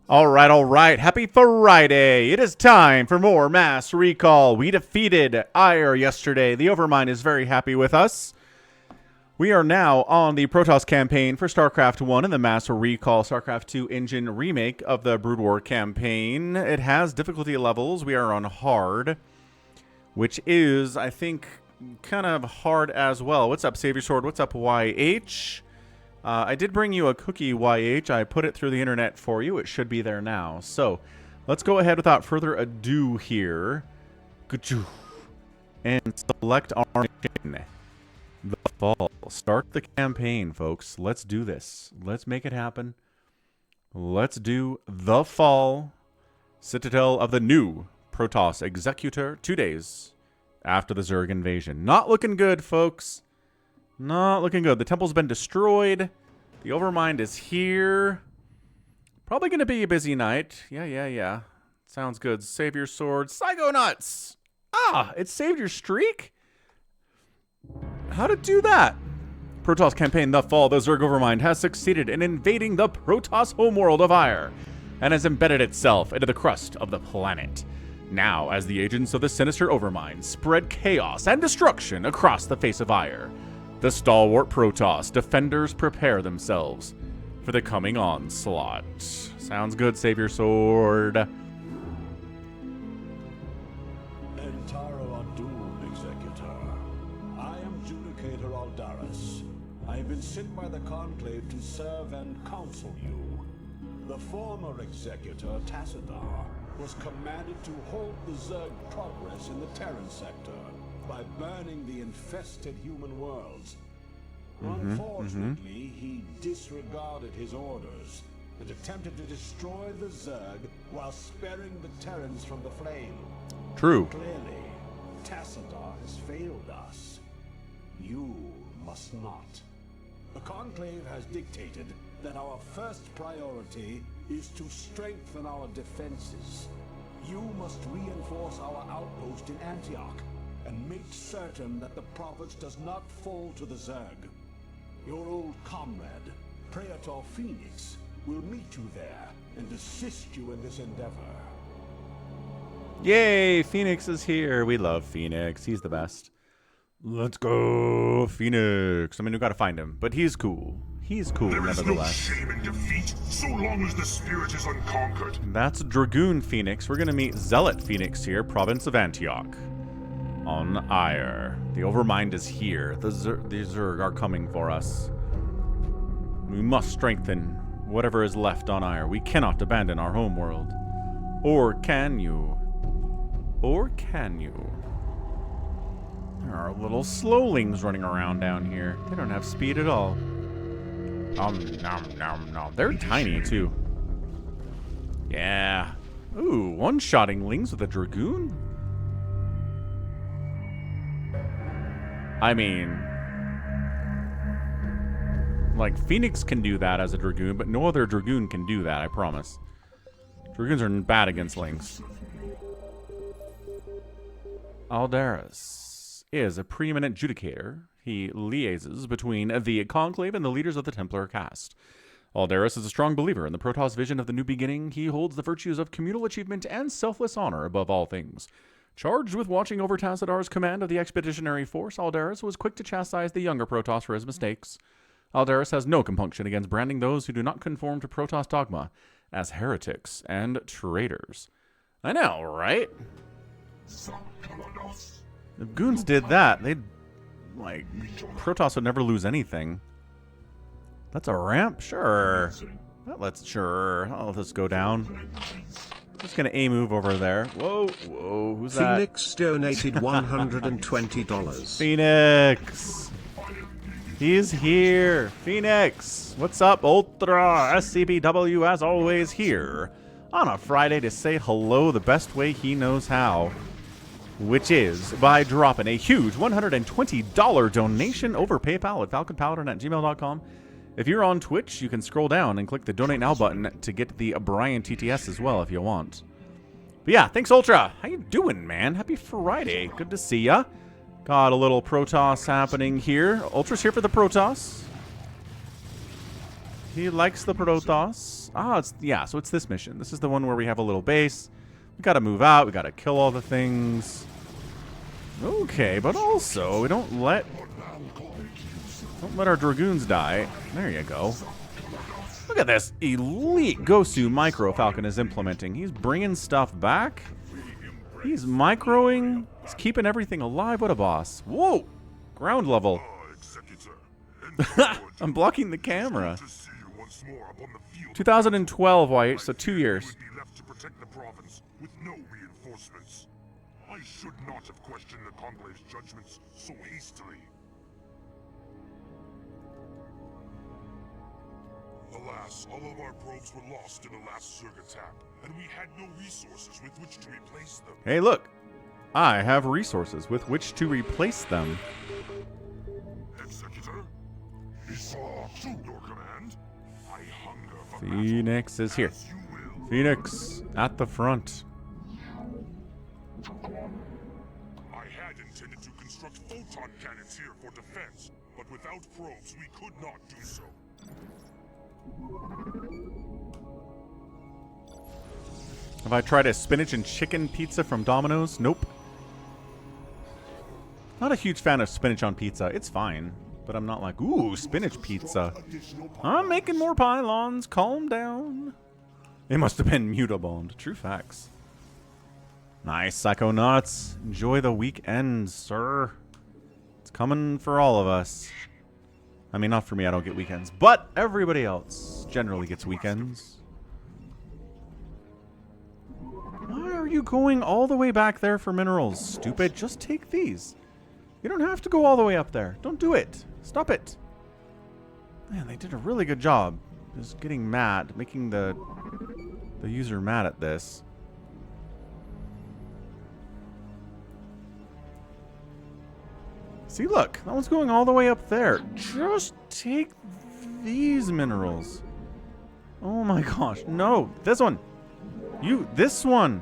All right. Happy Friday. It is time for more Mass Recall. We defeated Aiur yesterday. The Overmind is very happy with us. We are now on the Protoss campaign for StarCraft 1 and the Mass Recall StarCraft 2 engine remake of the Brood War campaign. It has difficulty levels. We are on hard, which is, I think, kind of hard as well. What's up, Savior Sword? What's up, YH? I did bring you a cookie, YH. I put it through the internet for you. It should be there now. So, let's go ahead without further ado here. And select our mission. The fall. Start the campaign, folks. Let's do this. Let's make it happen. Let's do the fall. Citadel of the new Protoss Executor. 2 days after the Zerg invasion. Not looking good, folks. Not looking good. The temple's been destroyed. The Overmind is here. Probably going to be a busy night. Yeah. Sounds good. Save your sword. Psychonauts! Ah, it saved your streak? How'd it do that? Protoss campaign The Fall. The Zerg Overmind has succeeded in invading the Protoss homeworld of Aiur and has embedded itself into the crust of the planet. Now, as the agents of the sinister Overmind spread chaos and destruction across the face of Aiur, the stalwart Protoss defenders prepare themselves for the coming onslaught. Sounds good, save your sword. Entaro Doom, Executor. I am Judicator Aldaris. I have been sent by the Conclave to serve and counsel you. The former Executor, Tassadar, was commanded to halt the Zerg progress in the Terran sector by burning the infested human worlds. Unfortunately, he disregarded his orders and attempted to destroy the Zerg while sparing the Terrans from the flame. True. Clearly, Tassadar has failed us. You must not. The Conclave has dictated that our first priority is to strengthen our defenses. You must reinforce our outpost in Antioch and make certain that the province does not fall to the Zerg. Your old comrade, Praetor Phoenix, will meet you there and assist you in this endeavor. Yay, Phoenix is here. We love Phoenix. He's the best. Let's go, Phoenix. I mean, we gotta find him, but he's cool. He's cool, nevertheless. There is no shame in defeat, so long as the spirit is unconquered. That's Dragoon Phoenix. We're gonna meet Zealot Phoenix here, province of Antioch. On Aiur. The Overmind is here. The Zerg are coming for us. We must strengthen whatever is left on Aiur. We cannot abandon our homeworld. Or can you? Or can you? There are little slowlings running around down here. They don't have speed at all. Nom. They're tiny, too. Yeah. Ooh, one-shotting lings with a Dragoon? I mean, like, Phoenix can do that as a Dragoon, but no other Dragoon can do that, I promise. Dragoons are bad against lings. Aldaris is a preeminent judicator. He liaises between the Conclave and the leaders of the Templar caste. Aldaris is a strong believer in the Protoss vision of the new beginning. He holds the virtues of communal achievement and selfless honor above all things. Charged with watching over Tassadar's command of the expeditionary force, Aldaris was quick to chastise the younger Protoss for his mistakes. Aldaris has no compunction against branding those who do not conform to Protoss dogma as heretics and traitors. I know, right? If goons did that, they'd, like, Protoss would never lose anything. That's a ramp? Sure. I'll let this go down. Just gonna A-move over there. Whoa, who's that? Phoenix donated $120. Phoenix! He's here! Phoenix! What's up, Ultra? SCBW, as always, here on a Friday to say hello the best way he knows how, which is by dropping a huge $120 donation over PayPal at falconpaladin@gmail.com. If you're on Twitch, you can scroll down and click the Donate Now button to get the Brian TTS as well if you want. But yeah, thanks, Ultra. How you doing, man? Happy Friday. Good to see ya. Got a little Protoss happening here. Ultra's here for the Protoss. He likes the Protoss. Ah, yeah, so it's this mission. This is the one where we have a little base. We gotta move out. We gotta kill all the things. Okay, but also, we don't let our Dragoons die. There you go. Look at this elite Gosu micro Falcon is implementing. He's bringing stuff back. He's microing. He's keeping everything alive. What a boss. Whoa! Ground level. I'm blocking the camera. 2012, YH, so 2 years. I should not have questioned the Conclave's judgments so hastily. Alas, all of our probes were lost in the last Zerg attack, and we had no resources with which to replace them. Hey, look. I have resources with which to replace them. Executor, is to your command. I hunger for Phoenix is here. as you will. Phoenix at the front. I had intended to construct photon cannons here for defense, but without probes we could not do so. Have I tried a spinach and chicken pizza from Domino's? Nope. Not a huge fan of spinach on pizza. It's fine. But I'm not like, ooh, spinach pizza. I'm making more pylons. Calm down. It must have been mutabombed. True facts. Nice, Psychonauts. Enjoy the weekend, sir. It's coming for all of us. I mean, not for me, I don't get weekends. But everybody else generally gets weekends. Why are you going all the way back there for minerals, stupid? Just take these. You don't have to go all the way up there. Don't do it. Stop it. Man, they did a really good job. Just getting mad, making the user mad at this. See, look, that one's going all the way up there. Just take these minerals. Oh my gosh, no, this one. This one.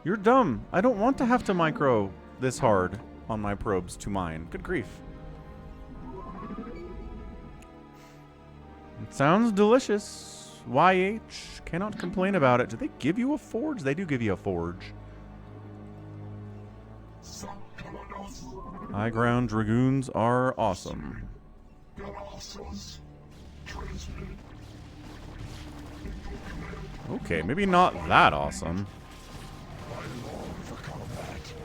You're dumb. I don't want to have to micro this hard on my probes to mine. Good grief. It sounds delicious. YH, cannot complain about it. Do they give you a forge? They do give you a forge. High ground dragoons are awesome. Okay, maybe not that awesome.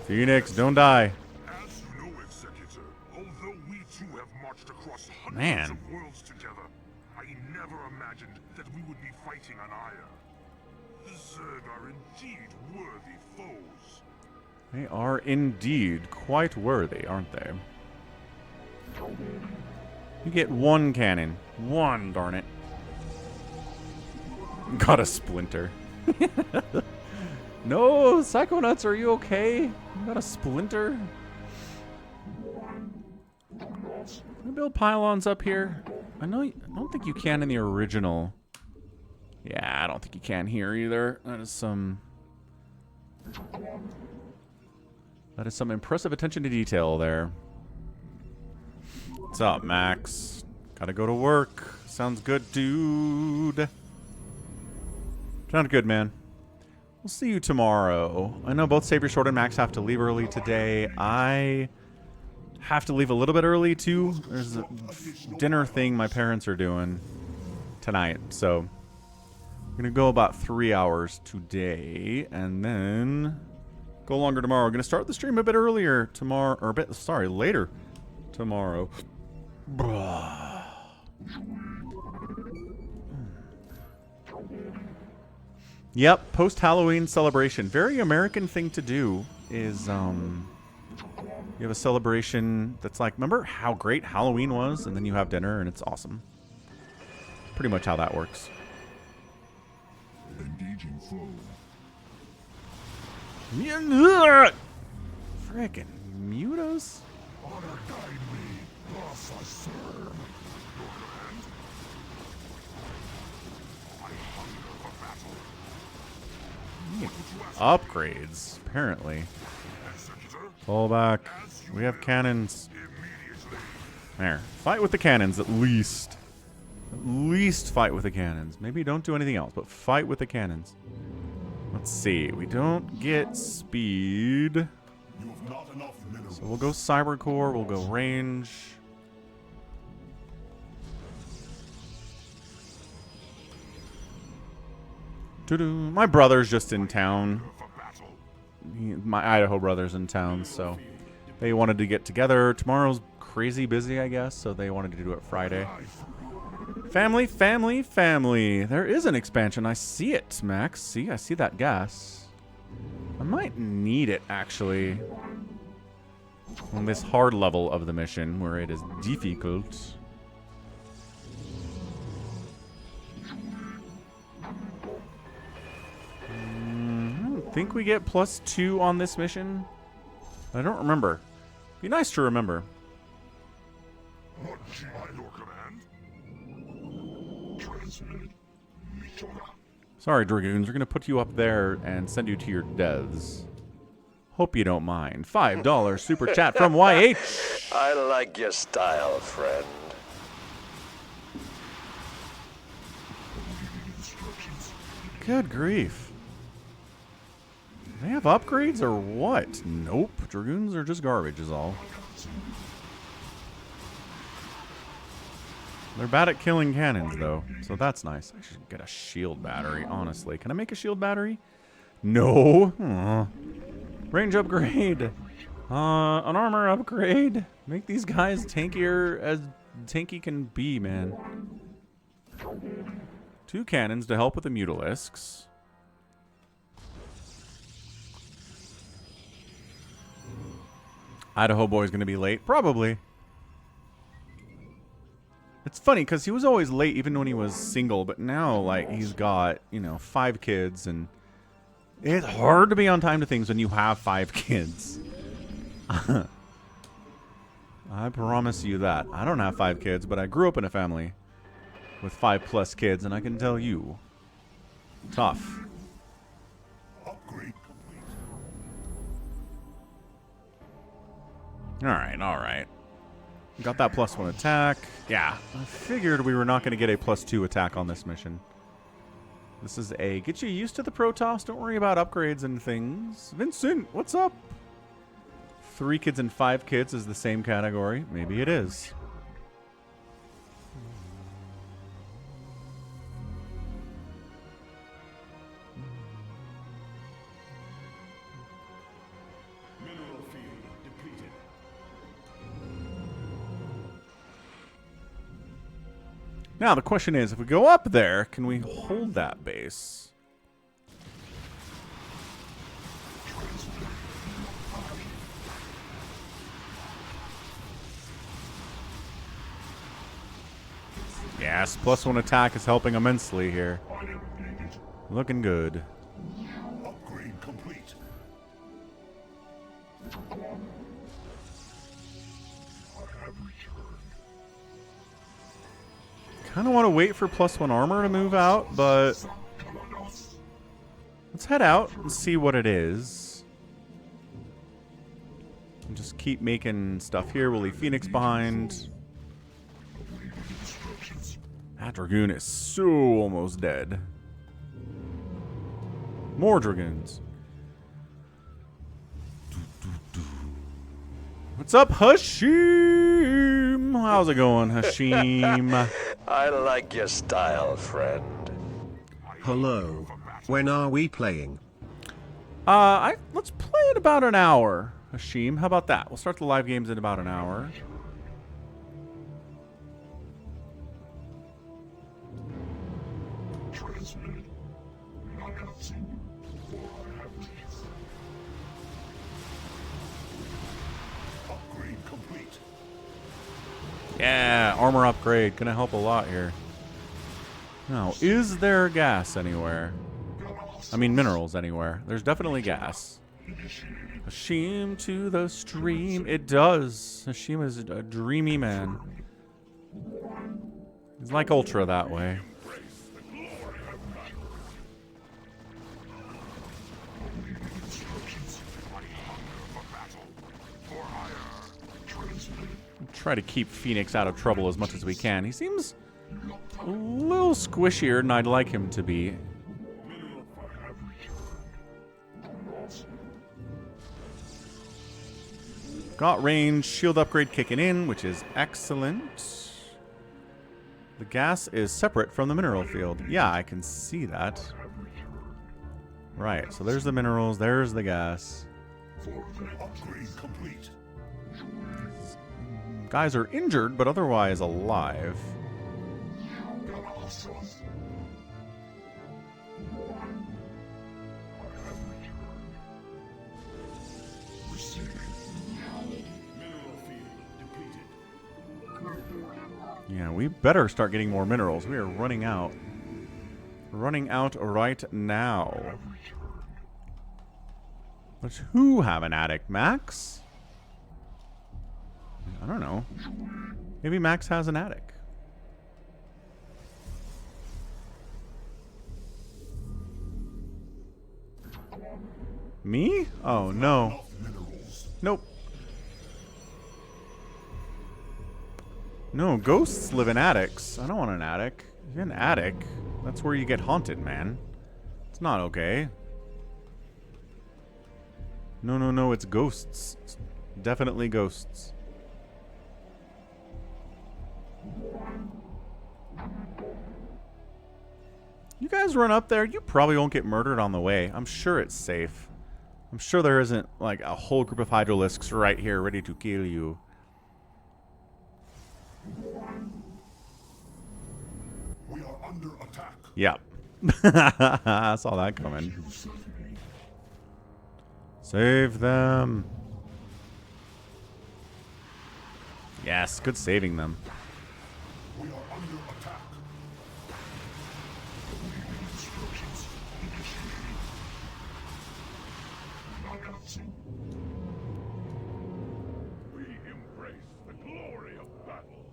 Phoenix, don't die. As you know, Executor, although we too have marched across hundreds Man. of worlds together, I never imagined that we would be fighting on Aiur. The Zerg are indeed worthy foes. They are indeed quite worthy, aren't they? You get one cannon. One, darn it. Got a splinter. No, Psychonauts, are you okay? You got a splinter? Can I build pylons up here? I don't think you can in the original. Yeah, I don't think you can here either. That is some impressive attention to detail there. What's up, Max? Gotta go to work. Sounds good, dude. Sounds good, man. We'll see you tomorrow. I know both Savior Sword and Max have to leave early today. I have to leave a little bit early, too. There's a dinner thing my parents are doing tonight. So, I'm going to go about 3 hours today. And then go longer tomorrow. I'm going to start the stream a bit earlier tomorrow. Or later tomorrow. Yep, post-Halloween celebration. Very American thing to do is, you have a celebration that's like, remember how great Halloween was? And then you have dinner and it's awesome. Pretty much how that works. Engaging foe. Frickin' mutos? Honor guide me, thus I serve. Your command? I hunger for battle. Upgrades, apparently. Executor, Fall back. as you We have will. cannons. Immediately. There. Fight with the cannons, at least. At least fight with the cannons. Maybe don't do anything else, but fight with the cannons. Let's see. We don't get speed. You've not enough minerals. So we'll go cyber core. We'll go range. My brother's just in town. My Idaho brother's in town, so they wanted to get together. Tomorrow's crazy busy, I guess, so they wanted to do it Friday. Family, family, family. There is an expansion. I see it, Max. See, I see that gas. I might need it, actually, on this hard level of the mission, where it is difficult. I think we get +2 on this mission. I don't remember. Be nice to remember. Sorry, Dragoons. We're going to put you up there and send you to your deaths. Hope you don't mind. $5 super chat from YH. I like your style, friend. Good grief. They have upgrades or what? Nope. Dragoons are just garbage is all. They're bad at killing cannons, though, so that's nice. I should get a shield battery, honestly. Can I make a shield battery? No. Aw. Range upgrade. An armor upgrade. Make these guys tankier as tanky can be, man. 2 cannons to help with the mutilisks. Idaho boy's gonna be late. Probably. It's funny, because he was always late even when he was single, but now, like, he's got, you know, 5 kids, and it's hard to be on time to things when you have 5 kids. I promise you that. I don't have 5 kids, but I grew up in a family with 5+ kids, and I can tell you, tough. Upgrade complete. Alright, alright. Got that +1 attack. Yeah, I figured we were not going to get a +2 attack on this mission. This is a get you used to the Protoss. Don't worry about upgrades and things. Vincent, what's up? 3 kids and 5 kids is the same category. Maybe it is. Mineral field depleted. Now, the question is, if we go up there, can we hold that base? Yes, +1 attack is helping immensely here. Looking good. Upgrade complete. Kind of want to wait for +1 armor to move out, but let's head out and see what it is. And just keep making stuff here. We'll leave Phoenix behind. That Dragoon is so almost dead. More Dragoons. What's up, Hashim? How's it going, Hashim? I like your style, friend. Hello. When are we playing? Let's play in about an hour, Hashim. How about that? We'll start the live games in about an hour. Upgrade complete. Yeah, armor upgrade. Gonna help a lot here. Now, is there gas anywhere? I mean, minerals anywhere. There's definitely gas. Hashim to the stream. It does. Hashim is a dreamy man. He's like Ultra that way. Try to keep Phoenix out of trouble as much as we can. He seems a little squishier than I'd like him to be. Got range, shield upgrade kicking in, which is excellent. The gas is separate from the mineral field. Yeah, I can see that. Right, so there's the minerals, there's the gas. Upgrade complete. Guys are injured, but otherwise alive. Yeah, we better start getting more minerals. We are running out. Running out right now. Does who have an attic? Max? I don't know. Maybe Max has an attic. Me? Oh, no. Nope. No, ghosts live in attics. I don't want an attic. If you have an attic, that's where you get haunted, man. It's not okay. No, no, no, it's ghosts. It's definitely ghosts. You guys run up there. You probably won't get murdered on the way. I'm sure it's safe. I'm sure there isn't like a whole group of hydralisks right here ready to kill you. We are under attack. Yep. I saw that coming. Save them. Yes, good saving them. We are under attack. We embrace the glory of battle.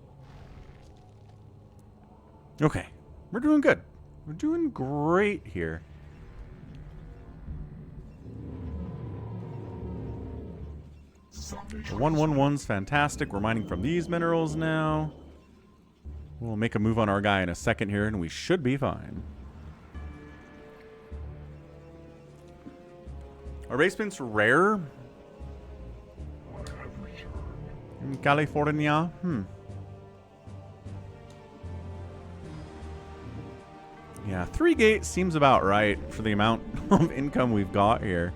Okay. We're doing good. We're doing great here. The 111's fantastic. We're mining from these minerals now. We'll make a move on our guy in a second here, and we should be fine. Are basements rare? In California? Yeah, 3 gates seems about right for the amount of income we've got here.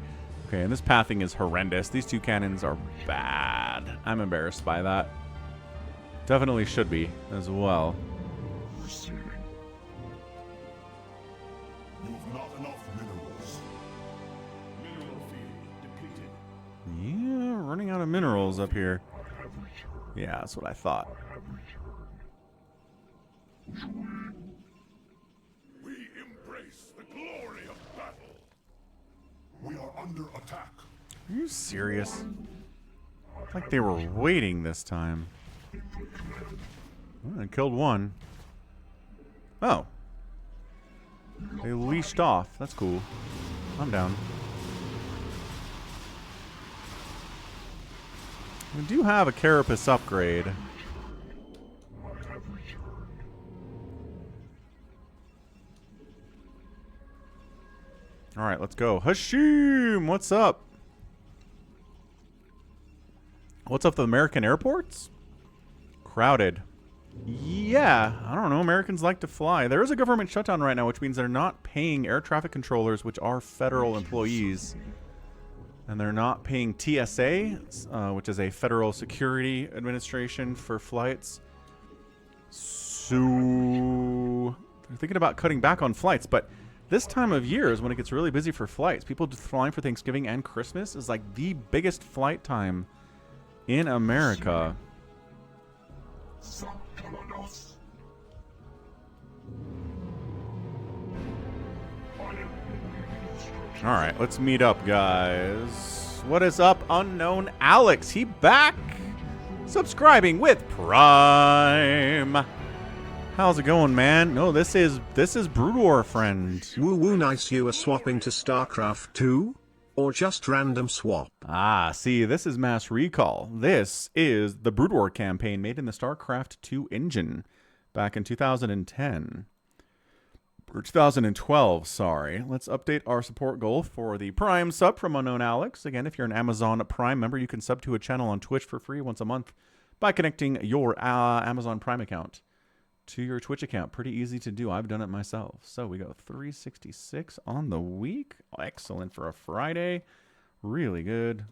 Okay, and this pathing is horrendous. These 2 cannons are bad. I'm embarrassed by that. Definitely should be as well. You have not enough minerals. Mineral field depleted. Yeah, running out of minerals up here. Yeah, that's what I thought. We embrace the glory of battle. We are under attack. Are you serious? Like they were waiting this time. Oh, I killed one. Oh. They leashed off. That's cool. I'm down. We do have a carapace upgrade. Alright, let's go. Hashim, what's up? What's up with American airports? Crowded. Yeah, I don't know. Americans like to fly. There is a government shutdown right now, which means they're not paying air traffic controllers, which are federal employees. And they're not paying TSA, which is a federal security administration for flights. So they're thinking about cutting back on flights, but this time of year is when it gets really busy for flights. People flying for Thanksgiving and Christmas is like the biggest flight time in America. Alright, let's meet up, guys. What is up, unknown Alex? He back? Subscribing with Prime. How's it going, man? No, this is Brood War, friend. Woo woo, nice. You are swapping to StarCraft 2? Or just random swap? Ah, see, this is Mass Recall. This is the Brood War campaign made in the StarCraft 2 engine. back in 2010. Or 2012, sorry. Let's update our support goal for the Prime sub from Unknown Alex. Again, if you're an Amazon Prime member, you can sub to a channel on Twitch for free once a month by connecting your Amazon Prime account to your Twitch account. Pretty easy to do. I've done it myself. So we go 366 on the week. Excellent for a Friday. Really good.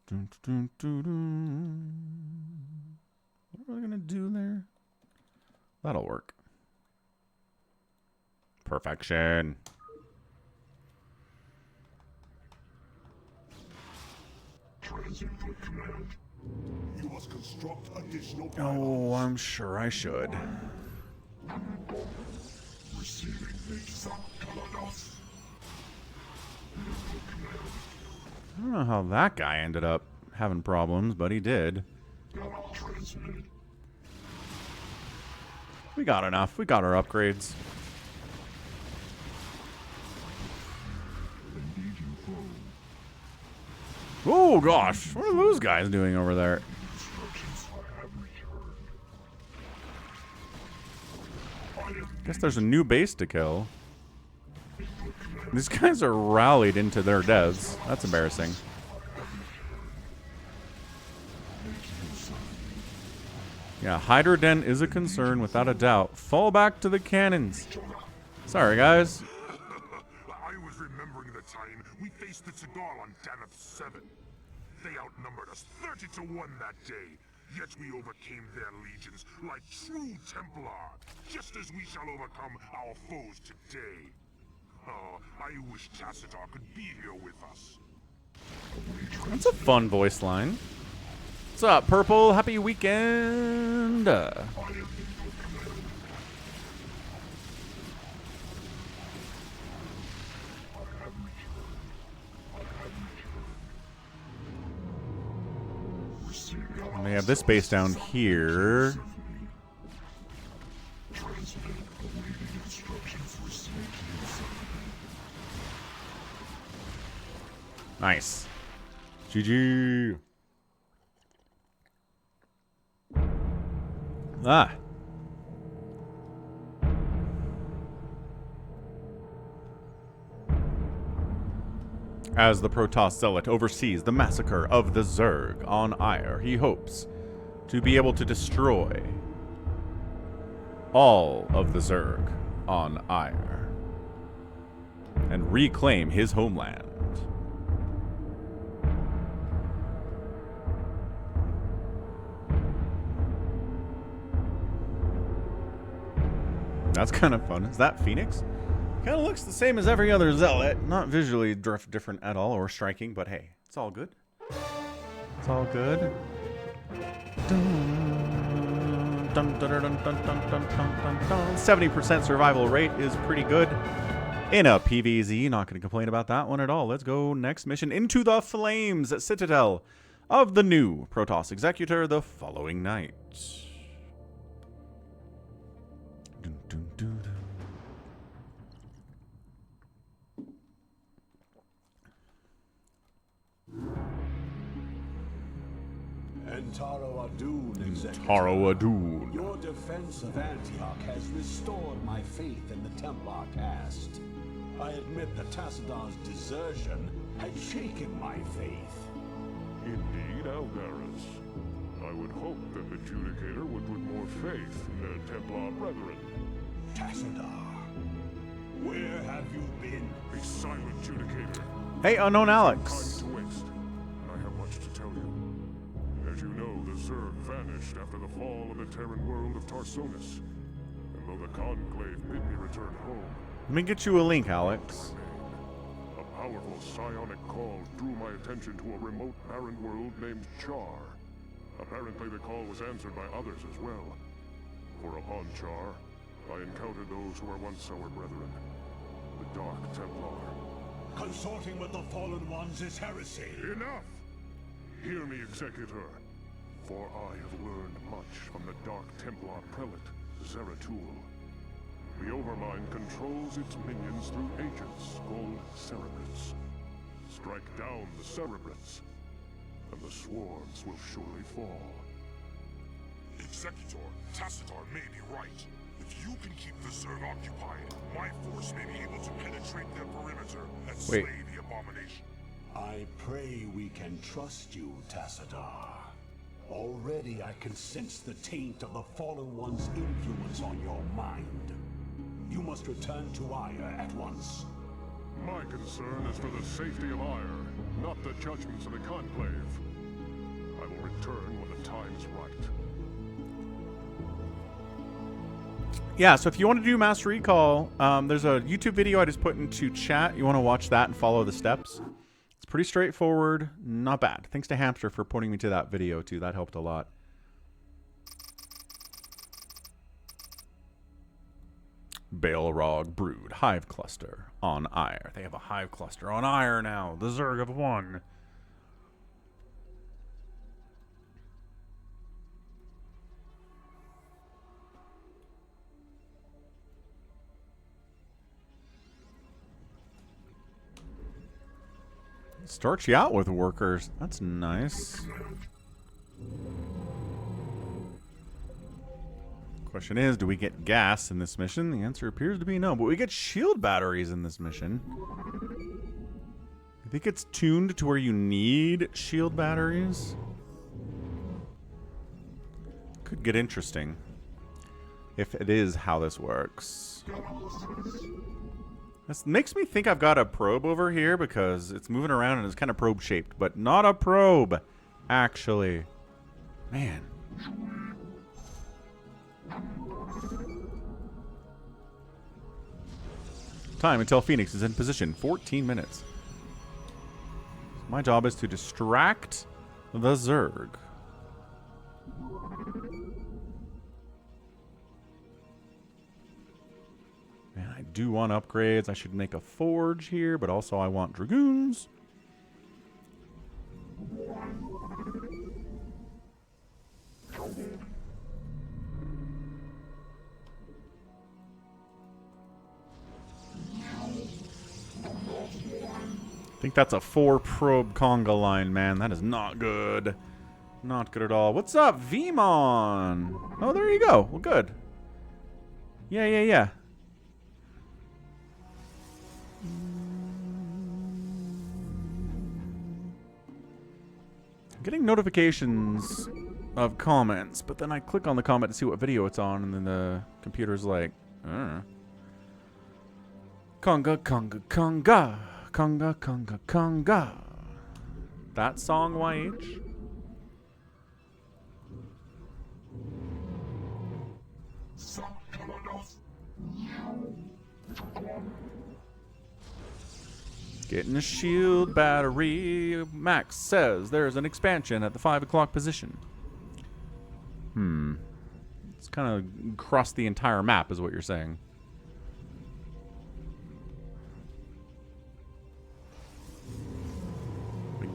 Dun, dun, dun, dun. What are we going to do there? That'll work. Perfection. Transinput command. You must construct additional Oh, I'm sure I should. Receiving falconpaladin. I don't know how that guy ended up having problems, but he did. Transmitted. We got enough. We got our upgrades. Oh gosh, what are those guys doing over there? Guess there's a new base to kill. These guys are rallied into their deaths. That's embarrassing. Yeah, Hydroden is a concern without a doubt. Fall back to the cannons. Sorry, guys. I was remembering the time we faced the Tadal on Daneth 7. They outnumbered us 30 to 1 that day. Yet we overcame their legions like true Templar, just as we shall overcome our foes today. Oh, I wish Tassadar could be here with us. That's a fun voice line. What's up, Purple? Happy weekend. We have this base down here. Nice. GG. Ah. As the Protoss Zealot oversees the massacre of the Zerg on Aiur, he hopes to be able to destroy all of the Zerg on Aiur and reclaim his homeland. That's kind of fun. Is that Phoenix? Kind of looks the same as every other Zealot. Not visually different at all or striking, but hey, it's all good. It's all good. 70% survival rate is pretty good in a PvZ. Not going to complain about that one at all. Let's go next mission into the Flames Citadel of the new Protoss Executor the following night. Dun, dun, dun, dun. Taro Adun, Executor. Taro Adun. Your defense of Antioch has restored my faith in the Templar caste. I admit that Tassadar's desertion had shaken my faith. Indeed, Algaris. I would hope that the Judicator would put more faith in their Templar brethren. Tassadar, where have you been? Be silent, Judicator. Hey, Unknown Alex. Time to waste. I have much to tell you. As you know, the Zerg vanished after the fall of the Terran world of Tarsonis. And though the Conclave bid me return home, Let me get you a link, Alex. a powerful psionic call drew my attention to a remote barren world named Char. Apparently the call was answered by others as well. For upon Char, I encountered those who were once our brethren, the Dark Templar. Consorting with the Fallen Ones is heresy. Enough! Hear me, Executor, for I have learned much from the Dark Templar prelate, Zeratul. The Overmind controls its minions through agents called Cerebrates. Strike down the Cerebrates, and the swarms will surely fall. Executor, Tacitor may be right. If you can keep the Zerg occupied, my force may be able to penetrate their perimeter and slay the abomination. I pray we can trust you, Tassadar. Already I can sense the taint of the Fallen One's influence on your mind. You must return to Aiur at once. My concern is for the safety of Aiur, not the judgments of the Conclave. I will return when the time is right. Yeah, so if you want to do Master Recall, there's a YouTube video I just put into chat. You want to watch that and follow the steps. It's pretty straightforward. Not bad. Thanks to Hamster for putting me to that video, too. That helped a lot. Balrog Brood Hive Cluster on Aiur. They have a hive cluster on Aiur now. The Zerg have won. Starts you out with workers. That's nice. Question is, do we get gas in this mission? The answer appears to be no, but we get shield batteries in this mission. I think it's tuned to where you need shield batteries. Could get interesting if it is how this works. This makes me think I've got a probe over here because it's moving around and it's kind of probe shaped, but not a probe, actually. Man. Time until Phoenix is in position, 14 minutes. My job is to distract the Zerg. Man, I do want upgrades. I should make a forge here, but also I want dragoons. I think that's a 4-probe conga line, man. That is not good. Not good at all. What's up, Vemon? Oh, there you go. Well, good. Yeah. I'm getting notifications of comments, but then I click on the comment to see what video it's on, and then the computer's like, Conga, conga, conga. Conga, conga, conga. That song, YH? Getting a shield battery. Max says there's an expansion at the 5 o'clock position. It's kind of across the entire map is what you're saying.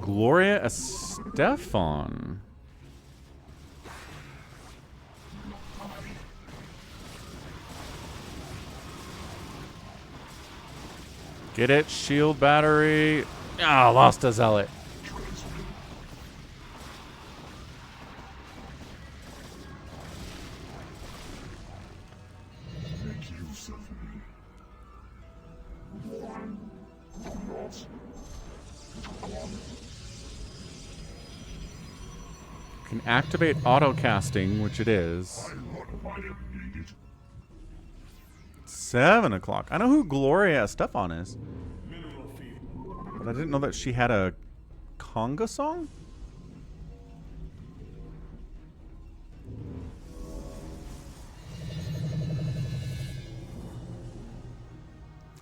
Gloria Estefan. Get it? Shield battery. Ah, lost a zealot. Can activate auto casting, which it is. 7 o'clock. I know who Gloria Estefan is, but I didn't know that she had a conga song.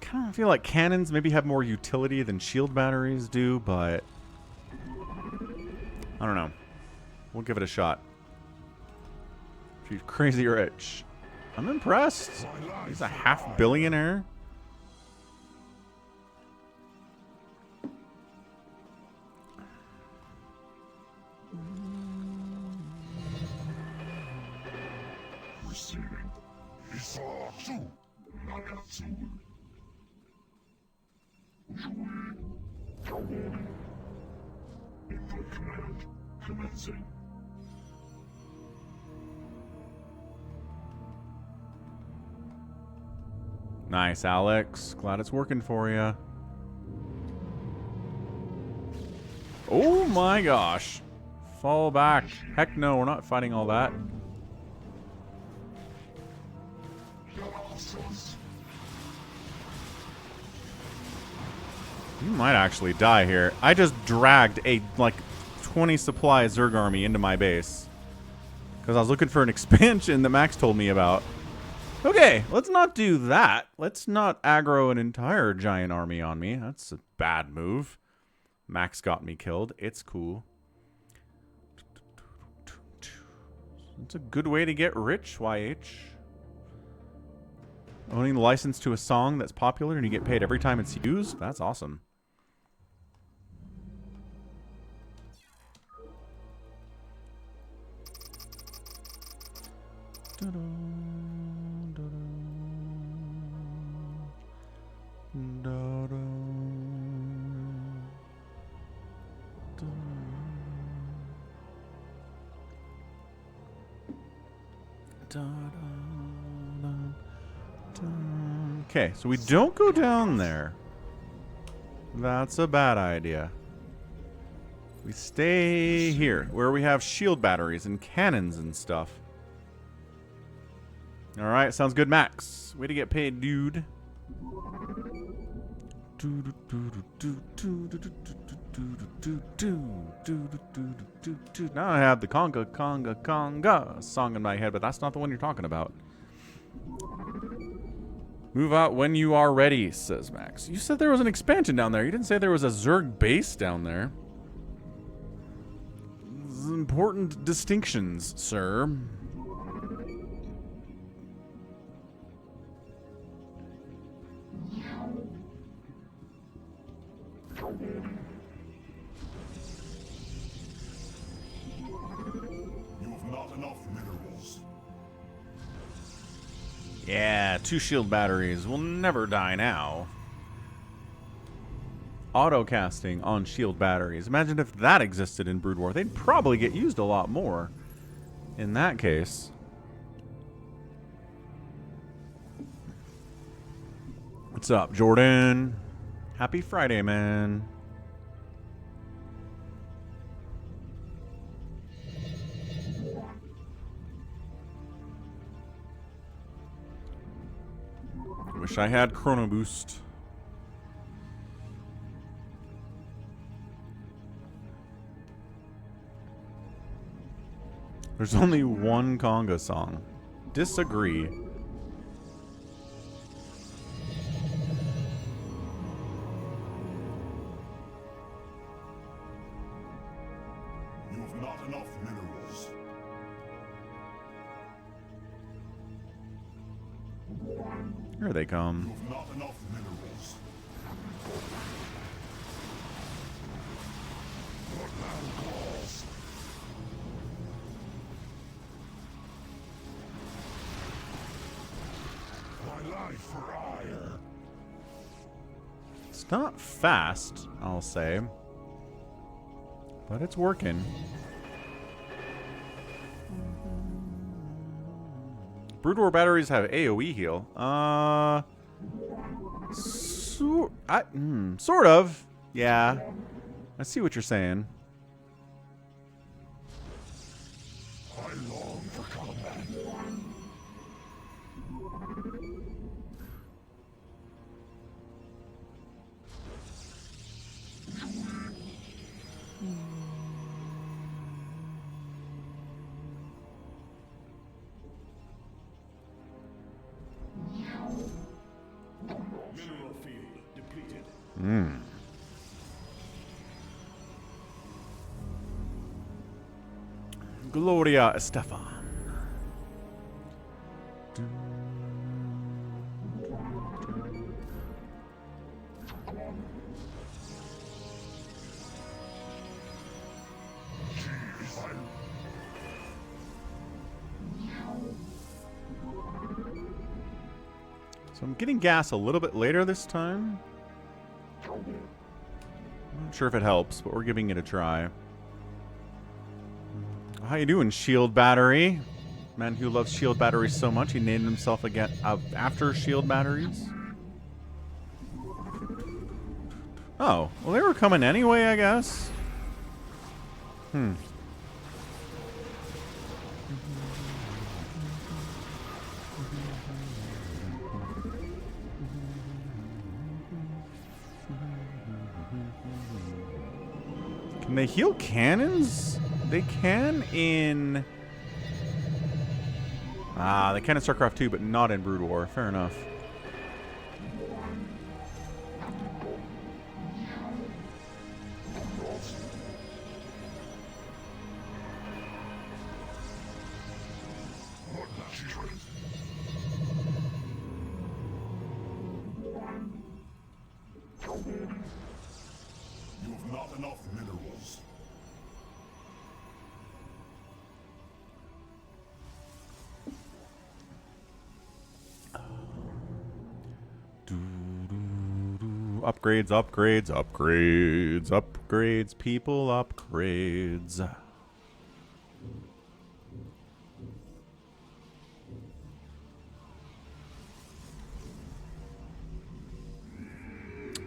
Kind of feel like cannons maybe have more utility than shield batteries do, but I don't know. We'll give it a shot. She's crazy rich. I'm impressed. He's a half-billionaire. Receiving. Isatsu. Nagatsu. Input command commencing. Nice, Alex. Glad it's working for you. Oh my gosh. Fall back. Heck no, we're not fighting all that. You might actually die here. I just dragged a, like, 20 supply Zerg army into my base. Because I was looking for an expansion that Max told me about. Okay, let's not do that. Let's not aggro an entire giant army on me. That's a bad move. Max got me killed. It's cool. It's a good way to get rich, YH. Owning the license to a song that's popular and you get paid every time it's used? That's awesome. Okay, so we don't go down there. That's a bad idea. We stay here, where we have shield batteries and cannons and stuff. Alright, sounds good, Max. Way to get paid, dude. Now I have the conga song in my head, but that's not the one you're talking about. Move out when you are ready, says Max. You said there was an expansion down there. You didn't say there was a Zerg base down there. Important distinctions, sir. You have not enough minerals. Yeah, 2 shield batteries will never die now. Auto casting on shield batteries. Imagine if that existed in Brood War. They'd probably get used a lot more in that case. What's up, Jordan? Happy Friday, man. Wish I had Chrono Boost. There's only one conga song. Disagree. You have not enough minerals. Here they You come. have not enough minerals. What man calls? My life for Aiur. It's not fast, I'll say. But it's working. Brood War batteries have AoE heal. Sort of. Yeah. I see what you're saying. I long for combat. Mineral field depleted. Gloria Estefan. So I'm getting gas a little bit later this time. I'm not sure if it helps, but we're giving it a try. How you doing, shield battery? Man who loves shield batteries so much, he named himself again after shield batteries. Oh, well, they were coming anyway, I guess. Can they heal cannons? They can in... Ah, they can in StarCraft 2, but not in Brood War. Fair enough. You have not enough minerals. Upgrades, upgrades, upgrades, upgrades, people, upgrades. I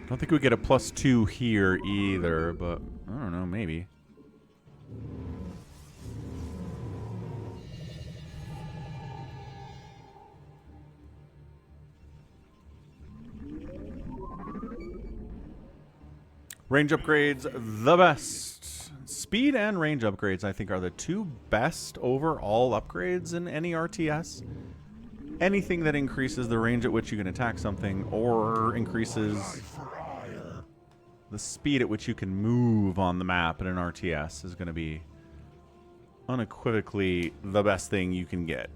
don't think we get a +2 here either, but I don't know, maybe. Range upgrades, the best. Speed and range upgrades, I think, are the two best overall upgrades in any RTS. Anything that increases the range at which you can attack something or increases the speed at which you can move on the map in an RTS is going to be unequivocally the best thing you can get.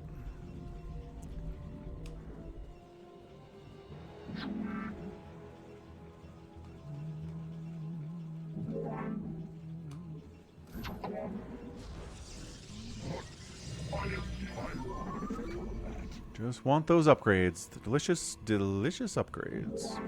Just want those upgrades. The delicious, delicious upgrades.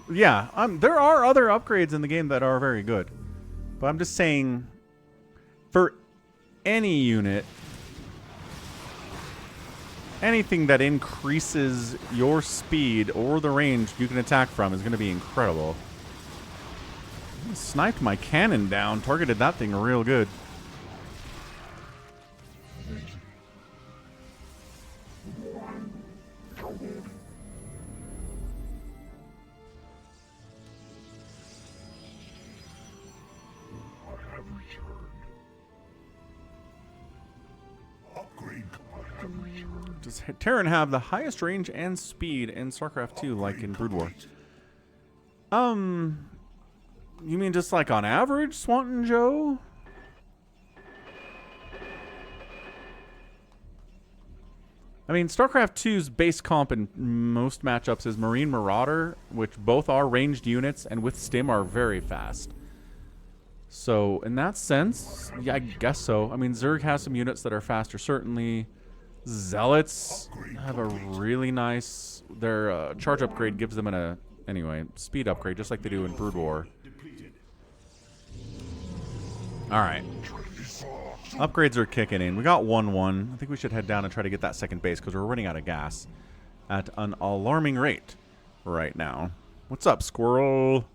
Yeah, there are other upgrades in the game that are very good. But I'm just saying, for any unit, anything that increases your speed or the range you can attack from is going to be incredible. I sniped my cannon down, targeted that thing real good. Does Terran have the highest range and speed in StarCraft 2 like in Brood War? You mean just like on average, Swanton Joe? I mean, StarCraft 2's base comp in most matchups is Marine Marauder, which both are ranged units and with stim are very fast. So, in that sense, yeah, I guess so. I mean, Zerg has some units that are faster, certainly. Zealots have a really nice... Their charge upgrade gives them anyway, speed upgrade, just like they do in Brood War. Alright. Upgrades are kicking in. We got 1-1. I think we should head down and try to get that second base because we're running out of gas at an alarming rate right now. What's up, squirrel?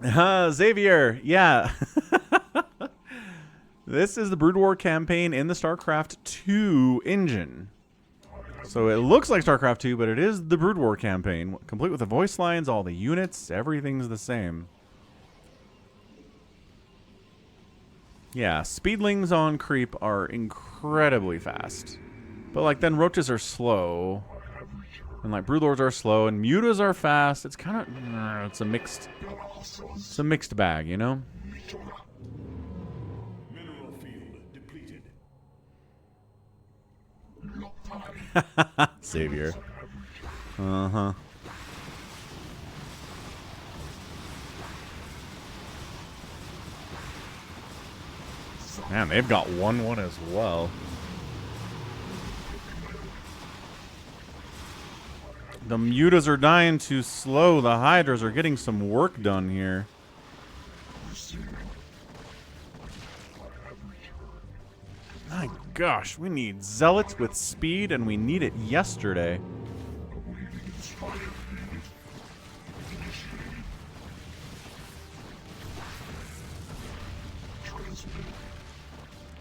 Xavier, yeah. This is the Brood War campaign in the StarCraft 2 engine. So it looks like StarCraft 2, but it is the Brood War campaign. Complete with the voice lines, all the units, everything's the same. Yeah, speedlings on creep are incredibly fast. But like then roaches are slow. And like broodlords are slow and mutas are fast. It's kind of it's a mixed bag, you know? Mineral field depleted. Savior. Uh-huh. Man, they've got 1-1 as well. The mutas are dying too slow. The hydras are getting some work done here. My gosh, we need zealots with speed, and we need it yesterday.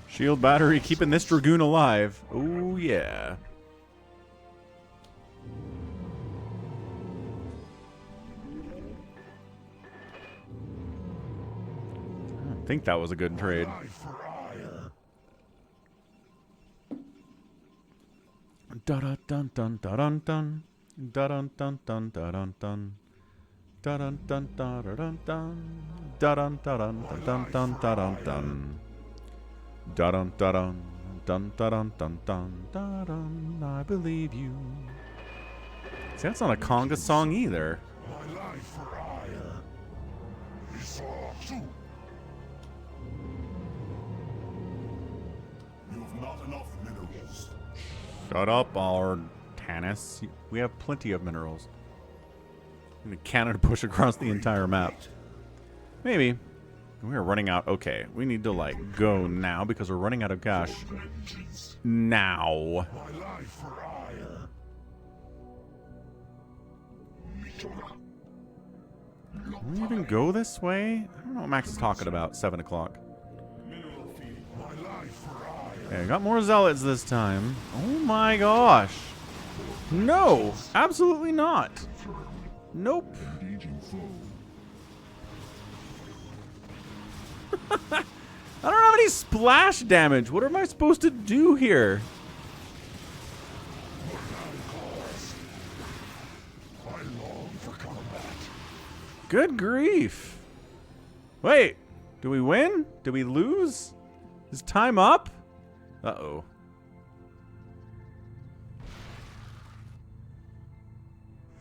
Shield battery keeping this dragoon alive. Oh yeah. I think that was a good trade. Da da dun dun da dun dun da dun dun dun da dun dun da dun dun da dun dun da dun da dun dun dun da dun dun da dun da dun dun da dun dun dun da dun. I believe you. See, that's not a conga song either. My life for Aiur is all true. You have not enough minerals. Shut up, our Tannis. We have plenty of minerals. And a cannon to push across the entire map. Maybe. We are running out. Okay, we need to, like, go now because we're running out of cash. Now. My life for Aiur. Can we even go this way? I don't know what Max is talking about. 7 o'clock. Okay, I got more zealots this time. Oh my gosh. No, absolutely not. Nope. I don't have any splash damage. What am I supposed to do here? Good grief. Wait, do we win? Did we lose? Is time up? Uh-oh.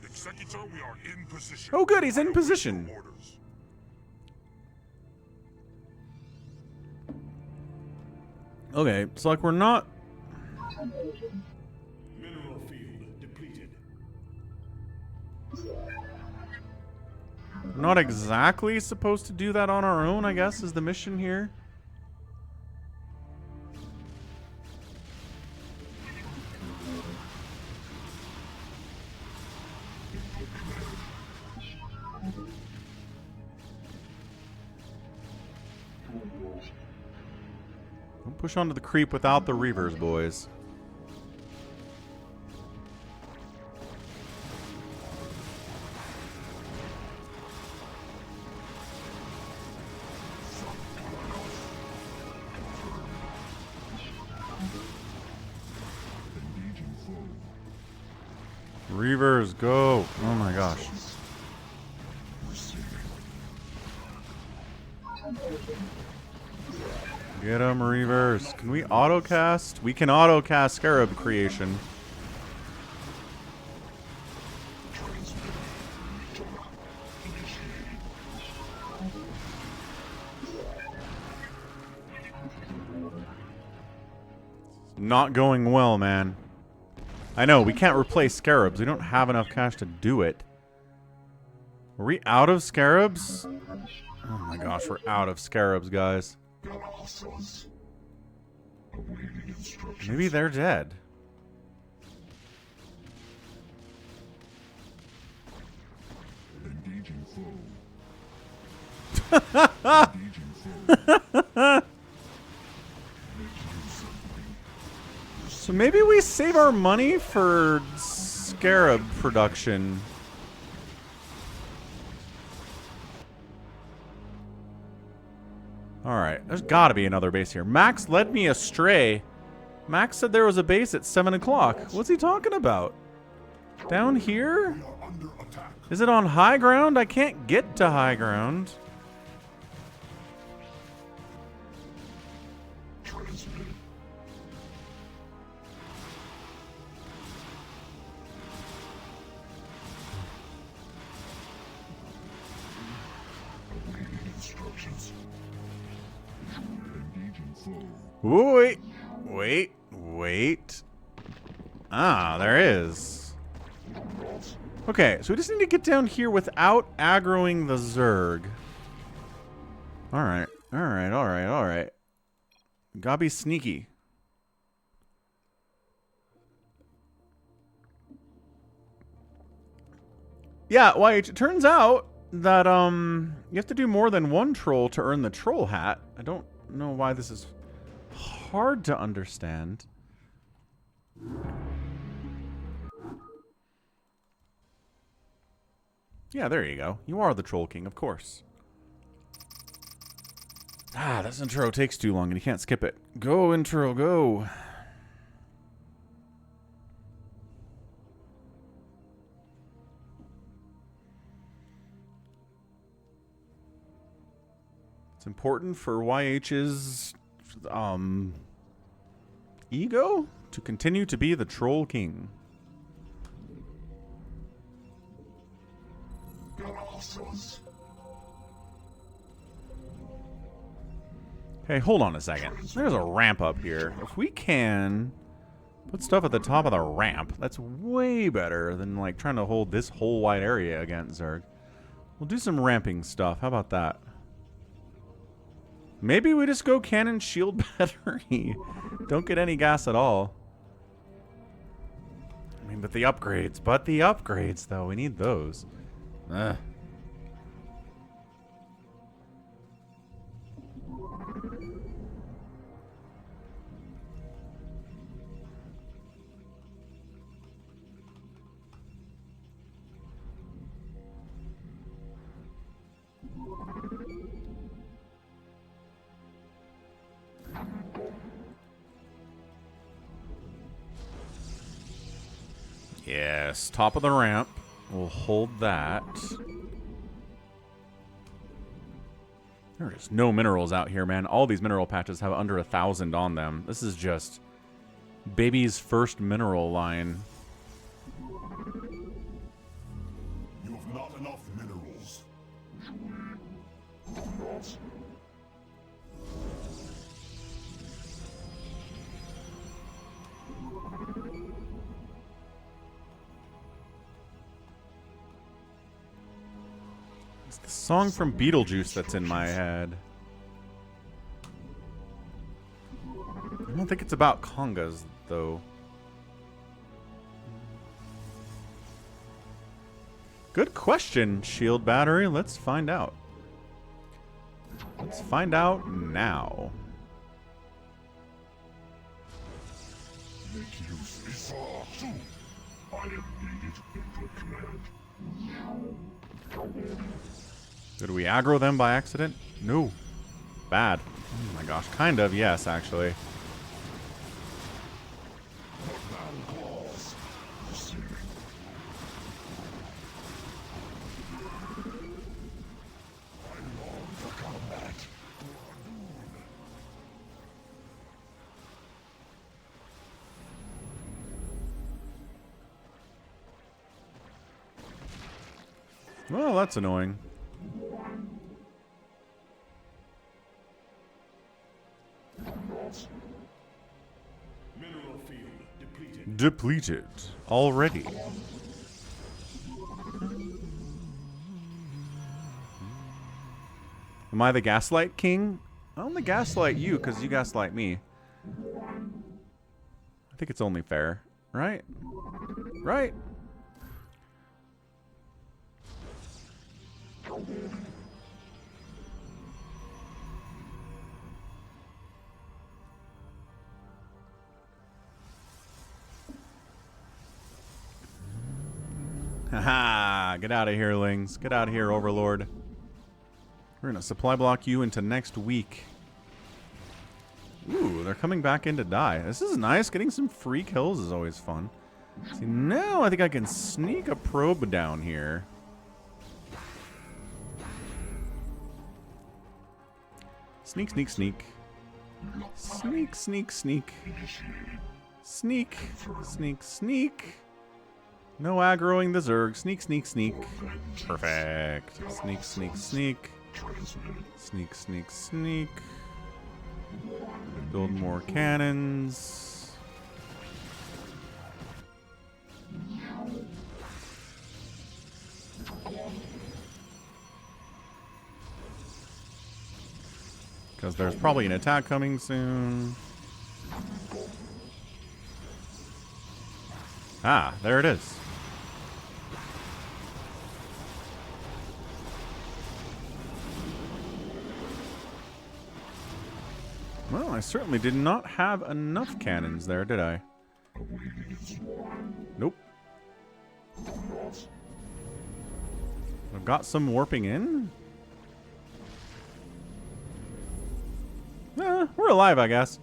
Executor, we are in position. Oh good, he's in position. Orders. Okay, it's like we're not... Mineral field depleted. Not exactly supposed to do that on our own, I guess, is the mission here. Don't push onto the creep without the Reavers, boys. Reavers, go! Oh my gosh. Get him, Reavers. Can we autocast? We can autocast Scarab Creation. Not going well, man. I know, we can't replace Scarabs. We don't have enough cash to do it. Are we out of Scarabs? Oh my gosh, we're out of Scarabs, guys. Maybe they're dead. Engaging foe. Engaging foe. So maybe we save our money for Scarab production. Alright, there's gotta be another base here. Max led me astray. Max said there was a base at 7 o'clock. What's he talking about? Down here? We are under attack. Is it on high ground? I can't get to high ground. Transmitting. Awaiting instructions. Engaging foe. Wait. Ah, there is. Okay, so we just need to get down here without aggroing the Zerg. Alright, alright, alright, alright. Gotta be sneaky. Yeah, YH, it turns out that you have to do more than one troll to earn the troll hat. I don't know why this is hard to understand. Yeah, there you go. You are the Troll King, of course. Ah, this intro takes too long and you can't skip it. Go, intro, go. It's important for YH's ego to continue to be the Troll King. Okay, hold on a second. There's a ramp up here. If we can put stuff at the top of the ramp, that's way better than like trying to hold this whole wide area against Zerg. We'll do some ramping stuff. How about that? Maybe we just go cannon shield battery. Don't get any gas at all. I mean, but the upgrades, though. We need those. Ugh. Yes, top of the ramp. We'll hold that. There are just no minerals out here, man. All these mineral patches have under 1,000 on them. This is just baby's first mineral line. You have not enough minerals. It's the song from Beetlejuice that's in my head. I don't think it's about congas, though. Good question, shield battery. Let's find out. Let's find out now. Did we aggro them by accident? No. Bad. Oh my gosh. Kind of, yes, actually. Well, that's annoying. Mineral field depleted. Depleted. Already. Am I the gaslight king? I only gaslight you because you gaslight me. I think it's only fair. Right? Right? Haha! Get out of here, Lings. Get out of here, Overlord. We're gonna supply block you into next week. Ooh, they're coming back in to die. This is nice. Getting some free kills is always fun. See, now I think I can sneak a probe down here. Sneak, sneak, sneak. Sneak, sneak, sneak. Sneak, sneak, sneak. No aggroing the Zerg. Sneak, sneak, sneak. Perfect. Sneak, sneak, sneak. Sneak, sneak, sneak. Build more cannons. Because there's probably an attack coming soon. Ah, there it is. Well, I certainly did not have enough cannons there, did I? Nope. I've got some warping in. We're alive, I guess.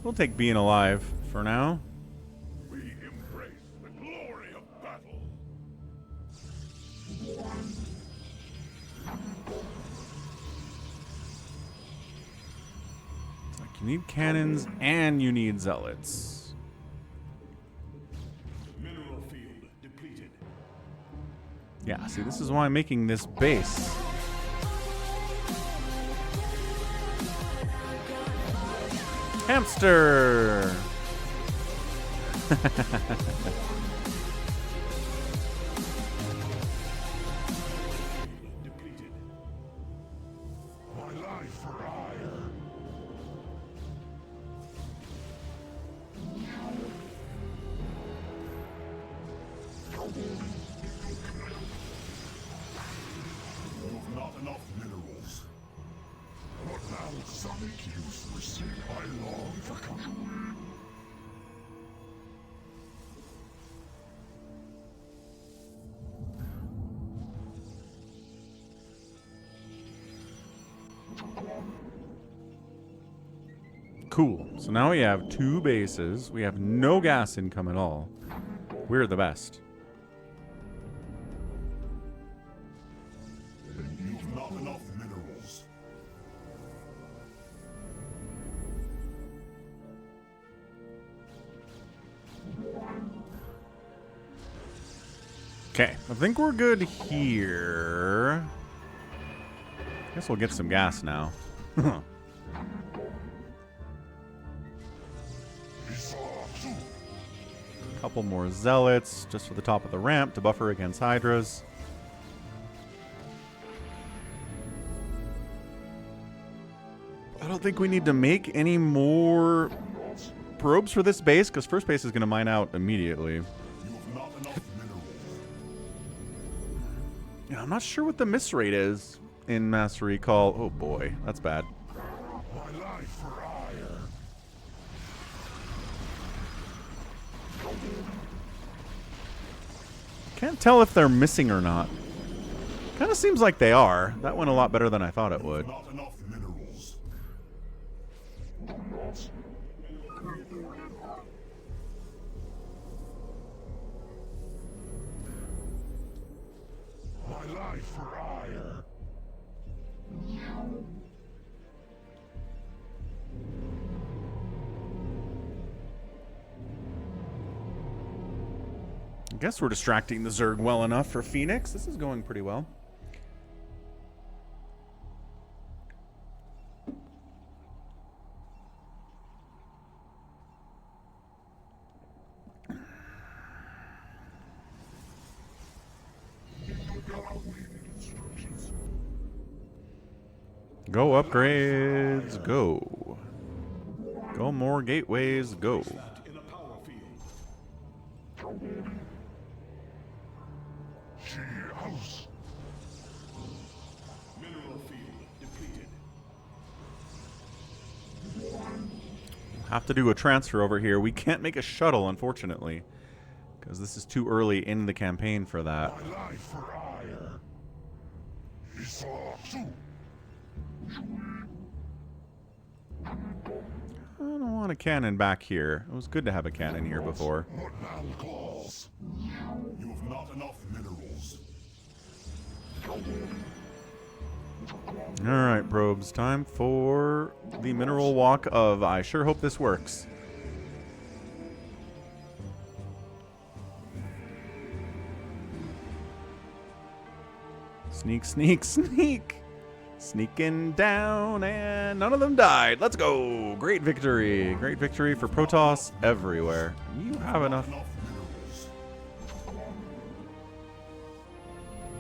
We'll take being alive for now. We embrace the glory of battle. It's like you need cannons and you need zealots. Mineral field depleted. Yeah, see, this is why I'm making this base. Hamster! Depleted. My life for Aiur. You've not enough minerals. What balsamic use receive I long for control. Cool. So now we have 2 bases. We have no gas income at all. We're the best. You've not enough minerals. Okay, I think we're good here. Guess we'll get some gas now. Couple more zealots just for the top of the ramp to buffer against hydras. I don't think we need to make any more probes for this base because first base is going to mine out immediately. You've not enough minerals. Yeah, I'm not sure what the miss rate is in Master Recall. Oh boy, that's bad. My life for Aiur. Can't tell if they're missing or not. Kind of seems like they are. That went a lot better than I thought it would. Not enough minerals. My life for Aiur. I guess we're distracting the Zerg well enough for Phoenix. This is going pretty well. Go upgrades, go. Go more gateways, go. In a power field. She house. Mineral field depleted. Have to do a transfer over here. We can't make a shuttle, unfortunately, because this is too early in the campaign for that. My life for Aiur. I don't want a cannon back here. It was good to have a cannon here before. What man calls? You have not enough minerals. Alright, probes. Time for the mineral walk of I sure hope this works. Sneak, sneak, sneak. Sneaking down, and none of them died. Let's go. Great victory. Great victory for Protoss everywhere. You have enough.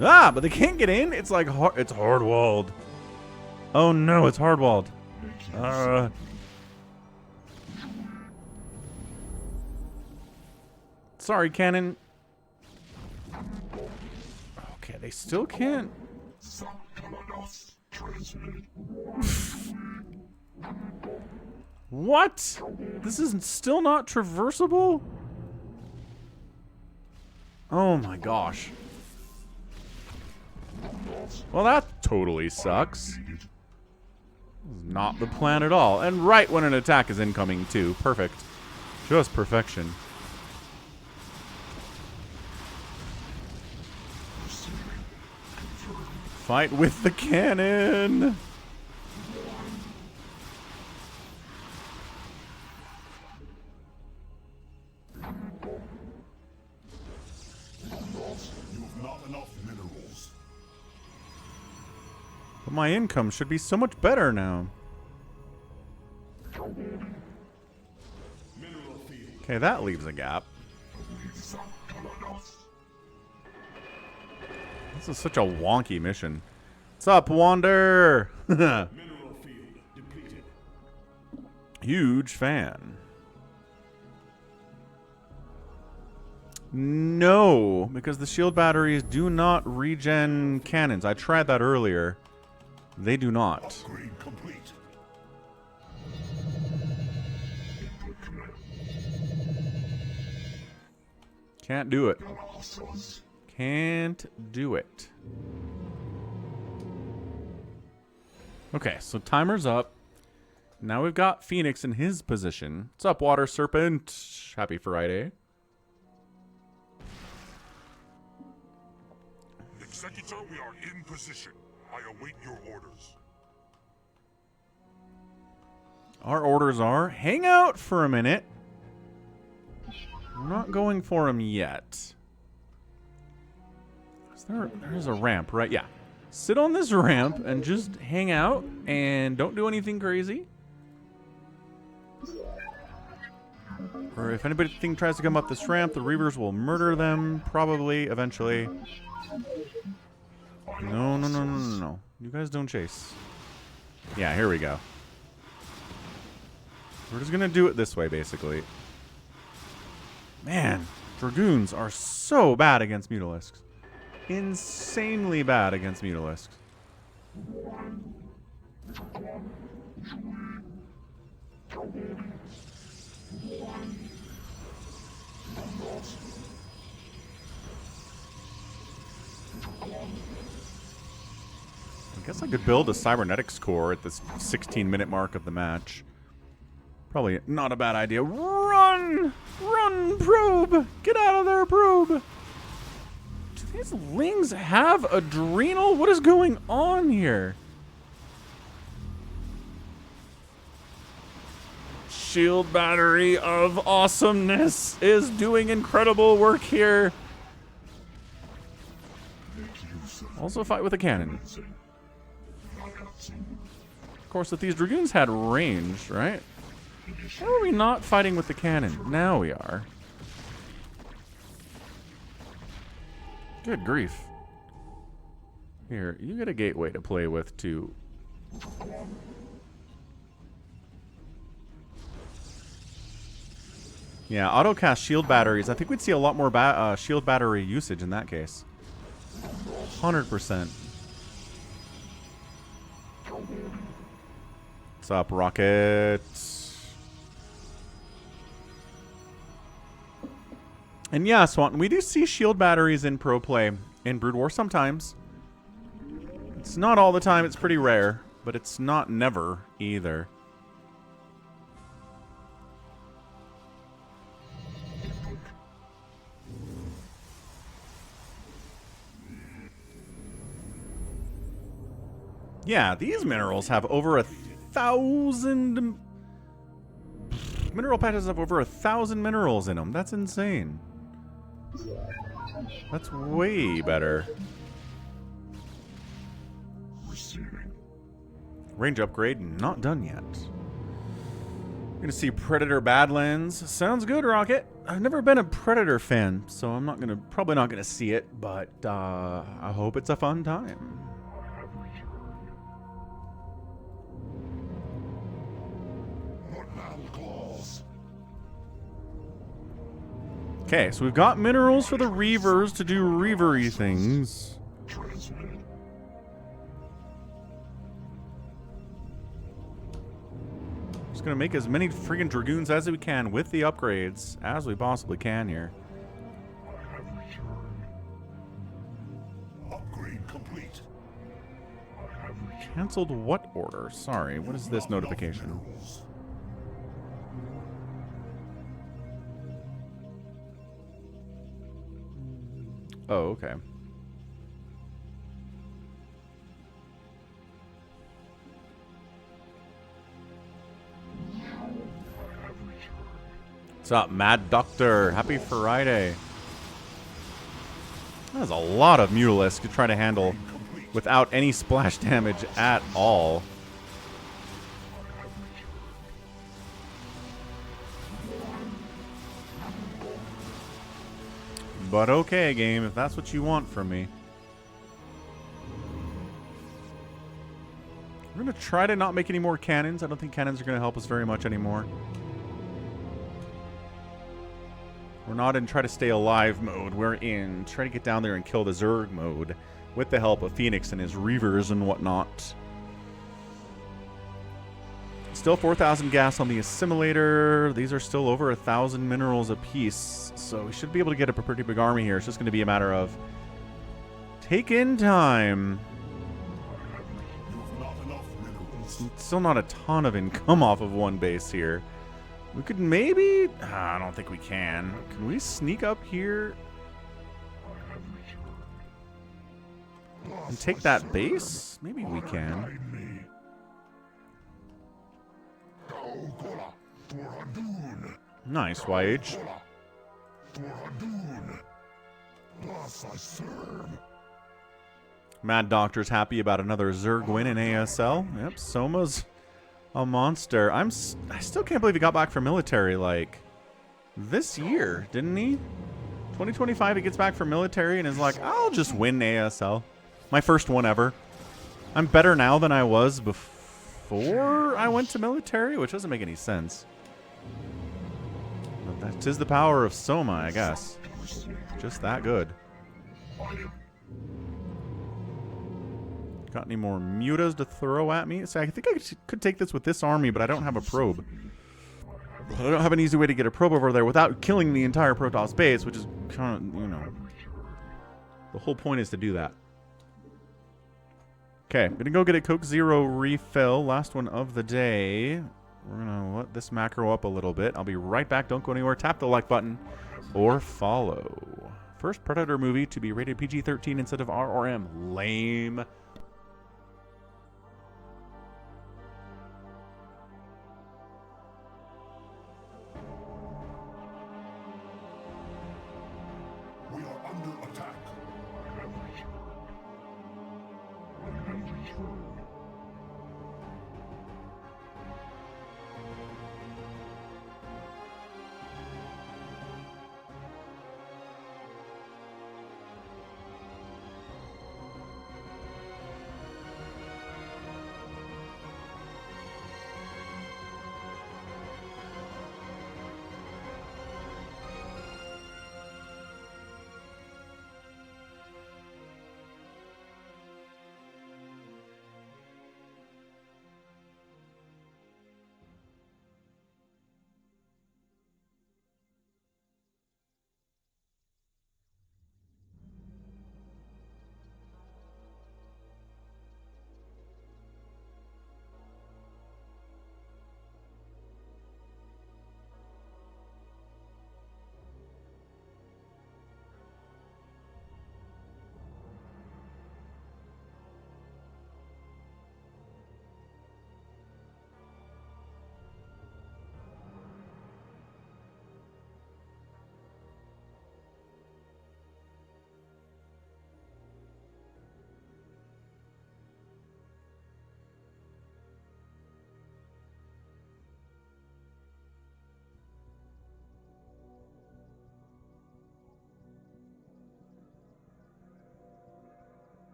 Ah, but they can't get in? It's like, it's hard-walled. Oh no, it's hard-walled. Sorry, cannon. Okay, they still can't. What? This is still not traversable? Oh my gosh. Well, that totally sucks. This is not the plan at all. And right when an attack is incoming, too. Perfect. Just perfection. Fight with the cannon! But my income should be so much better now. Okay, that leaves a gap. This is such a wonky mission. What's up, Wander? Huge fan. No, because the shield batteries do not regen cannons. I tried that earlier. They do not. Upgrade complete. Can't do it. Can't do it. Okay, so timer's up. Now we've got Phoenix in his position. What's up, Water Serpent? Happy Friday. Executor, we are in position. I await your orders. Our orders are hang out for a minute. I'm not going for him yet. There's a ramp, right? Yeah. Sit on this ramp and just hang out and don't do anything crazy. Or if anything tries to come up this ramp, the Reavers will murder them, probably, eventually. No. You guys don't chase. Yeah, here we go. We're just gonna do it this way, basically. Man, Dragoons are so bad against Mutalisks. Insanely bad against Mutalisks. I guess I could build a cybernetics core at this 16-minute mark of the match. Probably not a bad idea. Run! Run, probe! Get out of there, probe! Do these lings have adrenal? What is going on here? Shield battery of awesomeness is doing incredible work here. Also fight with a cannon. Of course, if these Dragoons had range, right? How are we not fighting with the cannon? Now we are. Good grief. Here, you get a gateway to play with, too. Yeah, auto-cast shield batteries. I think we'd see a lot more shield battery usage in that case. 100%. What's up, Rocket? And yeah, Swanton, we do see shield batteries in pro play in Brood War sometimes. It's not all the time, it's pretty rare, but it's not never either. Yeah, these minerals have over 1,000... Mineral patches have over 1,000 minerals in them. That's insane. That's way better. Range upgrade not done yet. We're gonna see Predator Badlands. Sounds good, Rocket. I've never been a Predator fan, so I'm probably not gonna see it, but I hope it's a fun time. Okay, so we've got minerals for the Reavers to do Reavery things. Transmitted. Just gonna make as many friggin' Dragoons as we can with the upgrades as we possibly can here. I have returned. Upgrade complete. I have returned. Cancelled what order? Sorry, what is this notification? Minerals. Oh, okay. What's up, Mad Doctor? Happy Friday. That's a lot of Mutalisk to try to handle without any splash damage at all. But okay, game, if that's what you want from me. We're going to try to not make any more cannons. I don't think cannons are going to help us very much anymore. We're not in try to stay alive mode. We're in try to get down there and kill the Zerg mode with the help of Phoenix and his Reavers and whatnot. Still 4,000 gas on the assimilator. These are still over 1,000 minerals apiece. So we should be able to get up a pretty big army here. It's just going to be a matter of taking time. Still not a ton of income off of one base here. We could maybe... I don't think we can. Can we sneak up here and take that base? Maybe we can. Nice, YH. Mad Doctor's happy about another Zerg win in ASL. Yep, Soma's a monster. I still can't believe he got back from military, like, this year, didn't he? 2025, he gets back from military and is like, I'll just win ASL. My first one ever. I'm better now than I was before I went to military, which doesn't make any sense. But that is the power of Soma, I guess. Just that good. Got any more mutas to throw at me? So I think I could take this with this army, but I don't have a probe. I don't have an easy way to get a probe over there without killing the entire Protoss base, which is kind of, you know, the whole point is to do that. Okay, I'm gonna go get a Coke Zero refill, last one of the day. We're gonna let this macro up a little bit. I'll be right back. Don't go anywhere. Tap the like button or follow. First Predator movie to be rated PG-13 instead of R or M. Lame. We are under attack.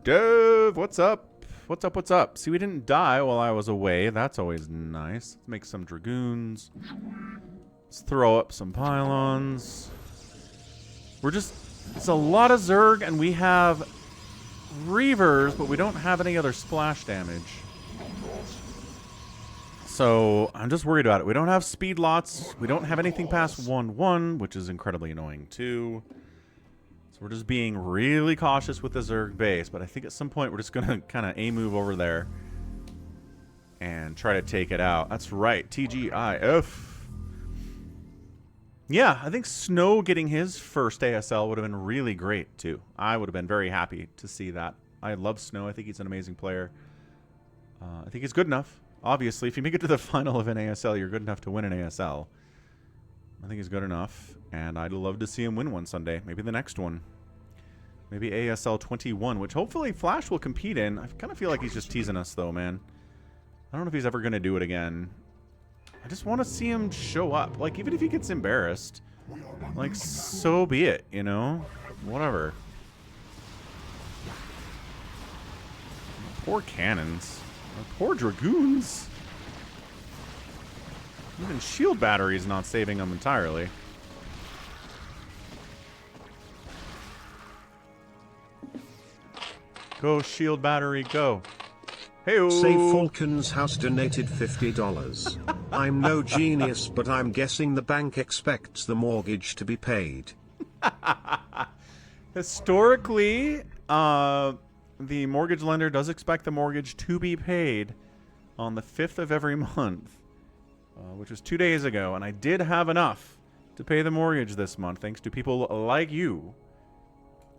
Dove, what's up? What's up, what's up? See, we didn't die while I was away. That's always nice. Let's make some Dragoons. Let's throw up some pylons. It's a lot of Zerg, and we have Reavers, but we don't have any other splash damage. So I'm just worried about it. We don't have speed lots. We don't have anything past 1/1, which is incredibly annoying too. So we're just being really cautious with the Zerg base. But I think at some point we're just going to kind of A-move over there and try to take it out. That's right. TGIF. Yeah, I think Snow getting his first ASL would have been really great too. I would have been very happy to see that. I love Snow. I think he's an amazing player. I think he's good enough. Obviously, if you make it to the final of an ASL, you're good enough to win an ASL. I think he's good enough, and I'd love to see him win one Sunday. Maybe the next one. Maybe ASL 21, which hopefully Flash will compete in. I kind of feel like he's just teasing us, though, man. I don't know if he's ever going to do it again. I just want to see him show up. Like, even if he gets embarrassed, like, so be it, you know? Whatever. Poor cannons. Poor Dragoons. Even shield battery is not saving them entirely. Go, shield battery, go. Hey-o. Say Falcon's house donated $50. I'm no genius, but I'm guessing the bank expects the mortgage to be paid. Historically, the mortgage lender does expect the mortgage to be paid on the 5th of every month, which was 2 days ago, and I did have enough to pay the mortgage this month, thanks to people like you,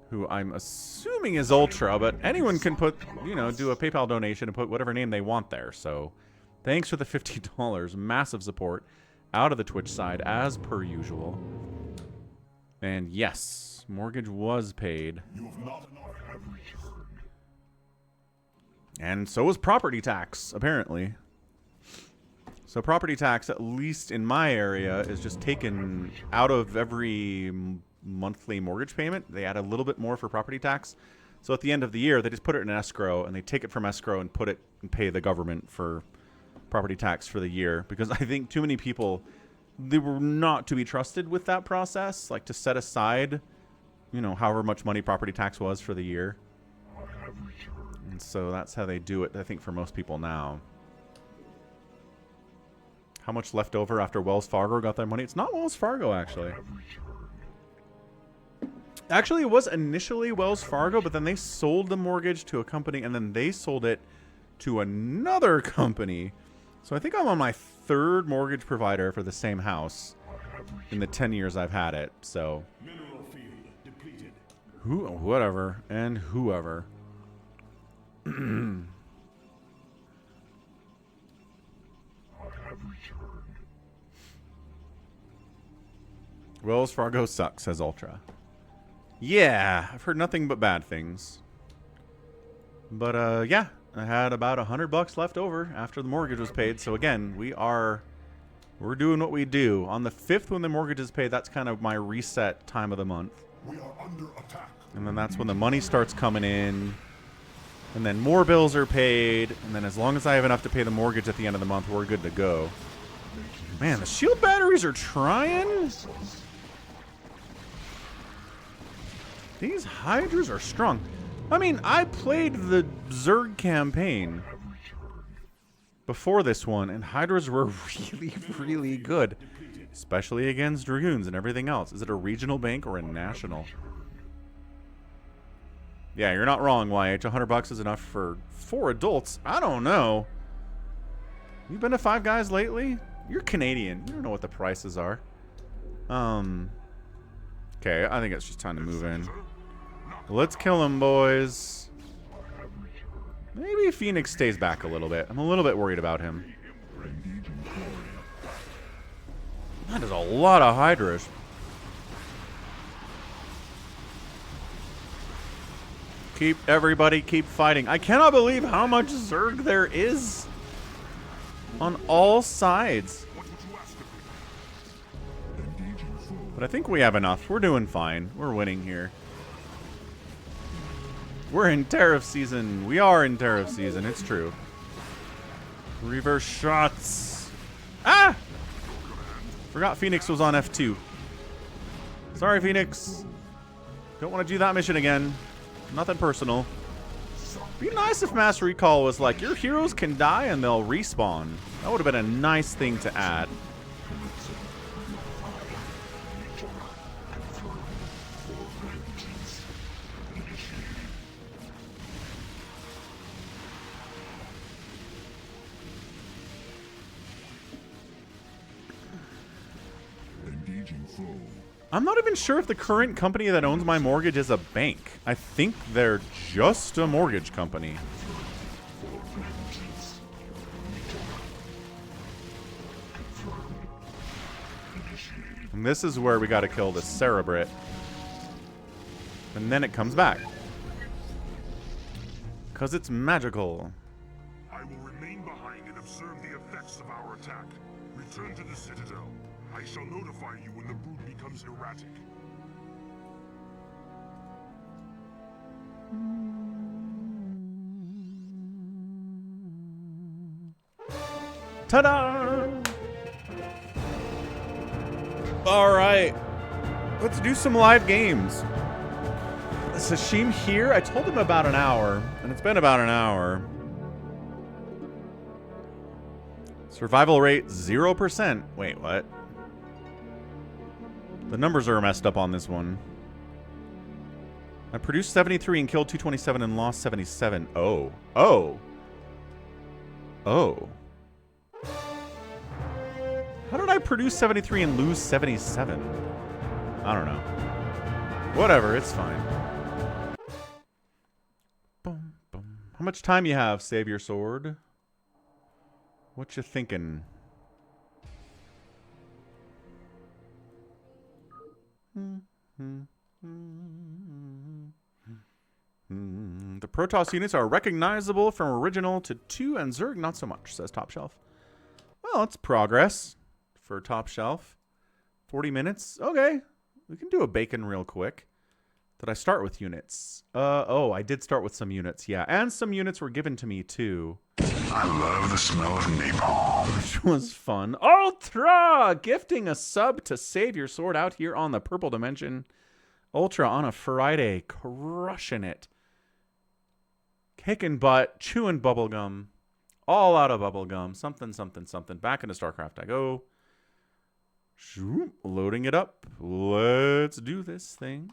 who I'm assuming is Ultra, but anyone can put, you know, do a PayPal donation and put whatever name they want there. So thanks for the $50. Massive support out of the Twitch side, as per usual. And yes, mortgage was paid. And so was property tax, apparently. So property tax, at least in my area, is just taken out of every monthly mortgage payment. They add a little bit more for property tax. So at the end of the year, they just put it in escrow, and they take it from escrow and put it and pay the government for property tax for the year. Because I think too many people, they were not to be trusted with that process, like to set aside, you know, however much money property tax was for the year. And so that's how they do it, I think, for most people now. How much left over after Wells Fargo got their money? It's not Wells Fargo, actually. Actually, it was initially Wells Fargo, but then they sold the mortgage to a company, and then they sold it to another company. So I think I'm on my 3rd mortgage provider for the same house in the 10 years I've had it. So, whatever, and whoever. Wells Fargo sucks, says Ultra. Yeah, I've heard nothing but bad things. But yeah, I had about $100 left over after the mortgage was paid. So again, we're doing what we do. On the 5th, when the mortgage is paid, that's kind of my reset time of the month. We are under attack. And then that's when the money starts coming in. And then more bills are paid. And then as long as I have enough to pay the mortgage at the end of the month, we're good to go. Man, the shield batteries are trying. These Hydras are strong. I mean, I played the Zerg campaign before this one, and Hydras were really, really good. Especially against Dragoons and everything else. Is it a regional bank or a national? Yeah, you're not wrong, YH. $100 is enough for 4 adults. I don't know. You been to Five Guys lately? You're Canadian. You don't know what the prices are. Okay, I think it's just time to move in. Let's kill him, boys. Maybe Phoenix stays back a little bit. I'm a little bit worried about him. That is a lot of Hydras. Everybody keep fighting. I cannot believe how much Zerg there is on all sides. But I think we have enough. We're doing fine. We're winning here. We're in tariff season. We are in tariff season. It's true. Reverse shots. Ah! Forgot Phoenix was on F2. Sorry, Phoenix. Don't want to do that mission again. Nothing personal. Be nice if Mass Recall was like, your heroes can die and they'll respawn. That would have been a nice thing to add. I'm not even sure if the current company that owns my mortgage is a bank. I think they're just a mortgage company. And this is where we gotta kill the Cerebrate. And then it comes back. 'Cause it's magical. I will remain behind and observe the effects of our attack. Return to the Citadel. I shall notify you when the brood becomes erratic. Ta-da! Alright. Let's do some live games. Is Hashim here? I told him about an hour, and it's been about an hour. Survival rate 0%. Wait, what? The numbers are messed up on this one. I produced 73 and killed 227 and lost 77. Oh. Oh. Oh. How did I produce 73 and lose 77? I don't know. Whatever, it's fine. Boom, boom. How much time you have, Save Your Sword? What you thinking? The Protoss units are recognizable from original to 2 and Zerg not so much, says Top Shelf. Well, it's progress for Top Shelf. 40 minutes. Okay. We can do a bacon real quick. Did I start with units? Oh, I did start with some units, yeah. And some units were given to me, too. I love the smell of napalm. Which was fun. Ultra! Gifting a sub to Save Your Sword out here on the Purple Dimension. Ultra on a Friday. Crushing it. Kicking butt. Chewing bubblegum. All out of bubblegum. Something, something, something. Back into StarCraft I go. Loading it up. Let's do this thing.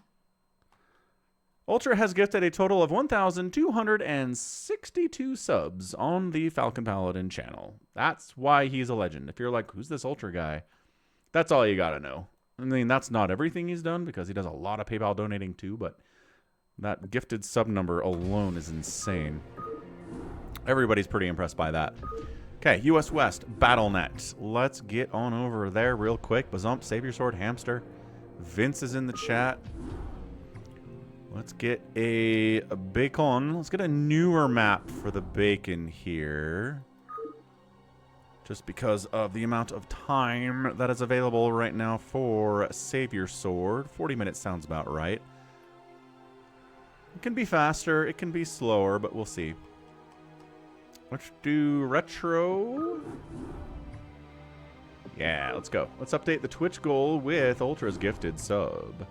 Ultra has gifted a total of 1,262 subs on the Falcon Paladin channel. That's why he's a legend. If you're like, who's this Ultra guy? That's all you gotta know. I mean, that's not everything he's done because he does a lot of PayPal donating too, but that gifted sub number alone is insane. Everybody's pretty impressed by that. Okay, US West, BattleNet. Let's get on over there real quick. Bazump, Save Your Sword, Hamster. Vince is in the chat. Let's get a bacon. Let's get a newer map for the bacon here. Just because of the amount of time that is available right now for Save Your Sword. 40 minutes sounds about right. It can be faster, it can be slower, but we'll see. Let's do retro. Yeah, let's go. Let's update the Twitch goal with Ultra's gifted sub.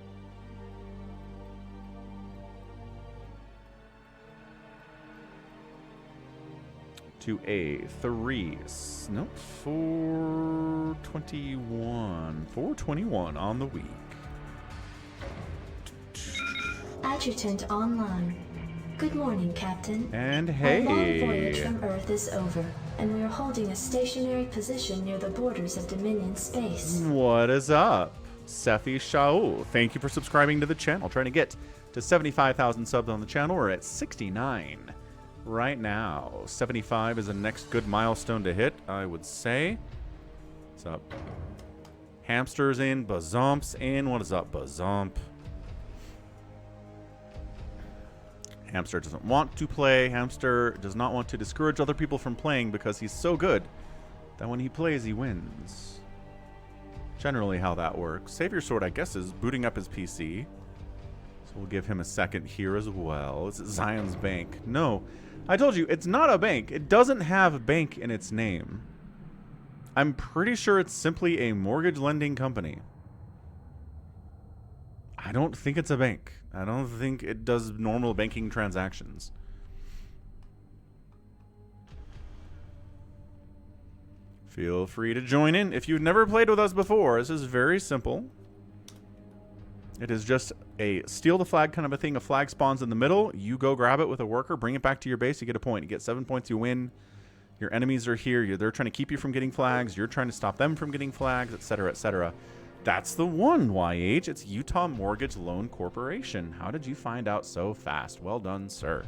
To a 3. Nope, 421. 421 on the week. Adjutant online. Good morning, Captain. And Our long hey. voyage from Earth is over, and we are holding a stationary position near the borders of Dominion space. What is up? Sefi Shaul. Thank you for subscribing to the channel. Trying to get to 75,000 subs on the channel. We're at 69 right now. 75 is the next good milestone to hit, I would say. What's up? Hamster's in. Bazump's in. What is up, Bazump? Hamster doesn't want to play. Hamster does not want to discourage other people from playing because he's so good that when he plays, he wins. Generally how that works. Save Your Sword, I guess, is booting up his PC. So we'll give him a second here as well. Is it Zion's Bank? No. I told you, it's not a bank. It doesn't have bank in its name. I'm pretty sure it's simply a mortgage lending company. I don't think it's a bank. I don't think it does normal banking transactions. Feel free to join in. If you've never played with us before, this is very simple. It is just a steal the flag kind of a thing. A flag spawns in the middle. You go grab it with a worker, bring it back to your base. You get a point. You get 7 points, you win. Your enemies are here. They're trying to keep you from getting flags. You're trying to stop them from getting flags, etc., etc. That's the one, YH. It's Utah Mortgage Loan Corporation. How did you find out so fast? Well done, sir.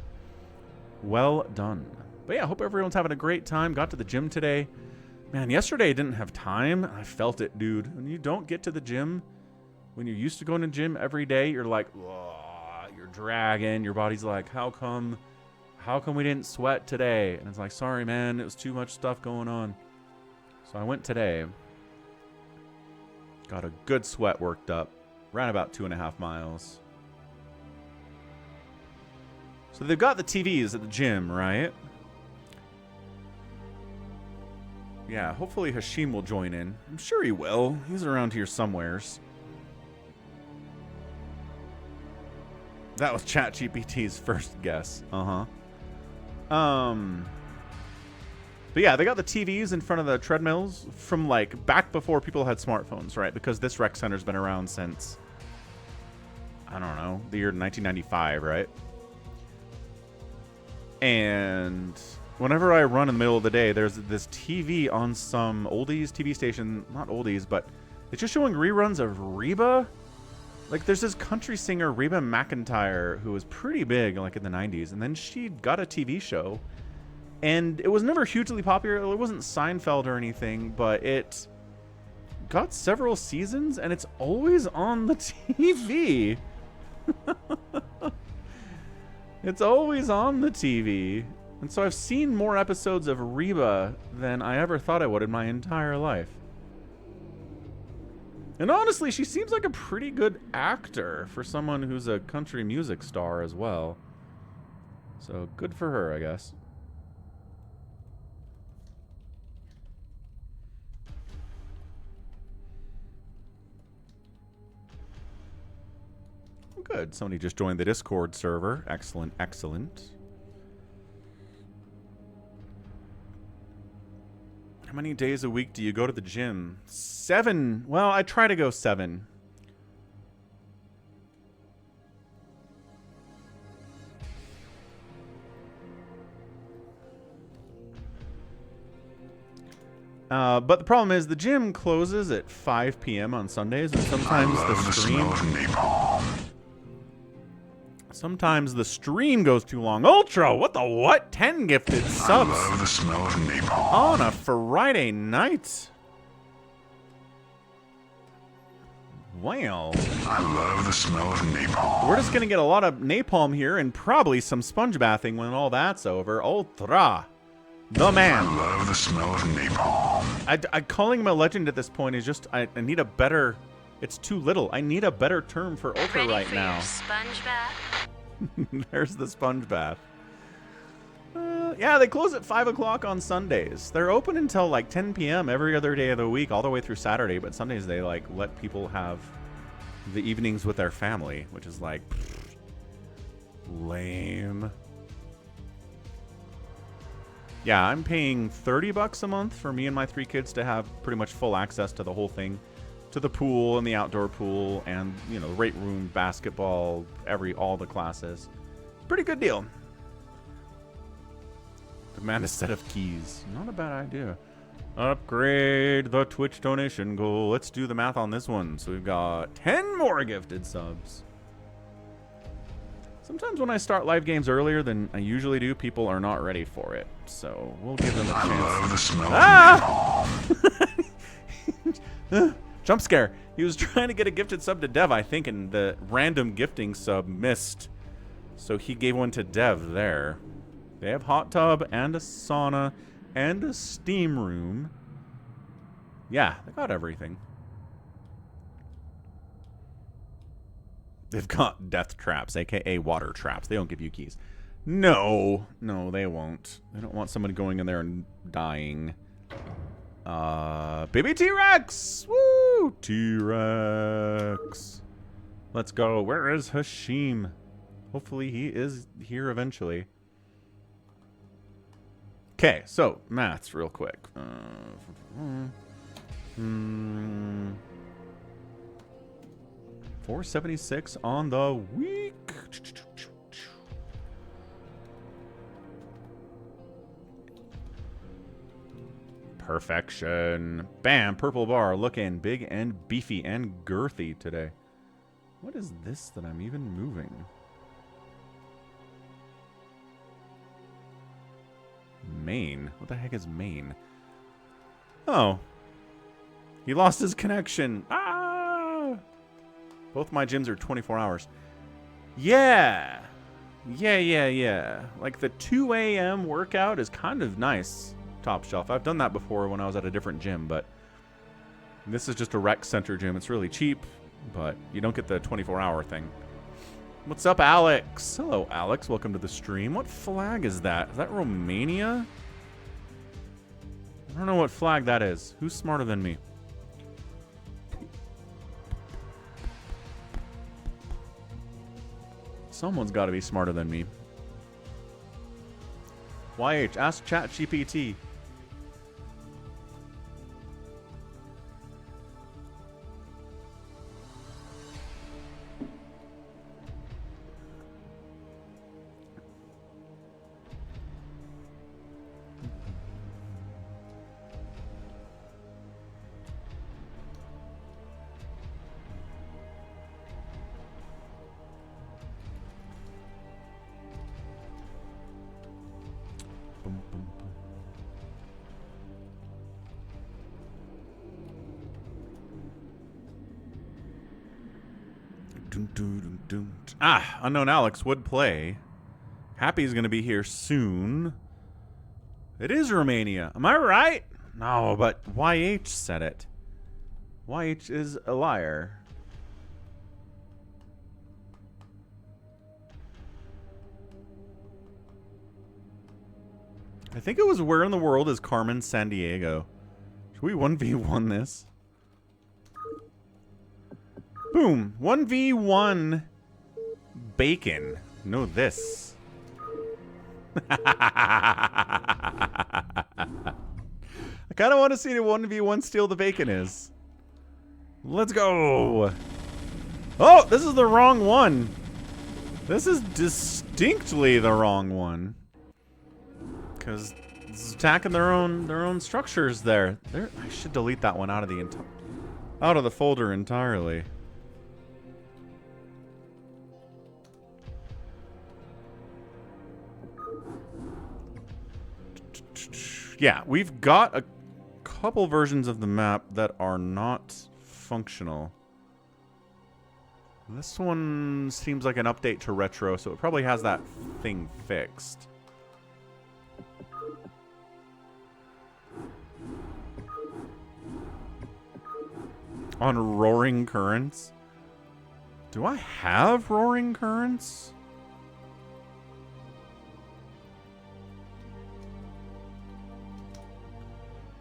Well done. But yeah, I hope everyone's having a great time. Got to the gym today. Man, yesterday I didn't have time. I felt it, dude. When you don't get to the gym, when you're used to going to the gym every day, you're like, you're dragging. Your body's like, how come we didn't sweat today? And it's like, sorry, man, it was too much stuff going on. So I went today. Got a good sweat worked up. Ran about 2.5 miles. So they've got the TVs at the gym, right? Yeah, hopefully Hashim will join in. I'm sure he will. He's around here somewheres. That was ChatGPT's first guess. But yeah, they got the TVs in front of the treadmills from like back before people had smartphones, right? Because this rec center's been around since, I don't know, the year 1995, right? And whenever I run in the middle of the day, there's this TV on some oldies TV station, not oldies, but it's just showing reruns of Reba. Like, there's this country singer, Reba McEntire, who was pretty big, like, in the 90s. And then she got a TV show. And it was never hugely popular. It wasn't Seinfeld or anything, but it got several seasons, and it's always on the TV. It's always on the TV. And so I've seen more episodes of Reba than I ever thought I would in my entire life. And honestly, she seems like a pretty good actor for someone who's a country music star as well. So good for her, I guess. Good. Somebody just joined the Discord server. Excellent, excellent. How many days a week do you go to the gym? 7. Well, I try to go 7. But the problem is the gym closes at 5 p.m. on Sundays, and sometimes the stream goes too long. Ultra, what the what? 10 gifted subs. I love the smell of napalm. On a Friday night. Wow. I love the smell of napalm. We're just going to get a lot of napalm here and probably some sponge bathing when all that's over. Ultra. The man. I love the smell of napalm. I calling him a legend at this point is just, I need a better, it's too little. I need a better term for Ultra Ready right for now. Your sponge bath? There's the sponge bath. Yeah, they close at 5 o'clock on Sundays. They're open until like 10 p.m. every other day of the week, all the way through Saturday. But Sundays they like let people have the evenings with their family, which is like lame. Yeah, I'm paying $30 a month for me and my 3 kids to have pretty much full access to the whole thing. To the pool and the outdoor pool and, you know, weight room, basketball, all the classes. Pretty good deal. Demand a set of keys. Not a bad idea. Upgrade the Twitch donation goal. Let's do the math on this one. So we've got 10 more gifted subs. Sometimes when I start live games earlier than I usually do, people are not ready for it. So we'll give them a chance. I love the smell of napalm. Jump scare. He was trying to get a gifted sub to Dev, I think, and the random gifting sub missed. So he gave one to Dev there. They have hot tub and a sauna and a steam room. Yeah, they got everything. They've got death traps, aka water traps. They don't give you keys. No, they won't. They don't want someone going in there and dying. Baby T-Rex! Woo! T-Rex. Let's go. Where is Hashim? Hopefully he is here eventually. Okay, so maths real quick. 476 on the week. Perfection. Bam, purple bar looking big and beefy and girthy today. What is this that I'm even moving? Maine. What the heck is Maine? Oh. He lost his connection. Ah! Both my gyms are 24 hours. Yeah. Yeah. Like the 2 a.m. workout is kind of nice. Top shelf. I've done that before when I was at a different gym, but this is just a rec center gym. It's really cheap, but you don't get the 24-hour thing. What's up, Alex? Hello, Alex. Welcome to the stream. What flag is that? Is that Romania? I don't know what flag that is. Who's smarter than me? Someone's got to be smarter than me. YH, ask ChatGPT. Ah, unknown Alex would play. Happy's gonna be here soon. It is Romania. Am I right? No, but YH said it. YH is a liar. I think it was Where in the World is Carmen Sandiego. Should we 1v1 this? Boom. 1v1 bacon. No, this. I kind of want to see the 1v1 steal the bacon is. Let's go. Oh, this is the wrong one. This is distinctly the wrong one. Because it's attacking their own structures there. I should delete that one out of the folder entirely. Yeah, we've got a couple versions of the map that are not functional. This one seems like an update to retro, so it probably has that thing fixed. On Roaring Currents? Do I have Roaring Currents?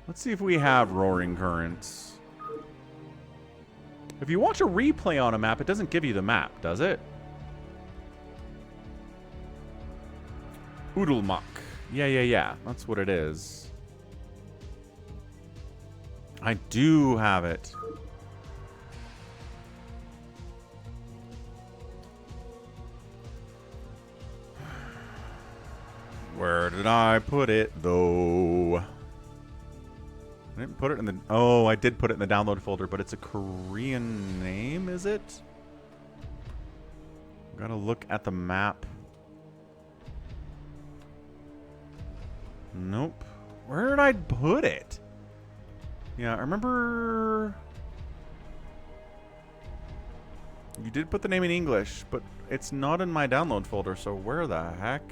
Let's see if we have Roaring Currents. If you watch a replay on a map, it doesn't give you the map, does it? Oodlemuck. Yeah. That's what it is. I do have it. Where did I put it, though? I didn't put it in the... Oh, I did put it in the download folder, but it's a Korean name, is it? Gotta look at the map. Nope. Where did I put it? Yeah, I remember... You did put the name in English, but it's not in my download folder, so where the heck?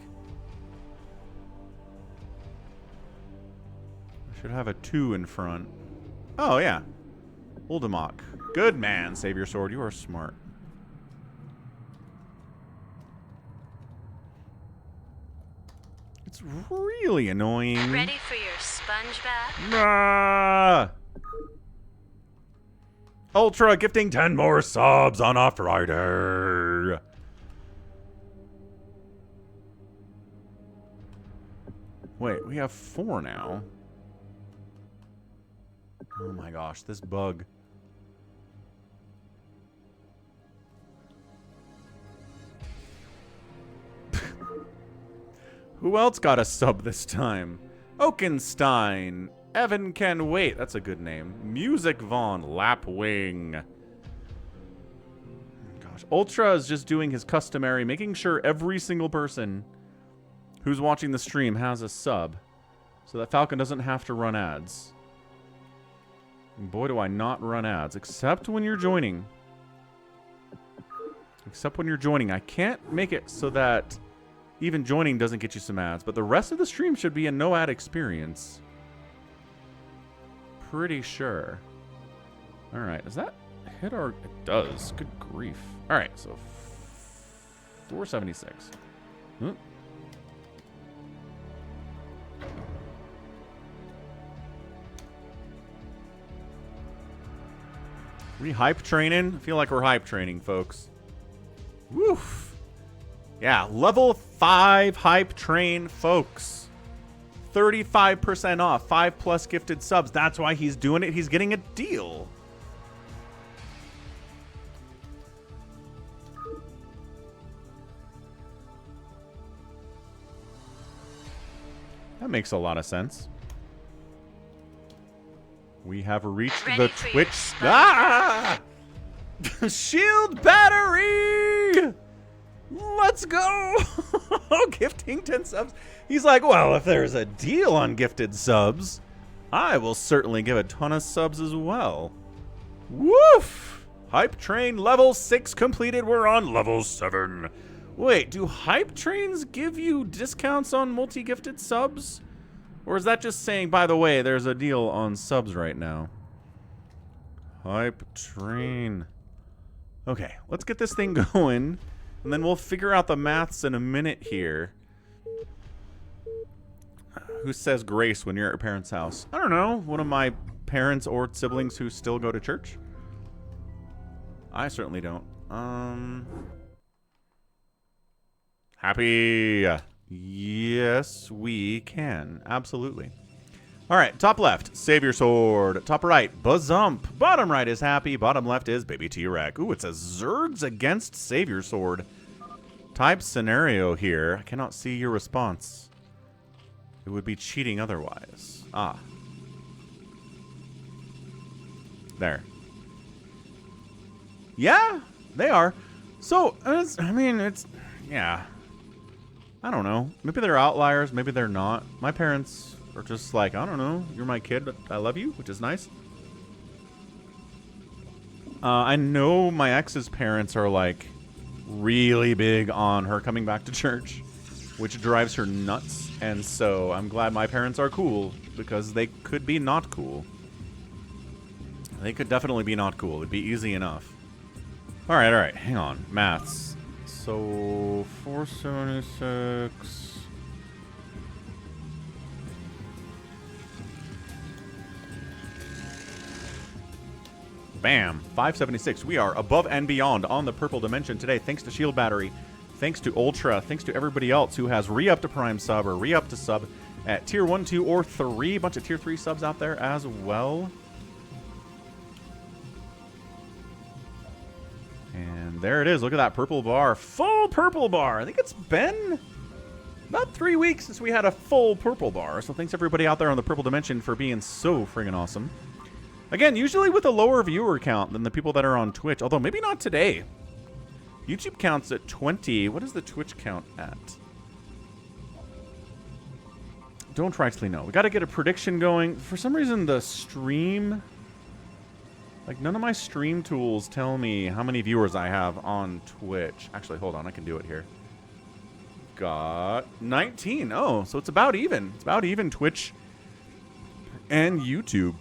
Should have a 2 in front. Oh, yeah. Oldemok. Good man, save your sword. You are smart. It's really annoying. Ready for your sponge bath? Ah! Ultra gifting 10 more subs on a Friday. Wait, we have 4 now. Oh my gosh, this bug. Who else got a sub this time? Oakenstein. Evan Can Wait. That's a good name. Music Vaughn. Lapwing. Gosh. Ultra is just doing his customary, making sure every single person who's watching the stream has a sub so that Falcon doesn't have to run ads. And boy, do I not run ads, except when you're joining. Except when you're joining. I can't make it so that even joining doesn't get you some ads, but the rest of the stream should be a no ad experience. Pretty sure. Alright, does that hit our... It does. Good grief. Alright, so 476. Huh? We hype training? I feel like we're hype training, folks. Woof. Yeah, level 5 hype train, folks. 35% off, 5+ gifted subs. That's why he's doing it. He's getting a deal. That makes a lot of sense. We have reached the Twitch. Ah! Shield battery! Let's go! Gifting 10 subs. He's like, well, if there's a deal on gifted subs, I will certainly give a ton of subs as well. Woof! Hype train level 6 completed. We're on level 7. Wait, do hype trains give you discounts on multi-gifted subs? Or is that just saying, by the way, there's a deal on subs right now? Hype train. Okay, let's get this thing going. And then we'll figure out the maths in a minute here. Who says grace when you're at your parents' house? I don't know. One of my parents or siblings who still go to church? I certainly don't. Happy. Yes, we can. Absolutely. All right, top left, Savior Sword. Top right, Bazump. Bottom right is Happy. Bottom left is Baby T-Rex. Ooh, it says Zergs against Savior Sword. Type scenario here. I cannot see your response. It would be cheating otherwise. Ah. There. Yeah, they are. So, I mean, it's... Yeah. I don't know. Maybe they're outliers. Maybe they're not. My parents are just like, I don't know. You're my kid, but I love you, which is nice. I know my ex's parents are like really big on her coming back to church, which drives her nuts. And so I'm glad my parents are cool because they could be not cool. They could definitely be not cool. It'd be easy enough. All right. Hang on. Maths. So 476. Bam. 576. We are above and beyond on the purple dimension today, thanks to Shield Battery, thanks to Ultra, thanks to everybody else who has re-upped to Prime Sub or re-upped to Sub at Tier 1, 2, or 3. A bunch of Tier 3 subs out there as well. And there it is. Look at that purple bar. Full purple bar. I think it's been about 3 weeks since we had a full purple bar. So thanks everybody out there on the purple dimension for being so friggin' awesome. Again, usually with a lower viewer count than the people that are on Twitch. Although maybe not today. YouTube counts at 20. What is the Twitch count at? Don't rightly know. We got to get a prediction going. For some reason, the stream... Like, none of my stream tools tell me how many viewers I have on Twitch. Actually, hold on. I can do it here. Got 19. Oh, so it's about even. It's about even Twitch and YouTube,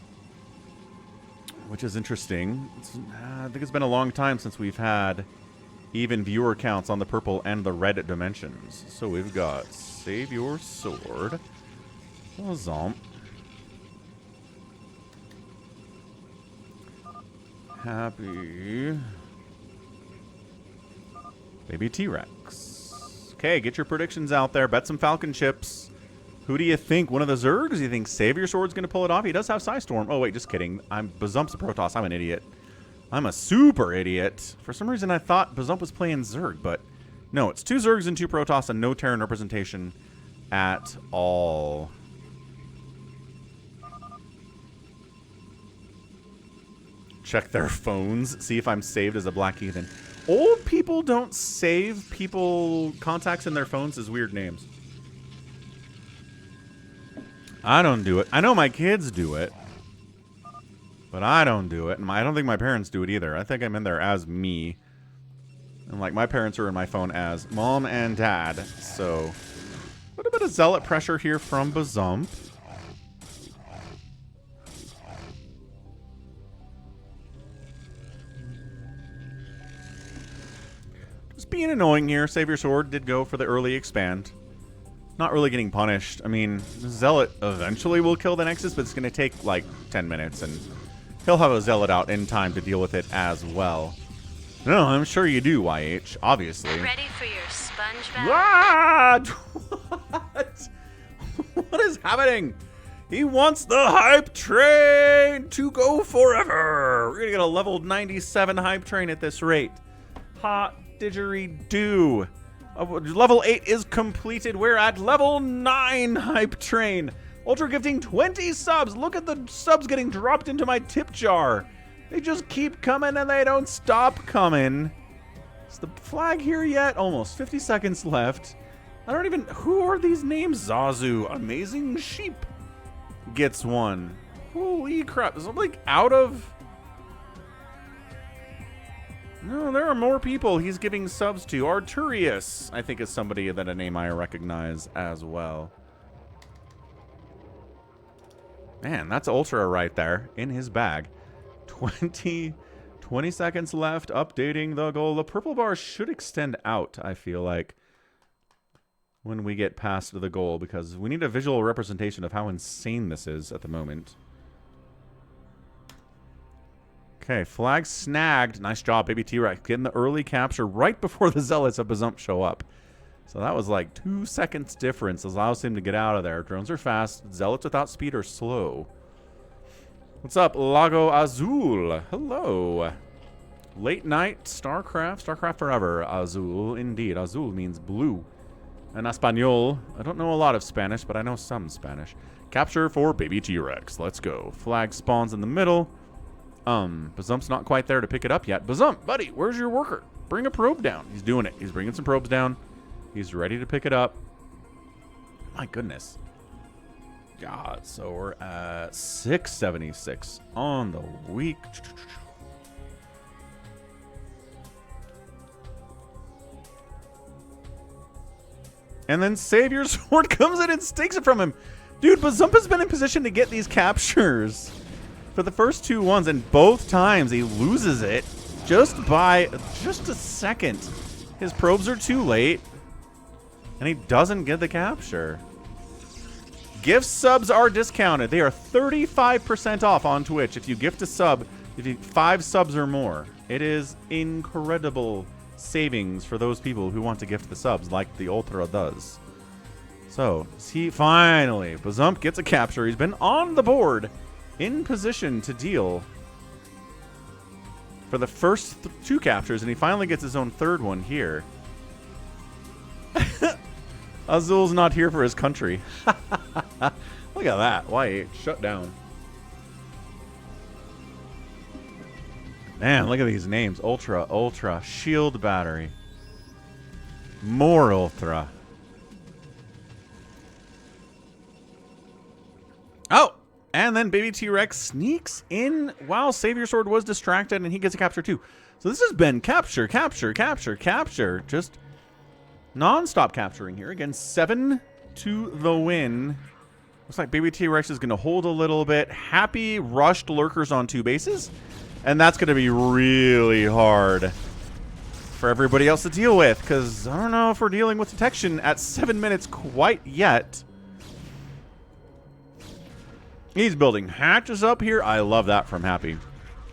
which is interesting. I think it's been a long time since we've had even viewer counts on the purple and the red dimensions. So we've got Save Your Sword. Zomp. Happy. Baby T-Rex. Okay, get your predictions out there. Bet some Falcon chips. Who do you think? One of the Zergs? You think Save Your Sword's going to pull it off? He does have Psystorm. Oh, wait, just kidding. Bazump's a Protoss. I'm an idiot. I'm a super idiot. For some reason, I thought Bazump was playing Zerg, but no, it's 2 Zergs and 2 Protoss and no Terran representation at all. Check their phones. See if I'm saved as a Black Heathen. Old people don't save people contacts in their phones as weird names. I don't do it. I know my kids do it. But I don't do it. And I don't think my parents do it either. I think I'm in there as me. And like my parents are in my phone as mom and dad. So a little bit of zealot pressure here from Bazump. Just being annoying here. Save Your Sword did go for the early expand. Not really getting punished. I mean, Zealot eventually will kill the Nexus, but it's going to take like 10 minutes, and he'll have a Zealot out in time to deal with it as well. No, I'm sure you do, YH, obviously. Ready for your sponge bath? What? What is happening? He wants the hype train to go forever. We're going to get a level 97 hype train at this rate. Hot didgeridoo. Level 8 is completed. We're at level 9 hype train. Ultra gifting 20 subs. Look at the subs getting dropped into my tip jar. They just keep coming and they don't stop coming. Is the flag here yet? Almost 50 seconds left. I don't even... Who are these names? Zazu. Amazing Sheep gets one. Holy crap. Is it like out of... No, there are more people he's giving subs to. Arturius, I think, is somebody that a name I recognize as well. Man, that's Ultra right there in his bag. 20 seconds left, updating the goal. The purple bar should extend out, I feel like, when we get past the goal, because we need a visual representation of how insane this is at the moment. Okay, flag snagged. Nice job, baby T-Rex. Getting the early capture right before the Zealots of Bazump show up. So that was like 2 seconds difference. Allows him to get out of there. Drones are fast. Zealots without speed are slow. What's up, Lago Azul? Hello. Late night, Starcraft. Starcraft forever. Azul, indeed. Azul means blue. And Espanol. I don't know a lot of Spanish, but I know some Spanish. Capture for baby T-Rex. Let's go. Flag spawns in the middle. Bazump's not quite there to pick it up yet. Bazump, buddy, where's your worker? Bring a probe down. He's doing it. He's bringing some probes down. He's ready to pick it up. My goodness. God, so we're at 676 on the week. And then Save Your Sword comes in and stakes it from him. Dude, Bazump has been in position to get these captures for the first 2 ones, and both times he loses it just by just a second. His probes are too late, and he doesn't get the capture. Gift subs are discounted. They are 35% off on Twitch if you gift a sub, if you 5 subs or more. It is incredible savings for those people who want to gift the subs like the Ultra does. So, he finally, Bazump gets a capture. He's been on the board, in position to deal for the first 2 captures, and he finally gets his own 3rd one here. Azul's not here for his country. Look at that. Why? Shut down. Man, look at these names. Ultra, Ultra, Shield Battery. More Ultra. Oh! And then baby T-Rex sneaks in while Save Your Sword was distracted, and he gets a capture too. So this has been capture, capture, capture, capture. Just non-stop capturing here. Again, 7 to the win. Looks like baby T-Rex is going to hold a little bit. Happy rushed lurkers on 2 bases. And that's going to be really hard for everybody else to deal with, because I don't know if we're dealing with detection at 7 minutes quite yet. He's building hatches up here. I love that from Happy.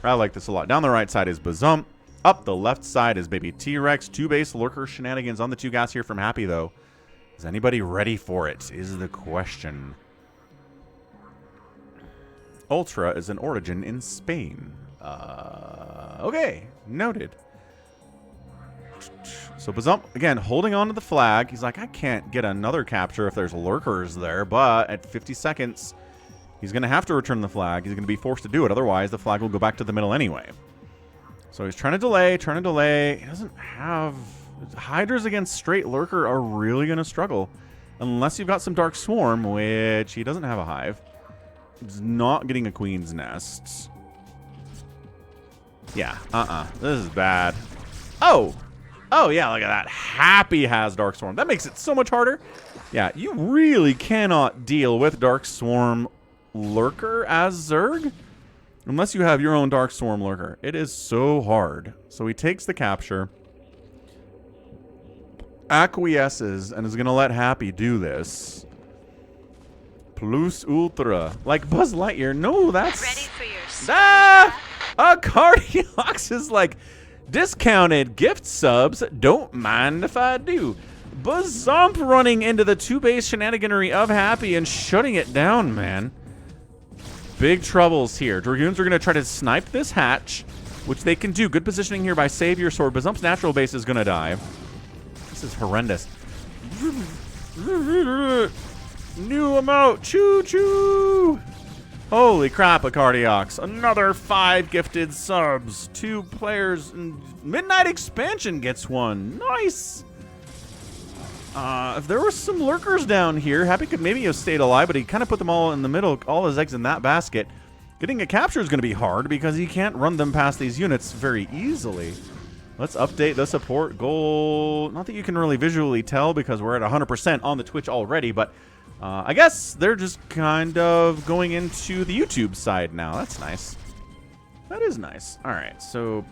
I like this a lot. Down the right side is Bazump. Up the left side is Baby T-Rex. 2 base lurker shenanigans on the 2 gas here from Happy, though. Is anybody ready for it, is the question. Ultra is an origin in Spain. Okay, noted. So Bazump, again, holding on to the flag. He's like, I can't get another capture if there's lurkers there, but at 50 seconds, he's going to have to return the flag. He's going to be forced to do it. Otherwise, the flag will go back to the middle anyway. So he's trying to delay, He doesn't have... Hydras against straight lurker are really going to struggle. Unless you've got some Dark Swarm, which he doesn't have a hive. He's not getting a Queen's Nest. Yeah, This is bad. Oh, yeah, look at that. Happy has Dark Swarm. That makes it so much harder. Yeah, you really cannot deal with Dark Swarm Lurker as Zerg unless you have your own Dark Swarm Lurker. It is so hard. So he takes the capture, acquiesces, and is going to let Happy do this. Plus Ultra. Like Buzz Lightyear. No, that's... Ready for your Cardiox is like, discounted gift subs, don't mind if I do. Bazump running into the 2 base shenaniganery of Happy and shutting it down, man. Big troubles here. Dragoons are going to try to snipe this hatch, which they can do. Good positioning here by Savior Sword. Bazump's natural base is going to die. This is horrendous. New emote. Choo-choo. Holy crap, a Cardiox. Another 5 gifted subs. 2 players. Midnight Expansion gets 1. Nice. If there were some lurkers down here, Happy could maybe have stayed alive, but he kind of put them all in the middle, all his eggs in that basket. Getting a capture is going to be hard because he can't run them past these units very easily. Let's update the support goal. Not that you can really visually tell because we're at 100% on the Twitch already, but I guess they're just kind of going into the YouTube side now. That's nice. That is nice. All right, so...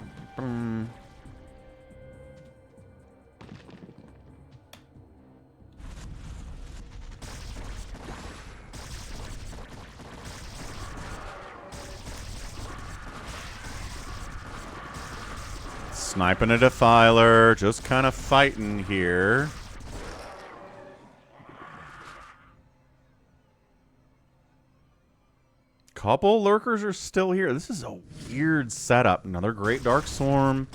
sniping a Defiler, just kind of fighting here. Couple lurkers are still here. This is a weird setup. Another great Dark Swarm.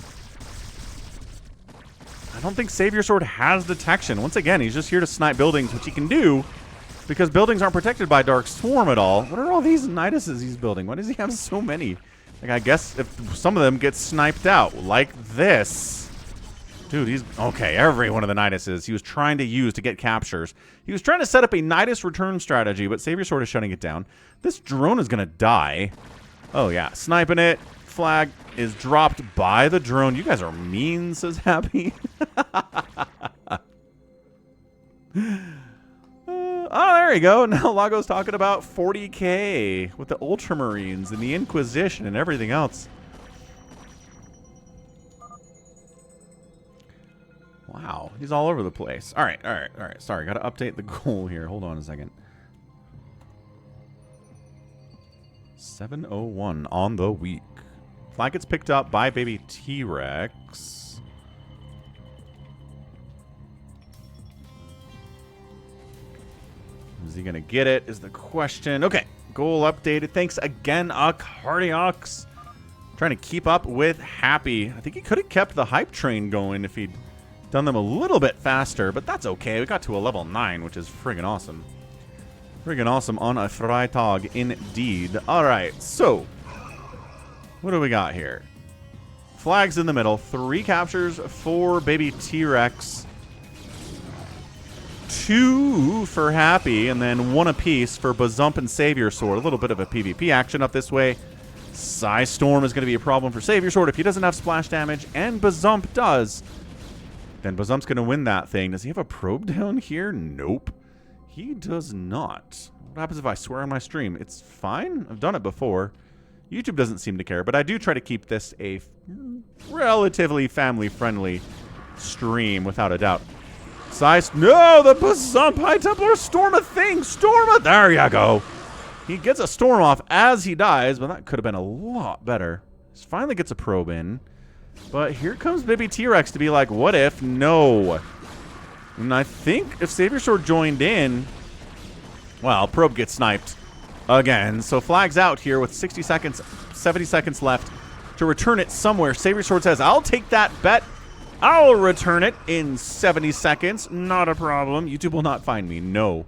I don't think Savior Sword has detection. Once again, he's just here to snipe buildings, which he can do because buildings aren't protected by Dark Swarm at all. What are all these Niduses he's building? Why does he have so many? Like, I guess if some of them get sniped out, like this. Dude, he's... Okay, every one of the Niduses he was trying to use to get captures. He was trying to set up a Nidus return strategy, but Savior Sword is shutting it down. This drone is going to die. Oh, yeah. Sniping it. Flag is dropped by the drone. You guys are mean, says Happy. Oh, there you go. Now Lago's talking about 40K with the Ultramarines and the Inquisition and everything else. Wow, he's all over the place. All right. Sorry, got to update the goal here. Hold on a second. 701 on the week. Flag gets picked up by Baby T-Rex. Is he going to get it is the question. Okay, goal updated. Thanks again, Cardiox. Trying to keep up with Happy. I think he could have kept the hype train going if he'd done them a little bit faster, but that's okay. We got to a level 9, which is friggin' awesome. Friggin' awesome on a Freitag indeed. All right, so what do we got here? Flags in the middle. 3 captures for Baby T-Rex. 2 for Happy, and then 1 apiece for Bazump and Savior Sword. A little bit of a PvP action up this way. Psy Storm is going to be a problem for Savior Sword if he doesn't have splash damage, and Bazump does. Then Bazump's going to win that thing. Does he have a probe down here? Nope. He does not. What happens if I swear on my stream? It's fine. I've done it before. YouTube doesn't seem to care, but I do try to keep this a relatively family-friendly stream, without a doubt. Size. No, the Bazump High Templar storm a thing. Storm a. There you go. He gets a storm off as he dies, but that could have been a lot better. He finally gets a probe in. But here comes Baby T-Rex to be like, what if? No. And I think if Savior Sword joined in, well, probe gets sniped again. So flags out here with 60 seconds, 70 seconds left to return it somewhere. Savior Sword says, I'll take that bet. I'll return it in 70 seconds. Not a problem. YouTube will not find me. No.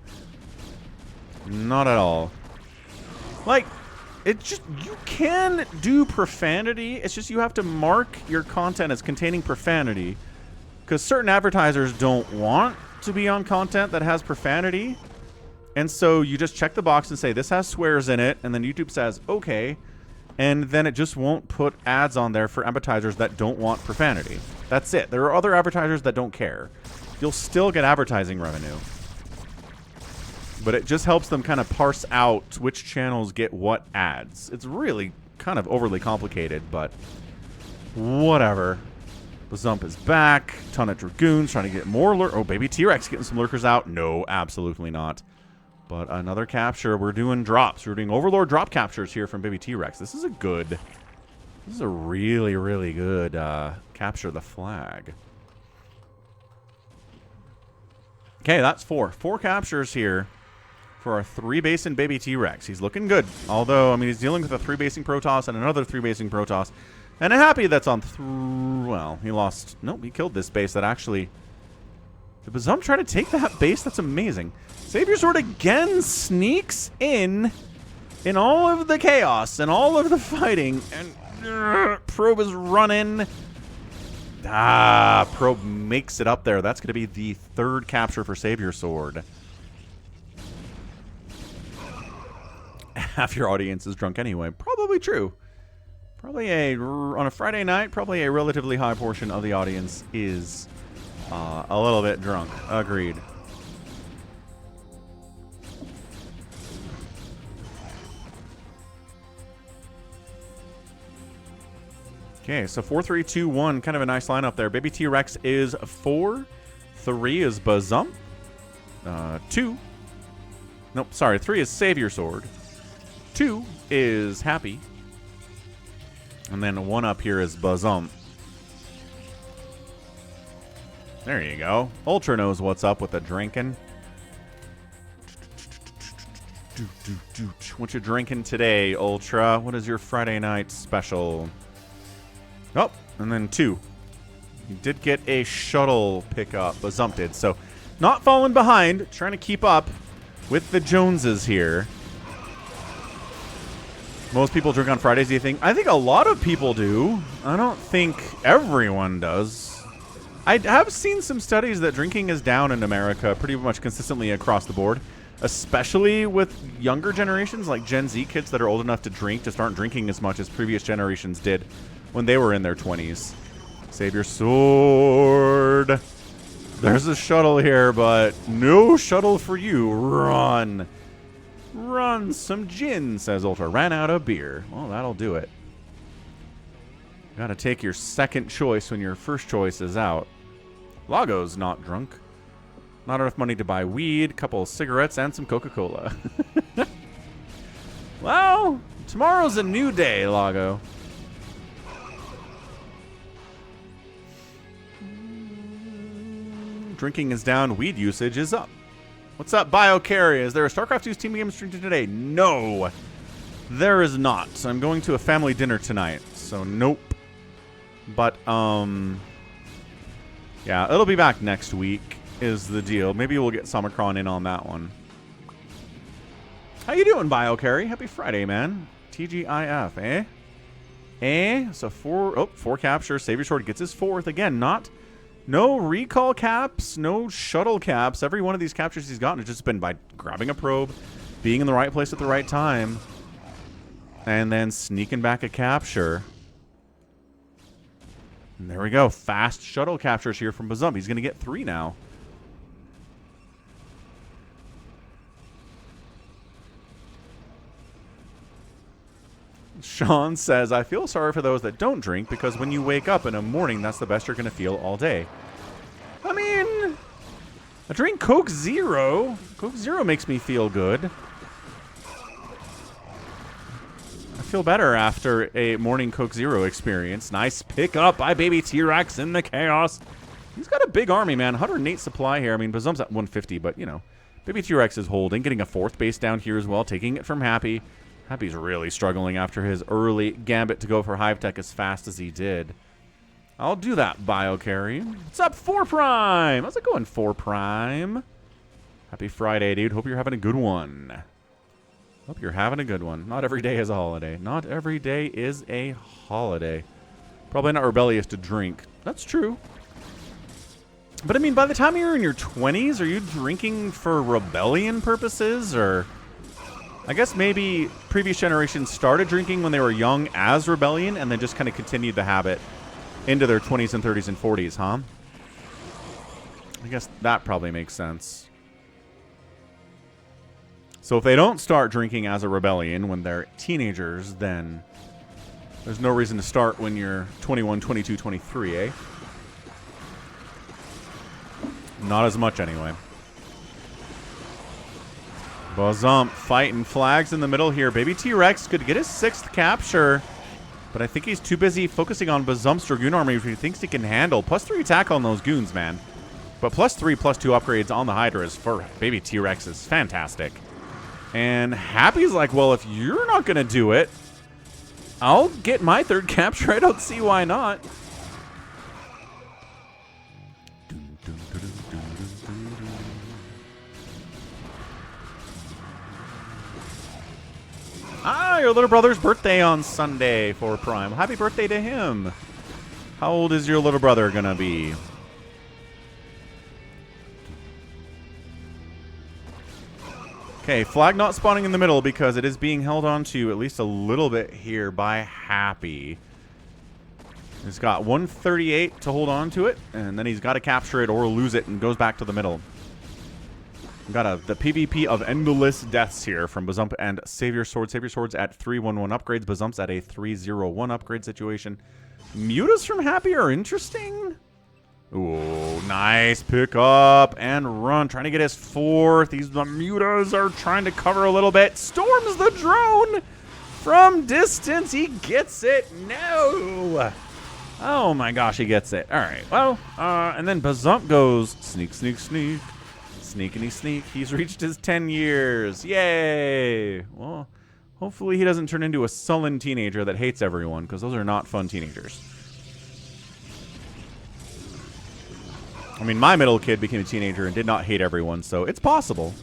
Not at all. Like, it just, you can do profanity. It's just you have to mark your content as containing profanity. Because certain advertisers don't want to be on content that has profanity. And so you just check the box and say, this has swears in it. And then YouTube says, okay. And then it just won't put ads on there for advertisers that don't want profanity. That's it. There are other advertisers that don't care. You'll still get advertising revenue. But it just helps them kind of parse out which channels get what ads. It's really kind of overly complicated, but whatever. Bazump is back. Ton of Dragoons trying to get more Oh, Baby T-Rex getting some lurkers out. No, absolutely not. But another capture. We're doing drops. We're doing Overlord drop captures here from Baby T-Rex. This is a really, really good capture the flag. Okay, that's 4. 4 captures here for our 3-basing Baby T-Rex. He's looking good. Although, I mean, he's dealing with a 3-basing Protoss and another 3-basing Protoss. And a Happy that's on well, he lost. Nope, he killed this base that actually... Did Bazump try to take that base? That's amazing. Savior Sword again sneaks in all of the chaos and all of the fighting. And Probe is running. Probe makes it up there. That's going to be the 3rd capture for Savior Sword. Half your audience is drunk anyway. Probably true. Probably on a Friday night, probably a relatively high portion of the audience is a little bit drunk. Agreed. Okay, so 4, 3, 2, 1. Kind of a nice lineup there. Baby T-Rex is 4. 3 is Bazump. 2. Nope, sorry. 3 is Savior Sword. 2 is Happy. And then 1 up here is Bazump. There you go. Ultra knows what's up with the drinking. What you drinking today, Ultra? What is your Friday night special? Oh, and then 2. You did get a shuttle pickup. Bazump did. So, not falling behind. Trying to keep up with the Joneses here. Most people drink on Fridays, do you think? I think a lot of people do. I don't think everyone does. I have seen some studies that drinking is down in America pretty much consistently across the board. Especially with younger generations, like Gen Z kids that are old enough to drink, just aren't drinking as much as previous generations did when they were in their 20s. Savior Sword. There's a shuttle here, but no shuttle for you. Run. Run some gin, says Ultra. Ran out of beer. Well, that'll do it. Gotta take your second choice when your first choice is out. Lago's not drunk. Not enough money to buy weed, couple of cigarettes, and some Coca-Cola. Well, tomorrow's a new day, Lago. Drinking is down, weed usage is up. What's up, BioCarry? Is there a StarCraft 2's team game stream today? No, there is not. I'm going to a family dinner tonight, so nope. But, yeah, it'll be back next week is the deal. Maybe we'll get Somicron in on that one. How you doing, BioCarry? Happy Friday, man. TGIF, eh? Eh? So 4 captures. Savior Sword gets his 4th. Again, no recall caps, no shuttle caps. Every one of these captures he's gotten has just been by grabbing a probe, being in the right place at the right time, and then sneaking back a capture. And there we go. Fast shuttle captures here from Bazump. He's going to get 3 now. Sean says, I feel sorry for those that don't drink because when you wake up in the morning, that's the best you're going to feel all day. I mean, I drink Coke Zero. Coke Zero makes me feel good. I feel better after a morning Coke Zero experience. Nice pick up by Baby T-Rex in the chaos. He's got a big army, man. 108 supply here. I mean, Bazump's at 150, but, you know, Baby T-Rex is holding, getting a 4th base down here as well, taking it from Happy. Happy's really struggling after his early gambit to go for Hive Tech as fast as he did. I'll do that, Biocarry. What's up, 4 Prime? How's it going, 4 Prime? Happy Friday, dude. Hope you're having a good one. Hope you're having a good one. Not every day is a holiday. Not every day is a holiday. Probably not rebellious to drink. That's true. But, I mean, by the time you're in your 20s, are you drinking for rebellion purposes? Or I guess maybe previous generations started drinking when they were young as rebellion and then just kind of continued the habit into their 20s and 30s and 40s, huh? I guess that probably makes sense. So if they don't start drinking as a rebellion when they're teenagers, then there's no reason to start when you're 21, 22, 23, eh? Not as much, anyway. Bazump fighting flags in the middle here. Baby T-Rex could get his 6th capture, but I think he's too busy focusing on Bazump's Dragoon army, which he thinks he can handle. +3 attack on those goons, man. But +3, +2 upgrades on the Hydras for Baby T-Rex is fantastic. And Happy's like, well, if you're not going to do it, I'll get my 3rd capture. I don't see why not. Ah, your little brother's birthday on Sunday for Prime. Happy birthday to him. How old is your little brother going to be? Okay, flag not spawning in the middle because it is being held on to at least a little bit here by Happy. He's got 138 to hold on to it, and then he's got to capture it or lose it and goes back to the middle. We've got the PvP of endless deaths here from Bazump and Savior Sword. Savior Sword's at 311 upgrades. Bazump's at a 301 upgrade situation. Mutas from Happy are interesting. Ooh, nice pick up and run. Trying to get his 4th. The Mutas are trying to cover a little bit. Storms the drone from distance. He gets it. No. Oh my gosh, he gets it. All right. Well, and then Bazump goes sneak, sneak, sneak. Sneakity sneak. He's reached his 10 years. Yay. Well, hopefully he doesn't turn into a sullen teenager that hates everyone, because those are not fun teenagers. I mean, my middle kid became a teenager and did not hate everyone, so it's possible.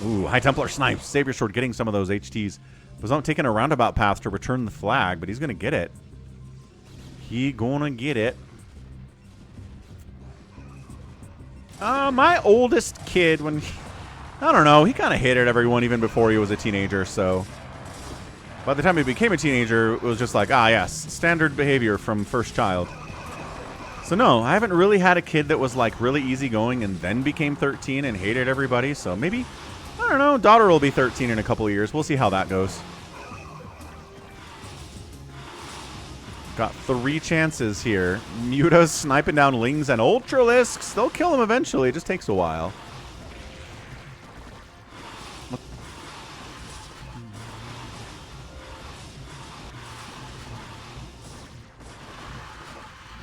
Ooh, High Templar snipes. Savior Sword getting some of those HTs. Bazump taking a roundabout path to return the flag, but he's going to get it. He gonna get it. My oldest kid, I don't know, he kind of hated everyone even before he was a teenager, so by the time he became a teenager, it was just like, ah, yes, standard behavior from first child. So no, I haven't really had a kid that was like really easygoing and then became 13 and hated everybody, so maybe, I don't know, daughter will be 13 in a couple of years. We'll see how that goes. Got 3 chances here. Muta's sniping down Lings and Ultralisks. They'll kill him eventually. It just takes a while.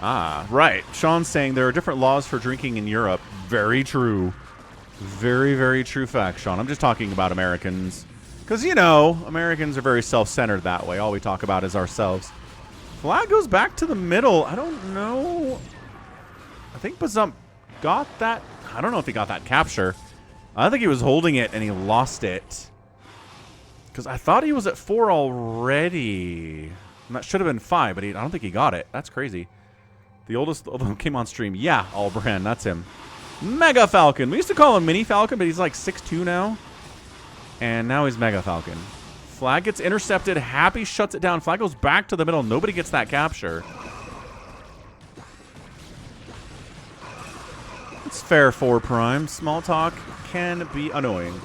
Ah, right. Sean's saying there are different laws for drinking in Europe. Very true. Very, very true fact, Sean. I'm just talking about Americans. Because, you know, Americans are very self-centered that way. All we talk about is ourselves. Flag goes back to the middle. I don't know. I think Bazump got that. I don't know if he got that capture. I think he was holding it and he lost it. Because I thought he was at 4 already. And that should have been 5, but I don't think he got it. That's crazy. The oldest came on stream. Yeah, Albrand. That's him. Mega Falcon. We used to call him Mini Falcon, but he's like 6'2 now. And now he's Mega Falcon. Flag gets intercepted. Happy shuts it down. Flag goes back to the middle. Nobody gets that capture. It's fair for Prime. Small talk can be annoying.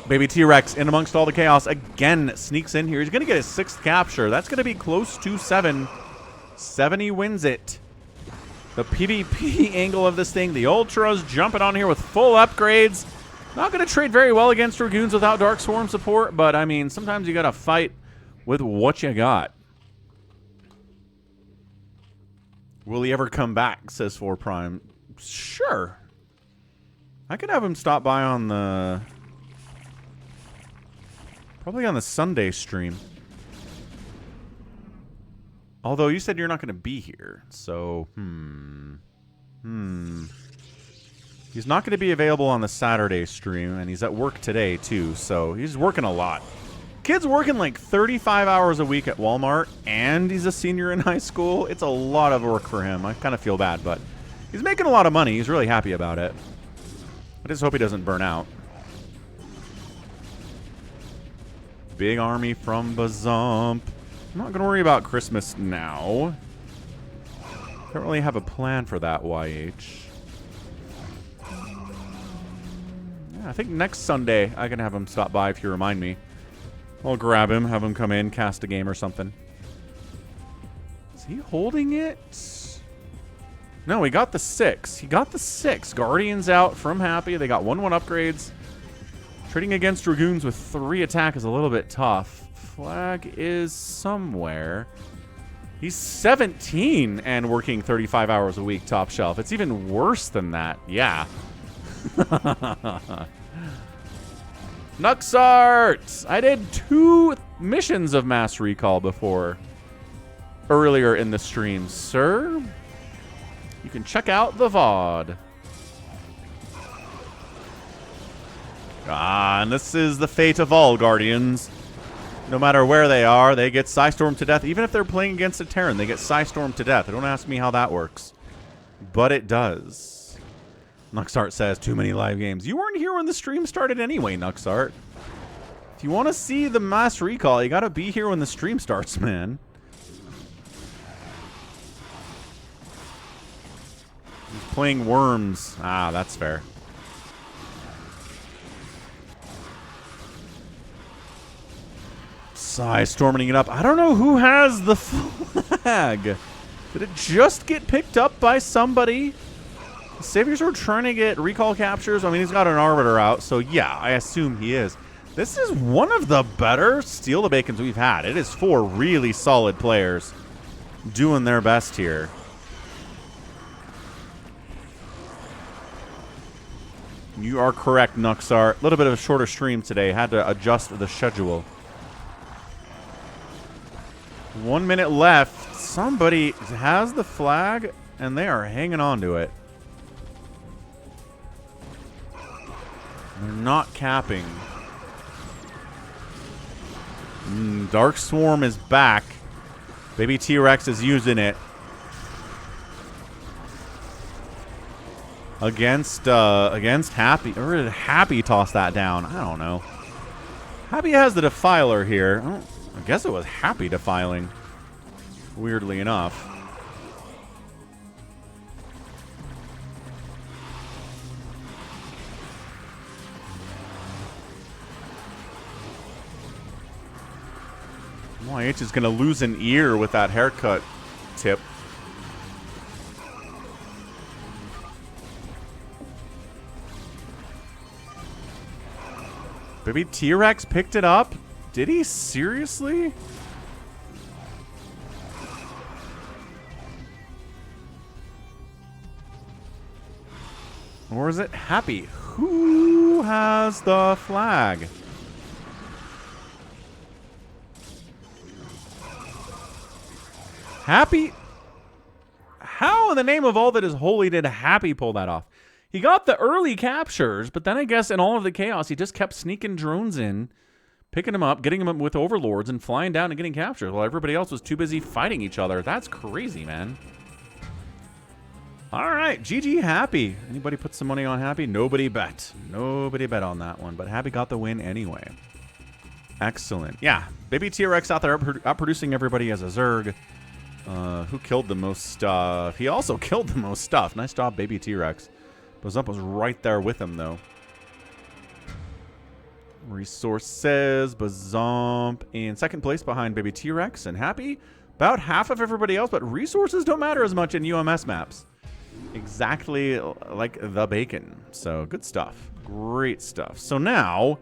Baby T-Rex in amongst all the chaos again, sneaks in here. He's going to get his 6th capture. That's going to be close to 7. 70 wins it. The PvP angle of this thing. The Ultras jumping on here with full upgrades. Not going to trade very well against Dragoons without Dark Swarm support, but I mean, sometimes you got to fight with what you got. Will he ever come back, says 4 Prime. Sure. I could have him stop by on the... Probably on the Sunday stream. Although you said you're not going to be here, so he's not going to be available on the Saturday stream, and he's at work today too, so he's working a lot. Kid's working like 35 hours a week at Walmart, and he's a senior in high school. It's a lot of work for him. I kind of feel bad, but he's making a lot of money. He's really happy about it. I just hope he doesn't burn out. Big army from Bazump. I'm not going to worry about Christmas now. Don't really have a plan for that, YH. Yeah, I think next Sunday I can have him stop by if you remind me. I'll grab him, have him come in, cast a game or something. Is he holding it? No, he got the 6. He got the 6. Guardians out from Happy. They got 1/1 upgrades. Trading against Dragoons with 3 attack is a little bit tough. Flag is somewhere. He's 17 and working 35 hours a week top shelf. It's even worse than that. Yeah. Nuxart! I did 2 missions of Mass Recall before. Earlier in the stream, sir. You can check out the VOD. Ah, and this is the fate of all Guardians. No matter where they are, they get Psystorm to death. Even if they're playing against a Terran, they get Psystorm to death. Don't ask me how that works. But it does. Nuxart says, too many live games. You weren't here when the stream started anyway, Nuxart. If you want to see the Mass Recall, you got to be here when the stream starts, man. He's playing Worms. Ah, that's fair. Storming it up. I don't know who has the flag. Did it just get picked up by somebody? The Saviors are trying to get recall captures. I mean, he's got an Arbiter out, so yeah, I assume he is. This is one of the better Steal the Bacons we've had. It is 4 really solid players doing their best here. You are correct, Nuxart. A little bit of a shorter stream today. Had to adjust the schedule. 1 minute left. Somebody has the flag, and they are hanging on to it. They're not capping. Dark Swarm is back. Baby T-Rex is using it. Against Happy. Or did Happy toss that down? I don't know. Happy has the Defiler here. I guess it was Happy defiling. Weirdly enough. YH is going to lose an ear with that haircut tip. Baby T-Rex picked it up? Did he seriously? Or is it Happy? Who has the flag? Happy? How in the name of all that is holy did Happy pull that off? He got the early captures, but then I guess in all of the chaos, he just kept sneaking drones in, picking them up, getting them with overlords, and flying down and getting captured while everybody else was too busy fighting each other. That's crazy, man. All right, GG Happy. Anybody put some money on Happy? Nobody bet. Nobody bet on that one, but Happy got the win anyway. Excellent. Yeah, Baby T-Rex out there outproducing everybody as a Zerg. Who killed the most stuff? He also killed the most stuff. Nice job, Baby T-Rex. Bazump was right there with him, though. Resources, Bazomp in second place behind Baby T-Rex and Happy. About half of everybody else, but resources don't matter as much in UMS maps. Exactly like the bacon. So good stuff. Great stuff. So now,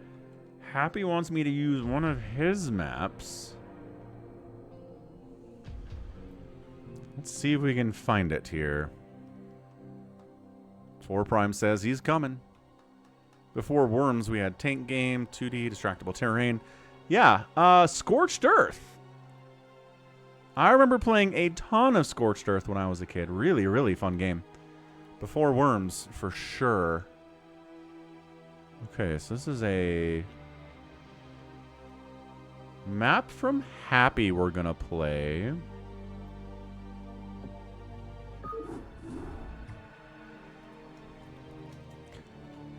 Happy wants me to use one of his maps. Let's see if we can find it here. 4 Prime says he's coming. Before Worms, we had Tank Game, 2D, Distractible Terrain. Yeah, Scorched Earth. I remember playing a ton of Scorched Earth when I was a kid. Really, really fun game. Before Worms, for sure. Okay, so this is a map from Happy we're going to play.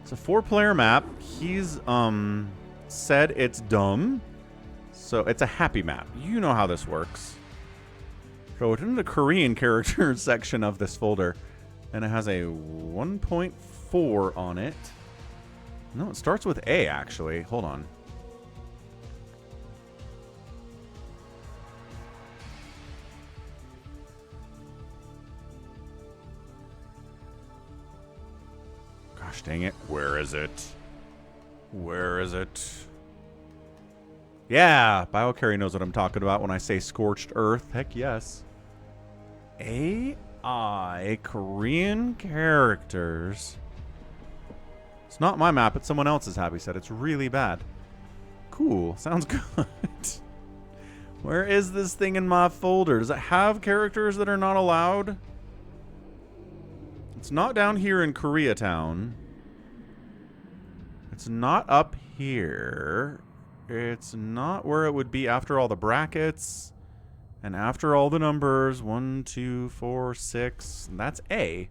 It's a 4-player map. He's said it's dumb. So it's a Happy map. You know how this works. So it's in the Korean characters section of this folder. And it has a 1.4 on it. No, it starts with A, actually. Hold on. Gosh dang it. Where is it? Where is it? Yeah, BioCarry knows what I'm talking about when I say Scorched Earth. Heck yes. AI Korean characters. It's not my map, it's someone else's, Happy said. It's really bad. Cool. Sounds good. Where is this thing in my folder? Does it have characters that are not allowed? It's not down here in Koreatown. It's not up here. It's not where it would be after all the brackets. And after all the numbers. 1, 2, 4, 6. And that's A.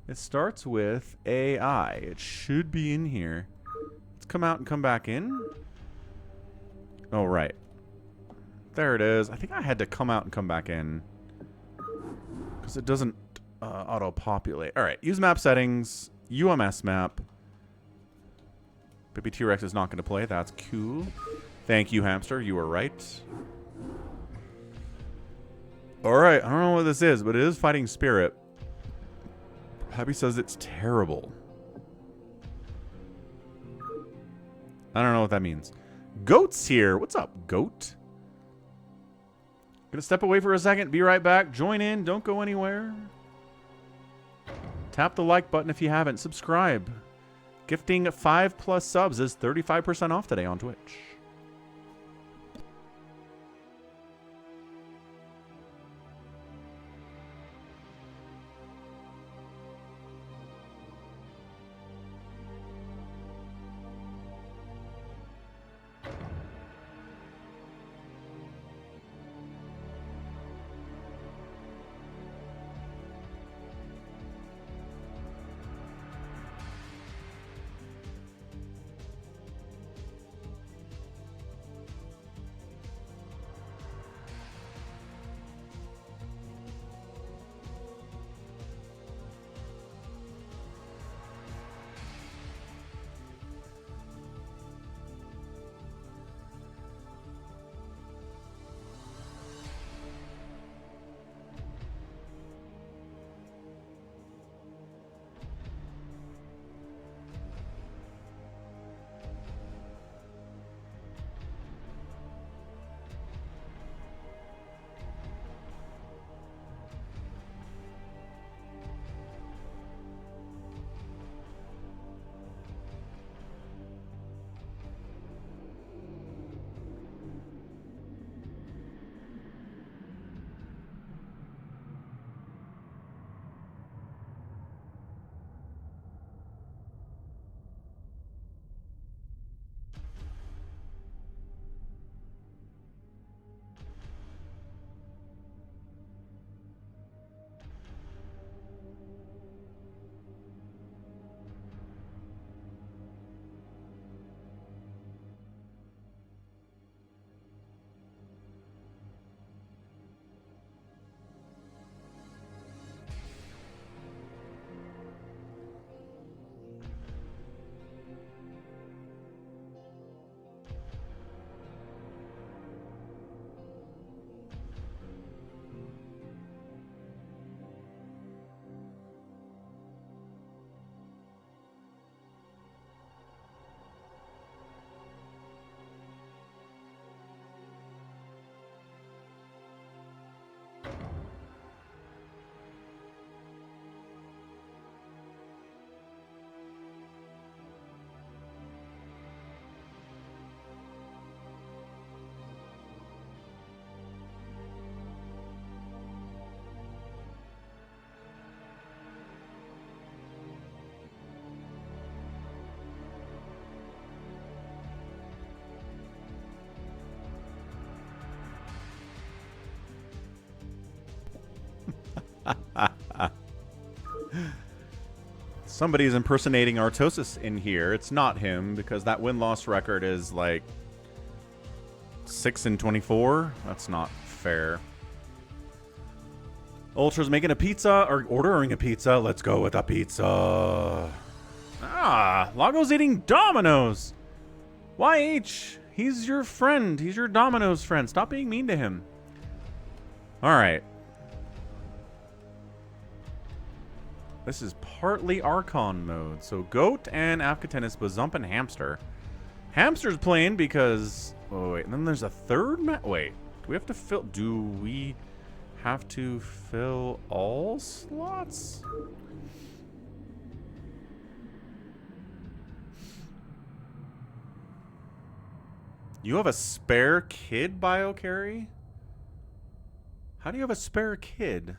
It starts with AI. It should be in here. Let's come out and come back in. Oh, right. There it is. I think I had to come out and come back in. Because it doesn't auto-populate. Alright, use map settings. UMS map. Baby T-Rex is not going to play. That's cool. Thank you, Hamster. You were right. Alright, I don't know what this is, but it is Fighting Spirit. Happy says it's terrible. I don't know what that means. Goat's here. What's up, Goat? Gonna step away for a second. Be right back. Join in. Don't go anywhere. Tap the like button if you haven't. Subscribe. Gifting 5+ subs is 35% off today on Twitch. Somebody's impersonating Artosis in here. It's not him because that win-loss record is like 6-24. That's not fair. Ultra's making a pizza or ordering a pizza. Let's go with a pizza. Ah, Lago's eating Domino's. YH, he's your friend. He's your Domino's friend. Stop being mean to him. All right. This is partly Archon mode. So Goat and Afghanis, Bazump and Hamster. Hamster's playing because... Oh, wait. And then there's a third wait. Do we have to fill... Do we have to fill all slots? You have a spare kid, BioCarry? How do you have a spare kid?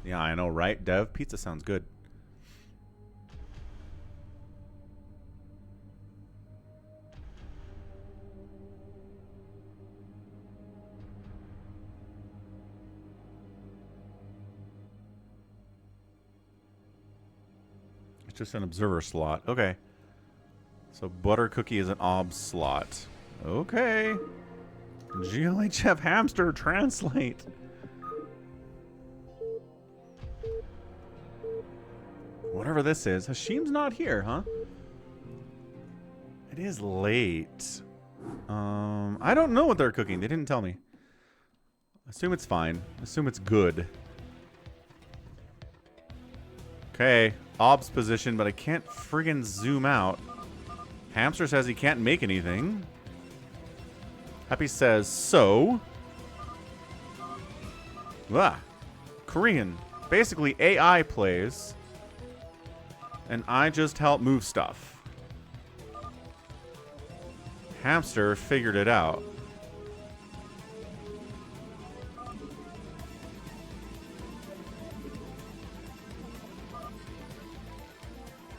Yeah, I know, right? Dev, pizza sounds good. It's just an observer slot. Okay. So butter cookie is an ob slot. Okay. GLHF hamster translate. Whatever this is. Hashim's not here, huh? It is late. I don't know what they're cooking. They didn't tell me. Assume it's fine. Assume it's good. Okay. Ob's position, but I can't friggin' zoom out. Hamster says he can't make anything. Happy says, so. Ah. Korean. Basically, AI plays. And I just help move stuff. Hamster figured it out.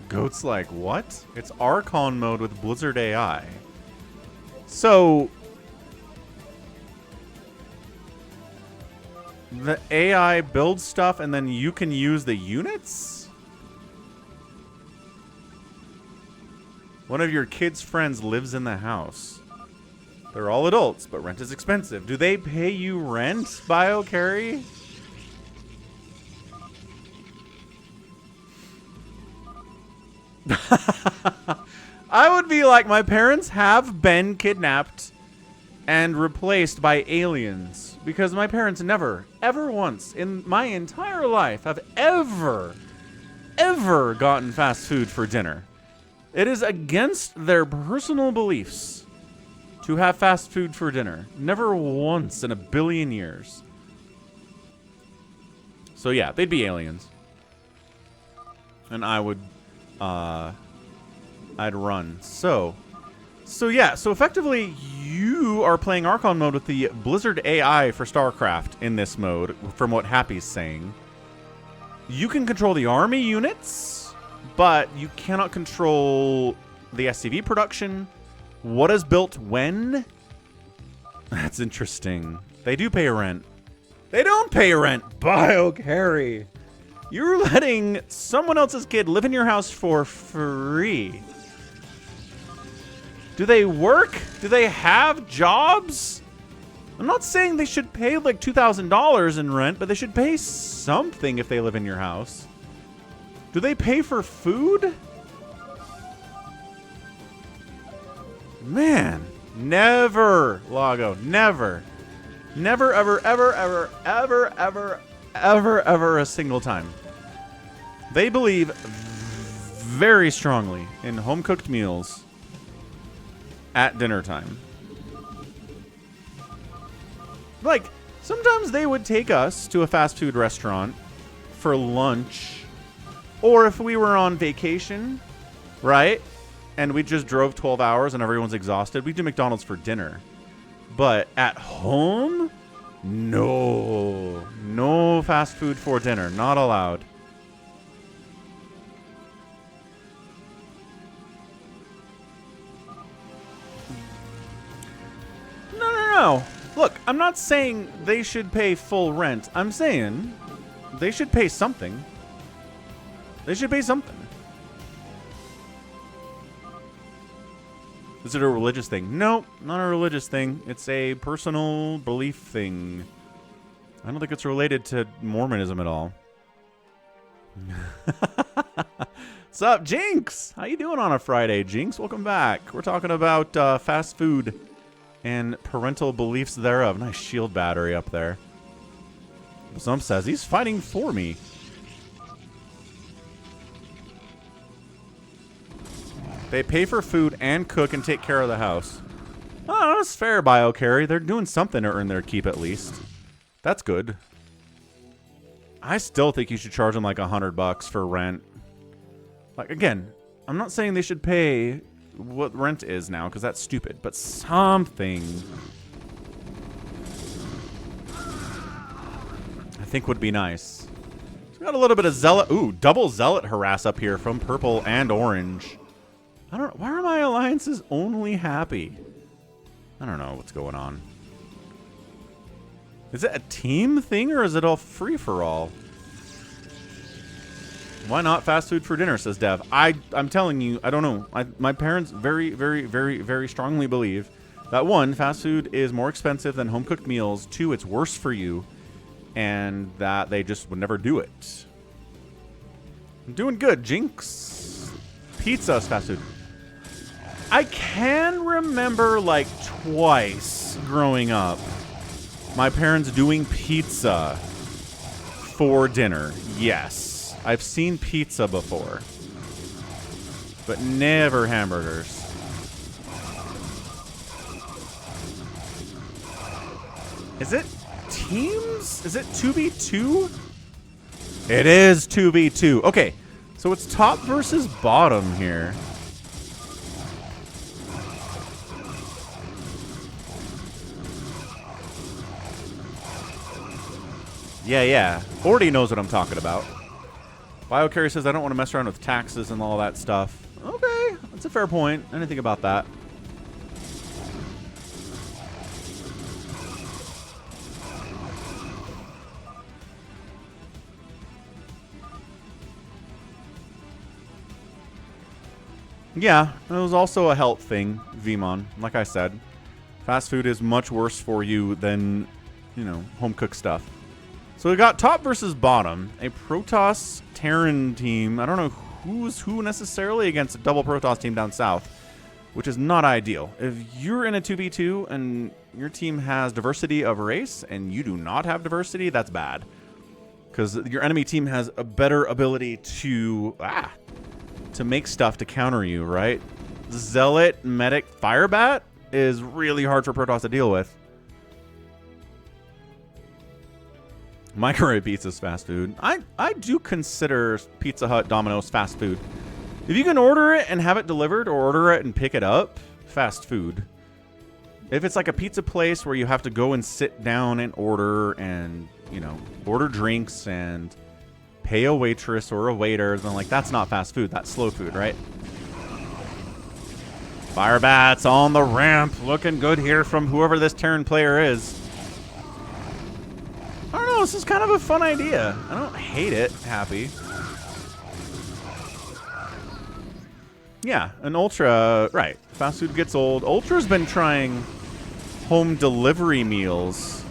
Goat's like, what? It's Archon mode with Blizzard AI. So... the AI builds stuff and then you can use the units? One of your kid's friends lives in the house. They're all adults, but rent is expensive. Do they pay you rent, BioCarry? I would be like, my parents have been kidnapped and replaced by aliens. Because my parents never, ever once in my entire life have ever gotten fast food for dinner. It is against their personal beliefs to have fast food for dinner. Never once in a billion years. So yeah, they'd be aliens. And I would, I'd run. So yeah, so effectively you are playing Archon mode with the Blizzard AI for StarCraft in this mode, from what Happy's saying. You can control the army units, but you cannot control the SCV production. What is built when? That's interesting. They do pay rent. They don't pay rent. BioCarry. You're letting someone else's kid live in your house for free. Do they work? Do they have jobs? I'm not saying they should pay like $2,000 in rent, but they should pay something if they live in your house. Do they pay for food? Man, never, Lago, never. Never, ever, ever, ever, ever, ever, ever, ever a single time. They believe very strongly in home-cooked meals at dinner time. Like, sometimes they would take us to a fast food restaurant for lunch. Or if we were on vacation, right? And we just drove 12 hours and everyone's exhausted, we do McDonald's for dinner. But at home? No. No fast food for dinner. Not allowed. No. Look, I'm not saying they should pay full rent. I'm saying they should pay something. They should pay something. Is it a religious thing? Nope, not a religious thing. It's a personal belief thing. I don't think it's related to Mormonism at all. What's up, Jinx? How you doing on a Friday, Jinx? Welcome back. We're talking about fast food and parental beliefs thereof. Nice shield battery up there. Some says he's fighting for me. They pay for food and cook and take care of the house. Oh, that's fair, BioCarry. They're doing something to earn their keep at least. That's good. I still think you should charge them like $100 for rent. Like, again, I'm not saying they should pay what rent is now, because that's stupid, but something I think would be nice. So we got a little bit of zealot. Ooh, double zealot harass up here from purple and orange. I don't know. Why are my alliances only happy? I don't know what's going on. Is it a team thing or is it all free for all? Why not fast food for dinner, says Dev. I'm telling you, I don't know. My parents very, very, very, very strongly believe that, one, fast food is more expensive than home-cooked meals. Two, it's worse for you. And that they just would never do it. I'm doing good, Jinx. Pizza's fast food. I can remember like twice growing up my parents doing pizza for dinner. Yes, I've seen pizza before, but never hamburgers. Is it teams? Is it 2v2? It is 2v2. Okay, so it's top versus bottom here. Yeah. Already knows what I'm talking about. BioCarry says, I don't want to mess around with taxes and all that stuff. Okay, that's a fair point. I didn't think about that. Yeah, it was also a health thing, Vmon. Like I said, fast food is much worse for you than, you know, home-cooked stuff. So we got top versus bottom, a Protoss Terran team. I don't know who's who necessarily against a double Protoss team down south, which is not ideal. If you're in a 2v2 and your team has diversity of race and you do not have diversity, that's bad. Because your enemy team has a better ability to make stuff to counter you, right? Zealot, Medic, Firebat is really hard for Protoss to deal with. Microwave pizza's fast food. I do consider Pizza Hut, Domino's fast food. If you can order it and have it delivered or order it and pick it up, fast food. If it's like a pizza place where you have to go and sit down and order and, you know, order drinks and pay a waitress or a waiter, then like that's not fast food. That's slow food, right? Firebats on the ramp. Looking good here from whoever this Terran player is. I don't know, this is kind of a fun idea. I don't hate it, Happy. Yeah, an Ultra, right. Fast food gets old. Ultra's been trying home delivery meals.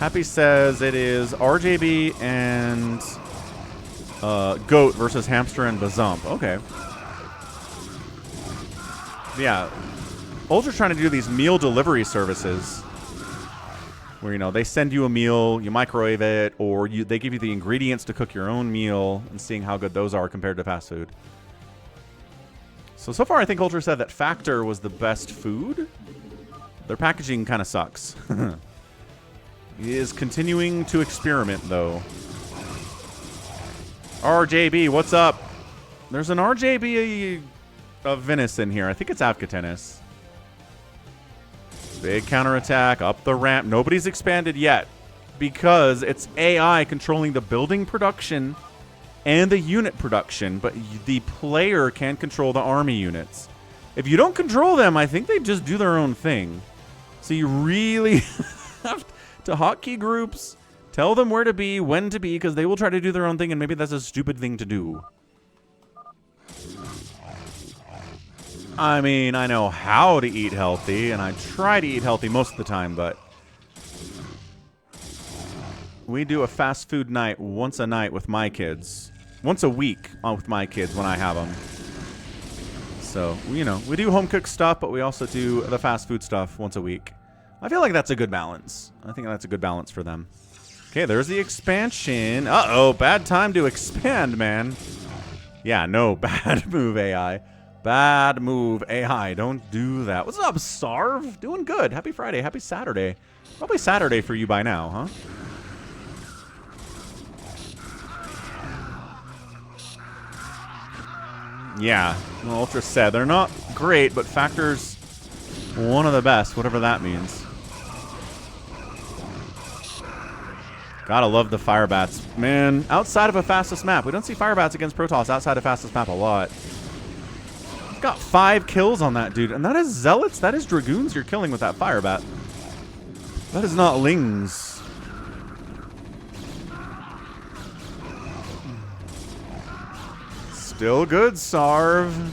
Happy says it is RJB and Goat versus Hamster and Bazump. Okay. Yeah. Ultra's trying to do these meal delivery services. Where, you know, they send you a meal, you microwave it, or they give you the ingredients to cook your own meal, and seeing how good those are compared to fast food. So far I think Ultra said that Factor was the best food. Their packaging kind of sucks. He is continuing to experiment, though. RJB, what's up? There's an RJB of Venice in here. I think it's Avcatennis. Big counterattack up the ramp. Nobody's expanded yet because it's AI controlling the building production and the unit production, but the player can control the army units. If you don't control them, I think they just do their own thing. So you really have to hotkey groups, tell them where to be, when to be, because they will try to do their own thing, and maybe that's a stupid thing to do. I mean, I know how to eat healthy, and I try to eat healthy most of the time, but we do a fast food night once a night with my kids. Once a week with my kids when I have them. So, you know, we do home-cooked stuff, but we also do the fast food stuff once a week. I feel like that's a good balance. I think that's a good balance for them. Okay, there's the expansion. Uh-oh, bad time to expand, man. Yeah, no, bad move, AI. Bad move, AI. Don't do that. What's up, Sarv? Doing good. Happy Friday. Happy Saturday. Probably Saturday for you by now, huh? Yeah, well, Ultra said they're not great, but Factor's one of the best, whatever that means. Gotta love the fire bats. Man, outside of a fastest map. We don't see fire bats against Protoss outside of fastest map a lot. I've got 5 kills on that dude. And that is Zealots. That is Dragoons you're killing with that fire bat. That is not Lings. Still good, Sarv.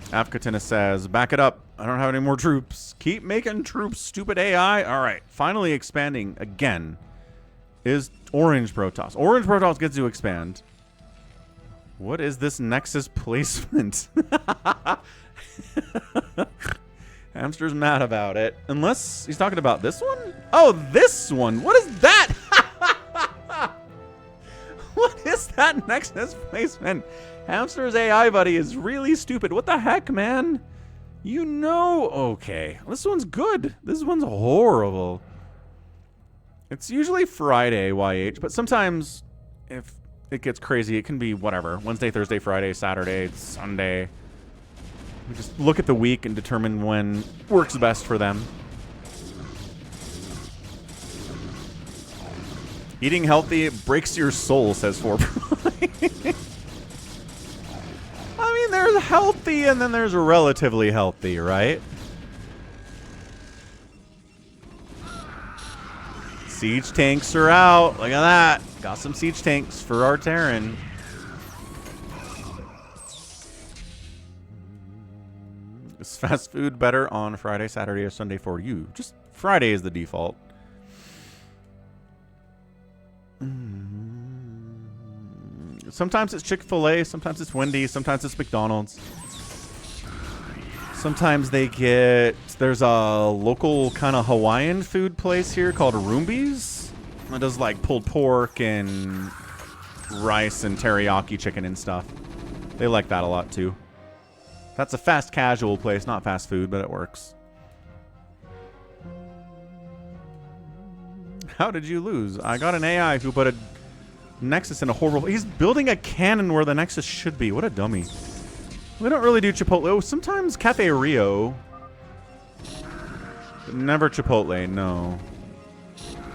Afkatina says, back it up. I don't have any more troops. Keep making troops, stupid AI. All right. Finally expanding again is Orange Protoss. Orange Protoss gets to expand. What is this Nexus placement? Hamster's mad about it. Unless he's talking about this one? Oh, this one. What is that? What is that Nexus placement? Hamster's AI buddy is really stupid. What the heck, man? You know, okay. This one's good. This one's horrible. It's usually Friday, YH, but sometimes if it gets crazy, it can be whatever. Wednesday, Thursday, Friday, Saturday, Sunday. We just look at the week and determine when works best for them. Eating healthy breaks your soul, says 4. I mean, there's healthy and then there's relatively healthy, right? Siege tanks are out. Look at that. Got some siege tanks for our Terran. Is fast food better on Friday, Saturday, or Sunday for you? Just Friday is the default. Sometimes it's Chick-fil-A, sometimes it's Wendy's, sometimes it's McDonald's. Sometimes they get... There's a local kind of Hawaiian food place here called Roombies. It does like pulled pork and rice and teriyaki chicken and stuff. They like that a lot too. That's a fast casual place, not fast food, but it works. How did you lose? I got an AI who put a Nexus in a horrible... He's building a cannon where the Nexus should be. What a dummy. We don't really do Chipotle. Oh, sometimes Cafe Rio. But never Chipotle, no.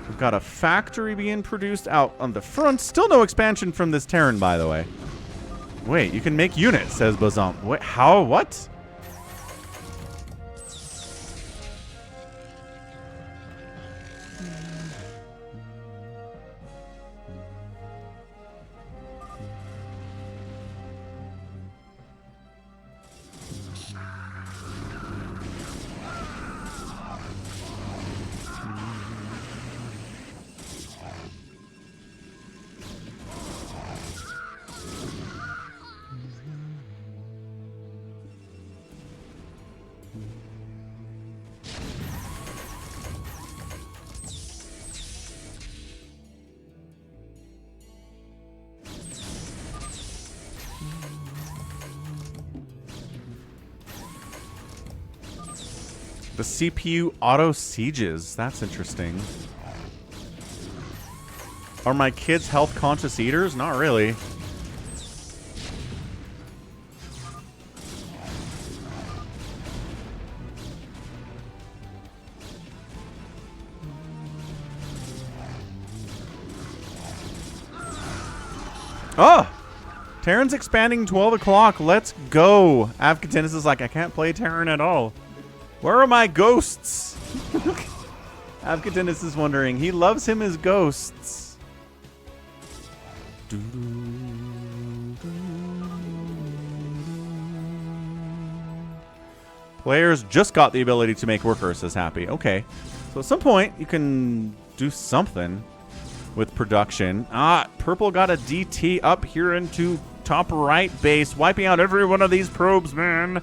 We've got a factory being produced out on the front. Still no expansion from this Terran, by the way. Wait, you can make units, says Bazamp. Wait, how? What? The CPU auto sieges. That's interesting. Are my kids health conscious eaters? Not really. Oh! Terran's expanding 12 o'clock. Let's go. Avkatinus is like, I can't play Terran at all. Where are my ghosts? Avkatinus is wondering. He loves him as ghosts. Players just got the ability to make workers, says Happy. Okay. So at some point, you can do something with production. Purple got a DT up here into top right base, wiping out every one of these probes, man.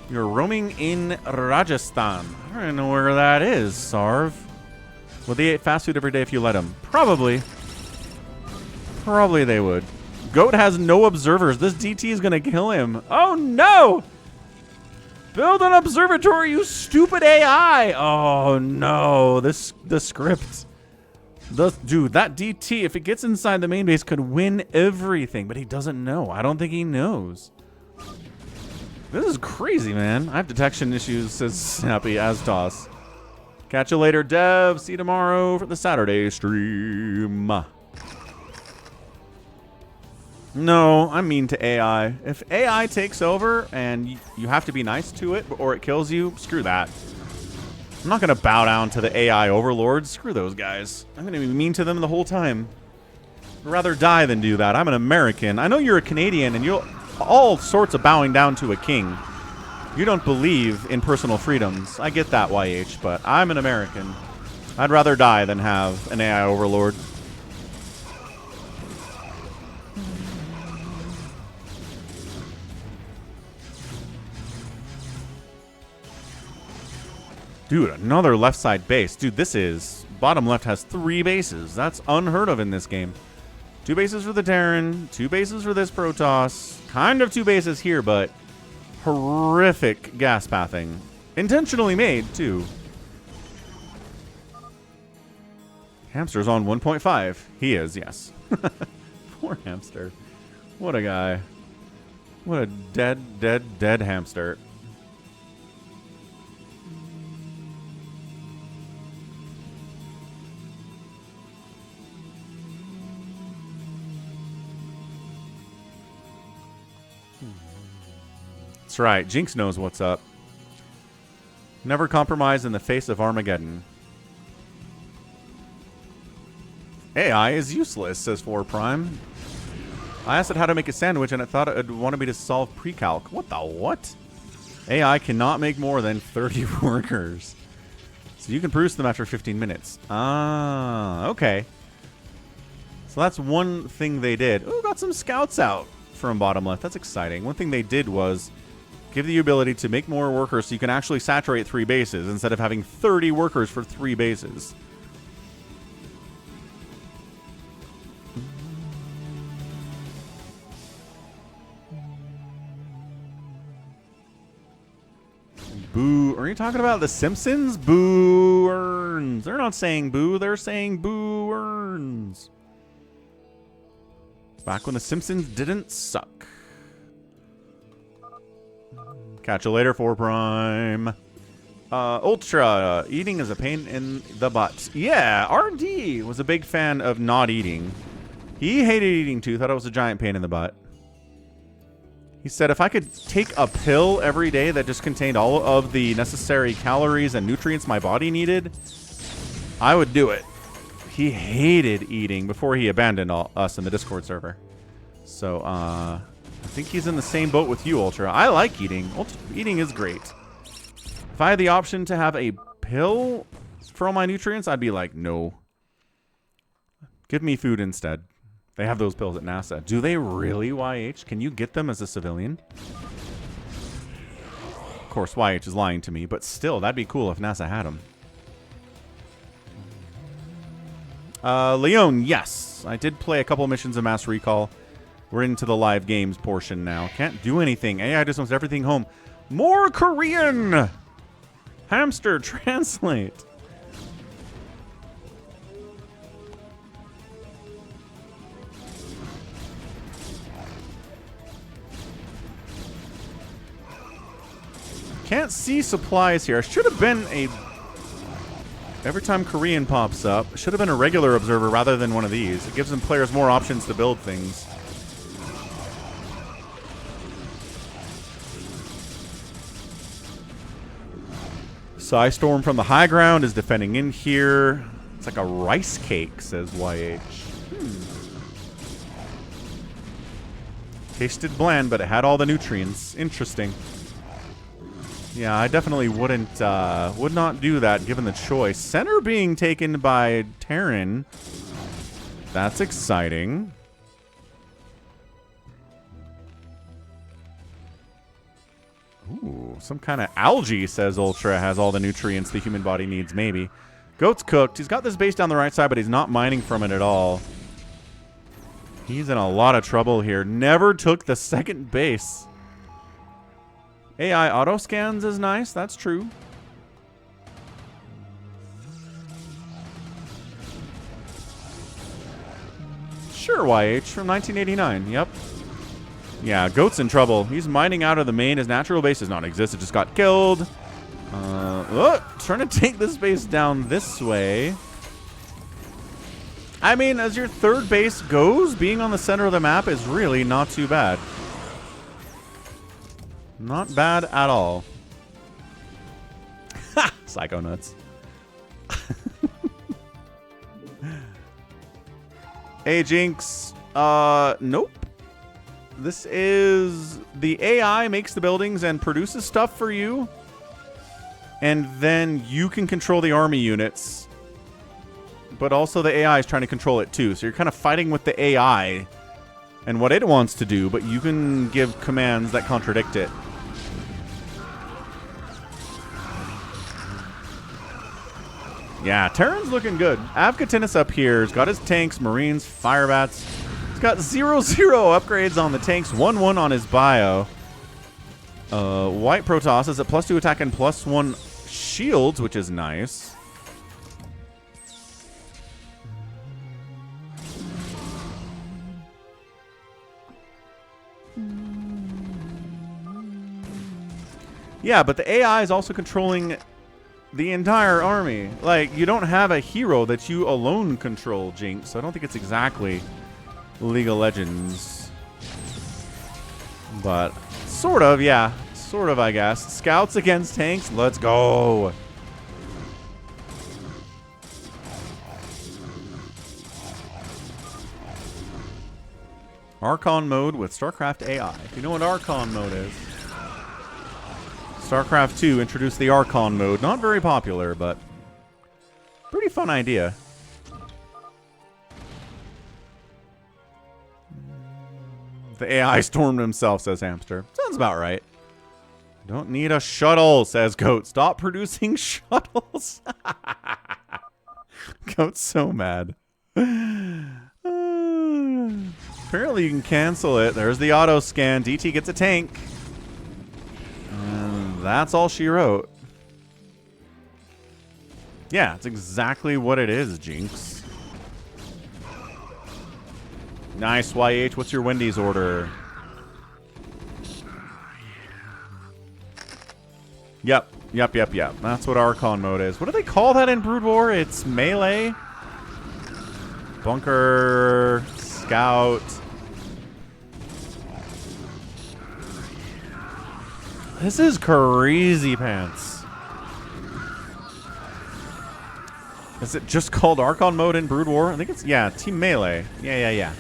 You're roaming in Rajasthan. I don't even know where that is, Sarv. Well, they ate fast food every day if you let them. Probably. Probably they would. Goat has no observers. This DT is going to kill him. Oh, no! Build an observatory, you stupid AI! Oh, no. The script. Dude, that DT, if it gets inside the main base, could win everything. But he doesn't know. I don't think he knows. This is crazy, man. I have detection issues, says Snappy Astos. Catch you later, Dev. See you tomorrow for the Saturday stream. No, I'm mean to AI. If AI takes over and you have to be nice to it or it kills you, screw that. I'm not going to bow down to the AI overlords. Screw those guys. I'm going to be mean to them the whole time. I'd rather die than do that. I'm an American. I know you're a Canadian and you're all sorts of bowing down to a king. You don't believe in personal freedoms. I get that, YH, but I'm an American. I'd rather die than have an AI overlord. Dude, another left side base. Dude, this is... Bottom left has 3 bases. That's unheard of in this game. 2 bases for the Terran. 2 bases for this Protoss. Kind of 2 bases here, but... horrific gas pathing. Intentionally made, too. Hamster's on 1.5. He is, yes. Poor hamster. What a guy. What a dead hamster. That's right. Jinx knows what's up. Never compromise in the face of Armageddon. AI is useless, says 4Prime. I asked it how to make a sandwich, and it thought it wanted me to solve pre-calc. What the what? AI cannot make more than 30 workers. So you can produce them after 15 minutes. Ah, okay. So that's one thing they did. Ooh, got some scouts out from bottom left. That's exciting. One thing they did was give the ability to make more workers so you can actually saturate 3 bases instead of having 30 workers for 3 bases. Boo. Are you talking about The Simpsons? Boo earns. They're not saying boo. They're saying boo earns. Back when The Simpsons didn't suck. Catch you later, 4Prime. Ultra. Eating is a pain in the butt. Yeah, RD was a big fan of not eating. He hated eating too. Thought it was a giant pain in the butt. He said if I could take a pill every day that just contained all of the necessary calories and nutrients my body needed, I would do it. He hated eating before he abandoned us in the Discord server. So, I think he's in the same boat with you, Ultra. I like eating. Eating is great. If I had the option to have a pill for all my nutrients, I'd be like, no. Give me food instead. They have those pills at NASA. Do they really, YH? Can you get them as a civilian? Of course, YH is lying to me, but still, that'd be cool if NASA had them. Leon, yes. I did play a couple missions of Mass Recall. We're into the live games portion now. Can't do anything. AI just wants everything home. More Korean! Hamster, translate. Can't see supplies here. Should have been a... Every time Korean pops up, should have been a regular observer rather than one of these. It gives them players more options to build things. Psystorm from the high ground is defending in here. It's like a rice cake, says YH. Tasted bland, but it had all the nutrients. Interesting. Yeah, I definitely wouldn't, would not do that given the choice. Center being taken by Terran. That's exciting. Ooh, some kind of algae, says Ultra, has all the nutrients the human body needs, maybe. Goat's cooked. He's got this base down the right side, but he's not mining from it at all. He's in a lot of trouble here. Never took the second base. AI auto scans is nice. That's true. Sure, YH from 1989. Yep. Yeah, Goat's in trouble. He's mining out of the main. His natural base does not exist. It just got killed. Trying to take this base down this way. I mean, as your third base goes, being on the center of the map is really not too bad. Not bad at all. Ha! Psycho nuts. Hey, Jinx. Nope. This is... The AI makes the buildings and produces stuff for you. And then you can control the army units. But also the AI is trying to control it too. So you're kind of fighting with the AI and what it wants to do, but you can give commands that contradict it. Yeah, Terran's looking good. Avkatinus up here. He's got his tanks, Marines, Firebats. He's got 0/0 upgrades on the tanks, 1/1 on his bio. White Protoss is at +2 attack and +1 shields, which is nice. Yeah, but the AI is also controlling the entire army. Like, you don't have a hero that you alone control, Jinx. So I don't think it's exactly League of Legends. But sort of, yeah. Sort of, I guess. Scouts against tanks. Let's go. Archon mode with StarCraft AI. If you know what Archon mode is. StarCraft 2 introduced the Archon mode. Not very popular, but pretty fun idea. The AI stormed himself, says Hamster. Sounds about right. Don't need a shuttle, says Goat. Stop producing shuttles. Goat's so mad. Apparently you can cancel it. There's the auto scan. DT gets a tank. And that's all she wrote. Yeah, it's exactly what it is, Jinx. Nice, YH. What's your Wendy's order? Yep. That's what Archon mode is. What do they call that in Brood War? It's melee? Bunker... Scout... This is crazy pants. Is it just called Archon mode in Brood War? I think it's, yeah, Team Melee. Yeah.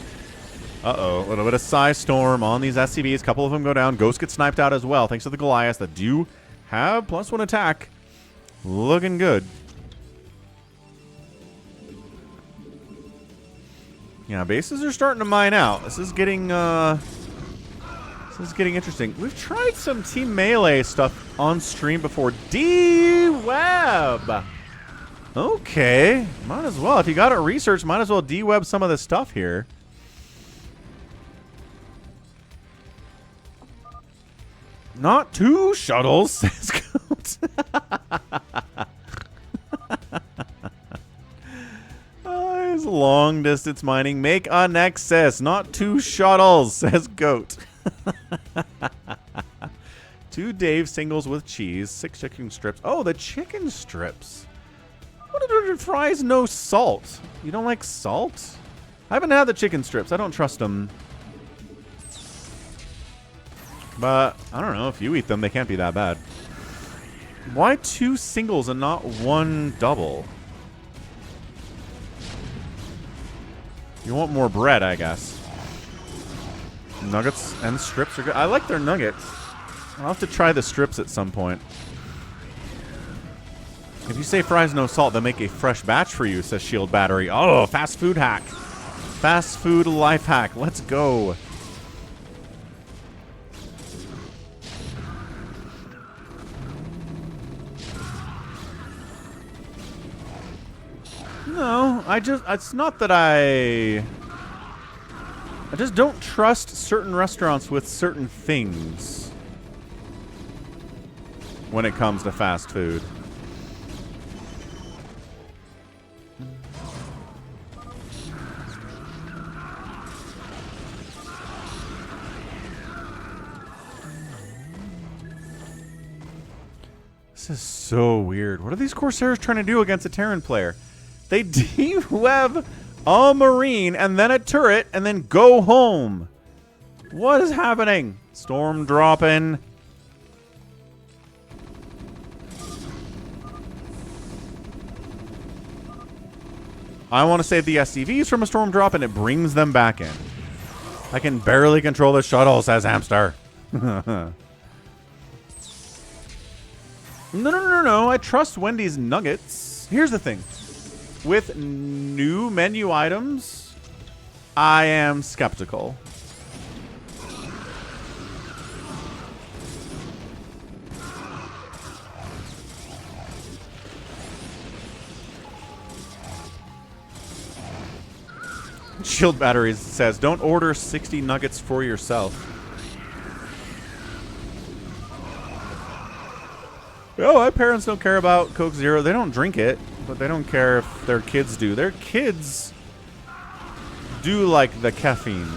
Uh-oh, a little bit of Psy Storm on these SCVs. A couple of them go down. Ghost gets sniped out as well, thanks to the Goliaths that do have +1 attack. Looking good. Yeah, bases are starting to mine out. This is getting interesting. We've tried some Team Melee stuff on stream before. D-Web! Okay. Might as well. If you got it researched, might as well D-Web some of this stuff here. Not 2 shuttles, says Goat. It's long distance mining. Make a Nexus, not 2 shuttles, says Goat. 2 Dave singles with cheese, 6 chicken strips. Oh, the chicken strips. What are the fries? No salt. You don't like salt? I haven't had the chicken strips. I don't trust them. But I don't know. If you eat them, they can't be that bad. Why 2 singles and not 1 double? You want more bread, I guess. Nuggets and strips are good. I like their nuggets. I'll have to try the strips at some point. If you say fries no salt, they'll make a fresh batch for you, says Shield Battery. Oh, fast food hack. Fast food life hack. Let's go. No, it's not that I just don't trust certain restaurants with certain things when it comes to fast food. This is so weird. What are these Corsairs trying to do against a Terran player? They de-web a Marine and then a turret and then go home. What is happening? Storm dropping. I want to save the SCVs from a storm drop and it brings them back in. I can barely control the shuttle, says Hamster. No. I trust Wendy's nuggets. Here's the thing. With new menu items, I am skeptical. Shield Batteries says, don't order 60 nuggets for yourself. Oh, my parents don't care about Coke Zero. They don't drink it, but they don't care if their kids do. Their kids do like the caffeine.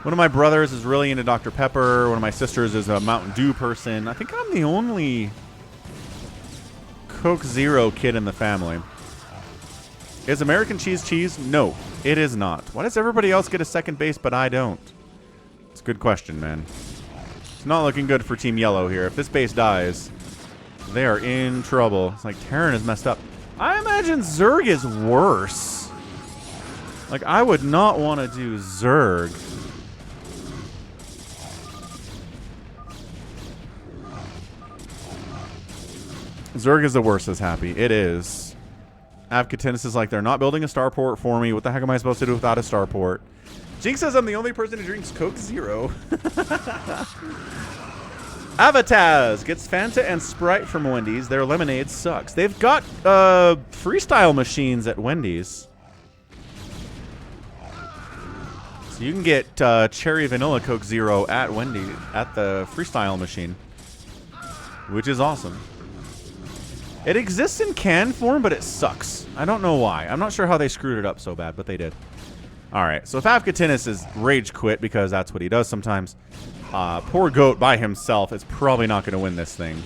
One of my brothers is really into Dr. Pepper. One of my sisters is a Mountain Dew person. I think I'm the only Coke Zero kid in the family. Is American cheese cheese? No, it is not. Why does everybody else get a second base, but I don't? It's a good question, man. It's not looking good for Team Yellow here. If this base dies, they are in trouble. It's like Terran is messed up. I imagine Zerg is worse. Like, I would not want to do Zerg. Zerg is the worst, says Happy. It is. Avcatinus is like, they're not building a starport for me. What the heck am I supposed to do without a starport? Jinx says I'm the only person who drinks Coke Zero. Avataz gets Fanta and Sprite from Wendy's. Their lemonade sucks. They've got freestyle machines at Wendy's. So you can get cherry vanilla Coke Zero at Wendy's at the freestyle machine, which is awesome. It exists in can form, but it sucks. I don't know why. I'm not sure how they screwed it up so bad, but they did. All right, so if Avcatinus is rage quit, because that's what he does sometimes, poor Goat by himself is probably not going to win this thing.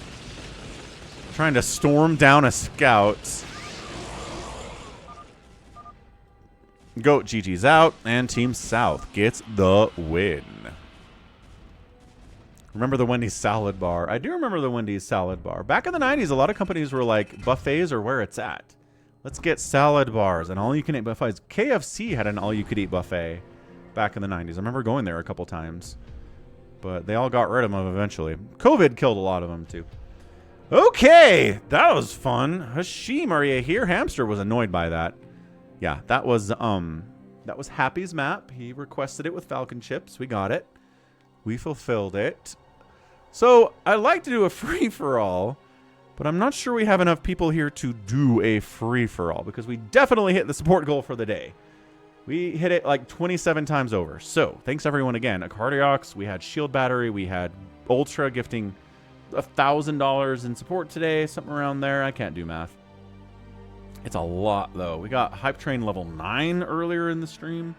Trying to storm down a scout. Goat GG's out, and Team South gets the win. Remember the Wendy's salad bar? I do remember the Wendy's salad bar. Back in the 90s, a lot of companies were like, buffets are where it's at. Let's get salad bars and all-you-can-eat buffets. KFC had an all-you-could-eat buffet back in the 90s. I remember going there a couple times. But they all got rid of them eventually. COVID killed a lot of them, too. Okay, that was fun. Hashim, are you here? Hamster was annoyed by that. Yeah, that was Happy's map. He requested it with Falcon chips. We got it. We fulfilled it. So, I'd like to do a free-for-all, but I'm not sure we have enough people here to do a free-for-all, because we definitely hit the support goal for the day. We hit it like 27 times over. So, thanks everyone again. Acardiox, we had Shield Battery, we had Ultra gifting $1,000 in support today, something around there. I can't do math. It's a lot, though. We got Hype Train level 9 earlier in the stream.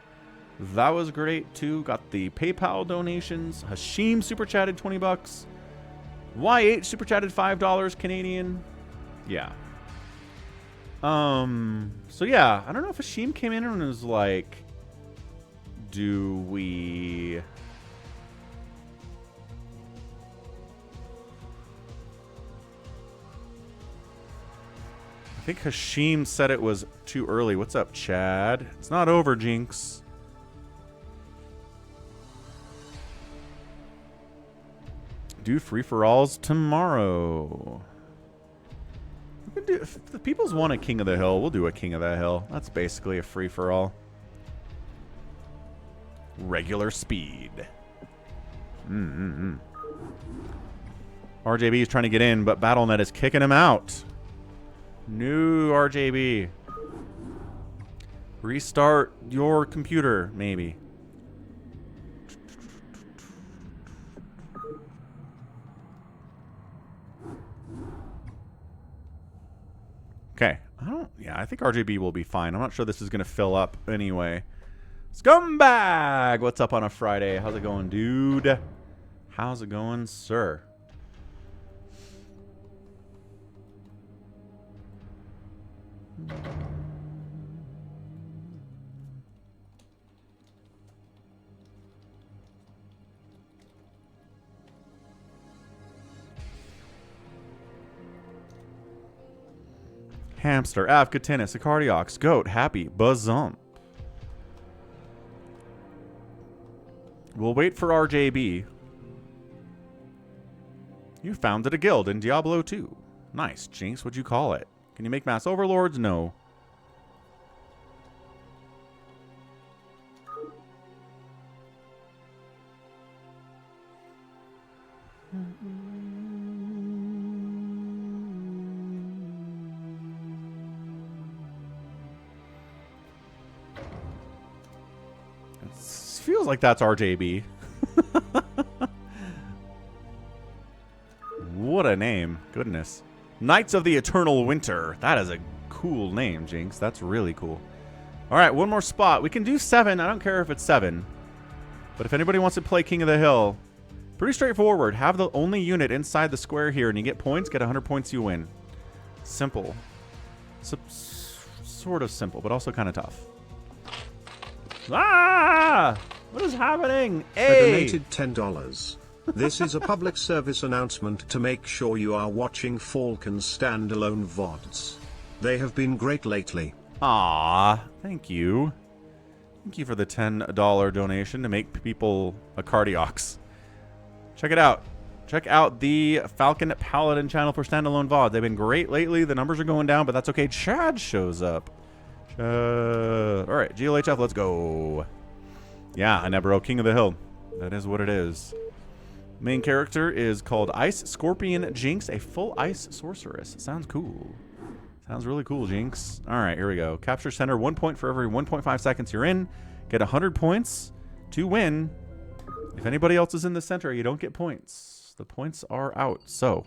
That was great, too. Got the PayPal donations. Hashim super chatted 20 bucks. Y8 super chatted $5 Canadian. Yeah. So yeah, I don't know if Hashim came in and was like, do we... I think Hashim said it was too early. What's up, Chad? It's not over, Jinx. Do free-for-alls tomorrow. We can do, if the people's want a King of the Hill, we'll do a King of the Hill. That's basically a free-for-all. Regular speed. RJB is trying to get in, but BattleNet is kicking him out. No, RJB. Restart your computer, maybe. Okay. I think RJB will be fine. I'm not sure this is going to fill up anyway. Scumbag! What's up on a Friday? How's it going, dude? How's it going, sir? Hamster, Avka, Tennis, Acardiox, Goat, Happy, Buzzump. We'll wait for RJB. You founded a guild in Diablo 2. Nice, Jinx. What'd you call it? Can you make mass overlords? No. Feels like that's RJB. What a name. Goodness. Knights of the Eternal Winter. That is a cool name, Jinx. That's really cool. All right, one more spot. We can do 7. I don't care if it's 7. But if anybody wants to play King of the Hill, pretty straightforward. Have the only unit inside the square here, and you get points. Get 100 points, you win. Simple. Sort of simple, but also kind of tough. Ah! What is happening? Hey! I donated $10. This is a public service announcement to make sure you are watching Falcon's standalone VODs. They have been great lately. Ah, thank you. Thank you for the $10 donation to make people a Cardiox. Check it out. Check out the Falcon Paladin channel for standalone VOD. They've been great lately. The numbers are going down, but that's okay. Chad shows up. All right, GLHF, let's go. Yeah, Anebro, King of the Hill. That is what it is. Main character is called Ice Scorpion Jinx, a full ice sorceress. Sounds cool. Sounds really cool, Jinx. All right, here we go. Capture center, 1 point for every 1.5 seconds you're in. Get 100 points to win. If anybody else is in the center, you don't get points. The points are out. So,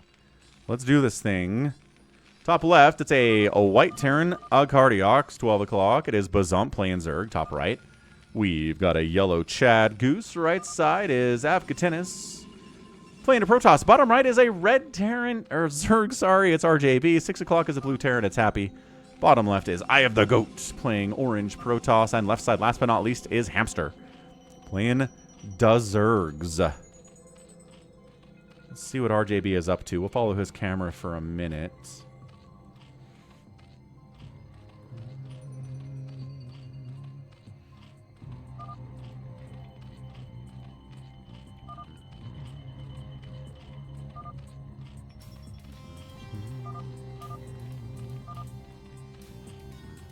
let's do this thing. Top left, it's a white Terran, a Cardiox, 12 o'clock. It is Bazump playing Zerg, top right. We've got a yellow Chad Goose. Right side is Avkatenis playing a Protoss. Bottom right is a red Terran, or Zerg, sorry, it's RJB. 6 o'clock is a blue Terran, it's Happy. Bottom left is Eye of the Goat playing orange Protoss. And left side, last but not least, is Hamster playing da Zergs. Let's see what RJB is up to. We'll follow his camera for a minute.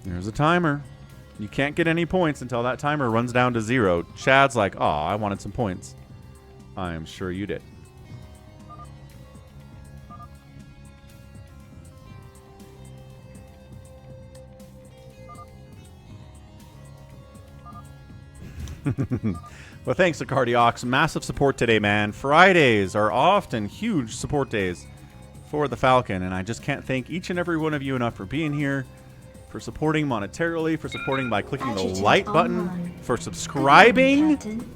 There's a timer. You can't get any points until that timer runs down to 0. Chad's like, oh, I wanted some points. I am sure you did. Well, thanks to Cardiox. Massive support today, man. Fridays are often huge support days for the Falcon, and I just can't thank each and every one of you enough for being here, for supporting monetarily, for supporting by clicking the like button, for subscribing. Captain,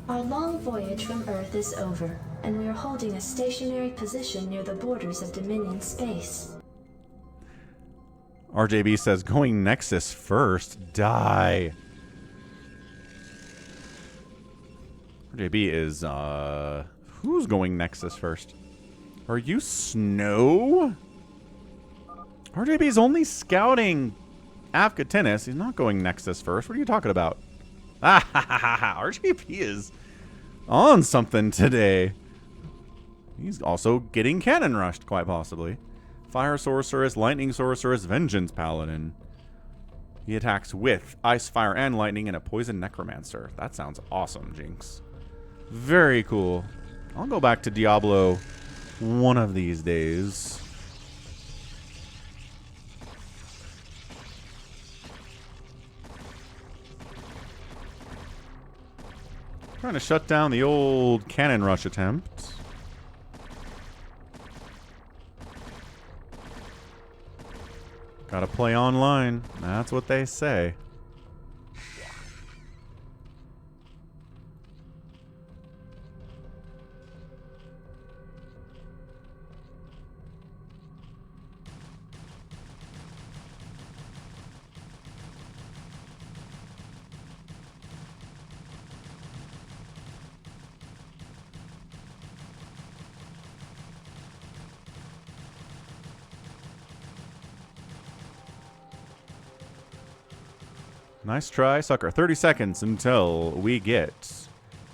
our long voyage from Earth is over, and we are holding a stationary position near the borders of Dominion space. RJB says, going Nexus first. Die. RJB is, who's going Nexus first? Are you Snow? RJB is only scouting Avkatenis. He's not going Nexus first. What are you talking about? RJB is on something today. He's also getting cannon rushed, quite possibly. Fire Sorceress, Lightning Sorceress, Vengeance Paladin. He attacks with Ice, Fire, and Lightning and a Poison Necromancer. That sounds awesome, Jinx. Very cool. I'll go back to Diablo one of these days. Trying to shut down the old cannon rush attempt. Gotta play online. That's what they say. Nice try, sucker. 30 seconds until we get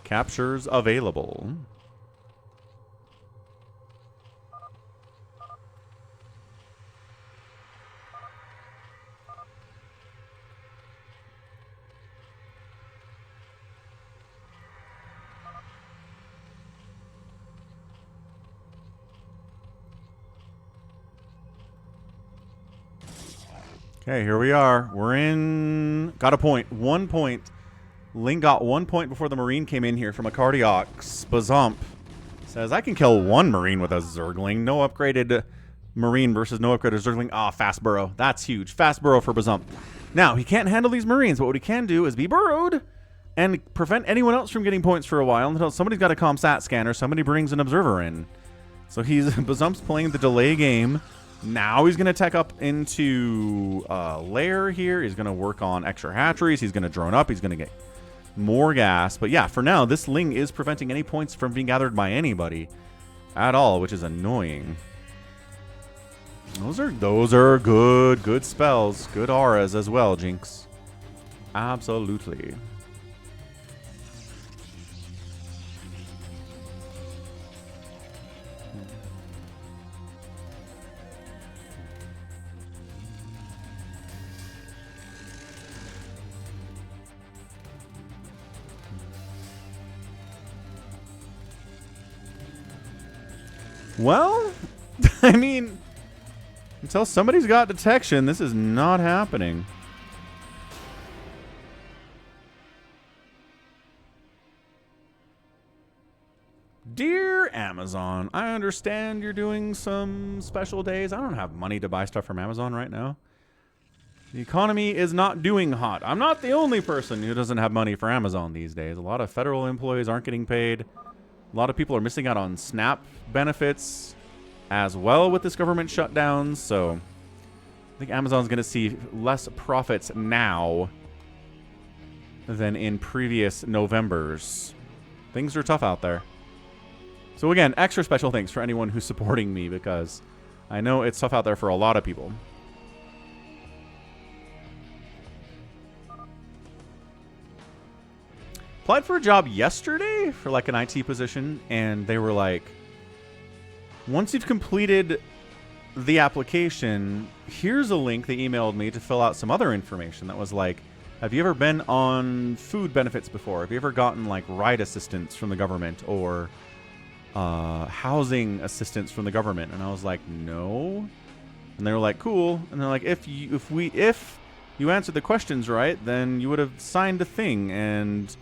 captures available. Okay, here we are. We're in... Got a point. 1 point. Ling got 1 point before the Marine came in here from a Cardiox. Bazump says, I can kill one Marine with a Zergling. No upgraded Marine versus no upgraded Zergling. Ah, fast burrow. That's huge. Fast burrow for Bazump. Now, he can't handle these Marines, but what he can do is be burrowed and prevent anyone else from getting points for a while until somebody's got a ComSat scanner, somebody brings an observer in. So Bazump's playing the delay game. Now he's going to tech up into lair here. He's going to work on extra hatcheries. He's going to drone up. He's going to get more gas. But yeah, for now, this Ling is preventing any points from being gathered by anybody at all, which is annoying. Those are good spells. Good auras as well, Jinx. Absolutely. Well, I mean, until somebody's got detection, this is not happening. Dear Amazon, I understand you're doing some special days. I don't have money to buy stuff from Amazon right now. The economy is not doing hot. I'm not the only person who doesn't have money for Amazon these days. A lot of federal employees aren't getting paid. A lot of people are missing out on SNAP benefits as well with this government shutdown. So I think Amazon's going to see less profits now than in previous Novembers. Things are tough out there. So again, extra special thanks for anyone who's supporting me, because I know it's tough out there for a lot of people. Applied for a job yesterday for like an IT position, and they were like, once you've completed the application, here's a link. They emailed me to fill out some other information that was like, have you ever been on food benefits before? Have you ever gotten like ride assistance from the government or housing assistance from the government? And I was like, no. And they were like, cool. And they're like, if you answered the questions right, then you would have signed a thing. And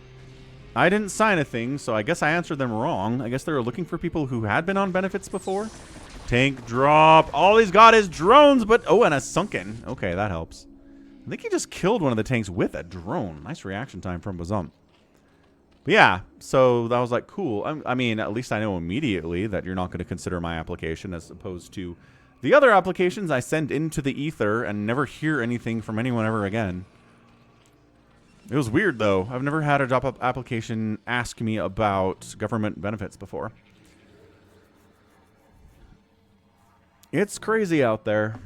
I didn't sign a thing, so I guess I answered them wrong. I guess they were looking for people who had been on benefits before. Tank drop. All he's got is drones, but... Oh, and a sunken. Okay, that helps. I think he just killed one of the tanks with a drone. Nice reaction time from Bazump. But yeah, so that was like, cool. I mean, at least I know immediately that you're not going to consider my application as opposed to the other applications I send into the ether and never hear anything from anyone ever again. It was weird, though. I've never had a job application ask me about government benefits before. It's crazy out there.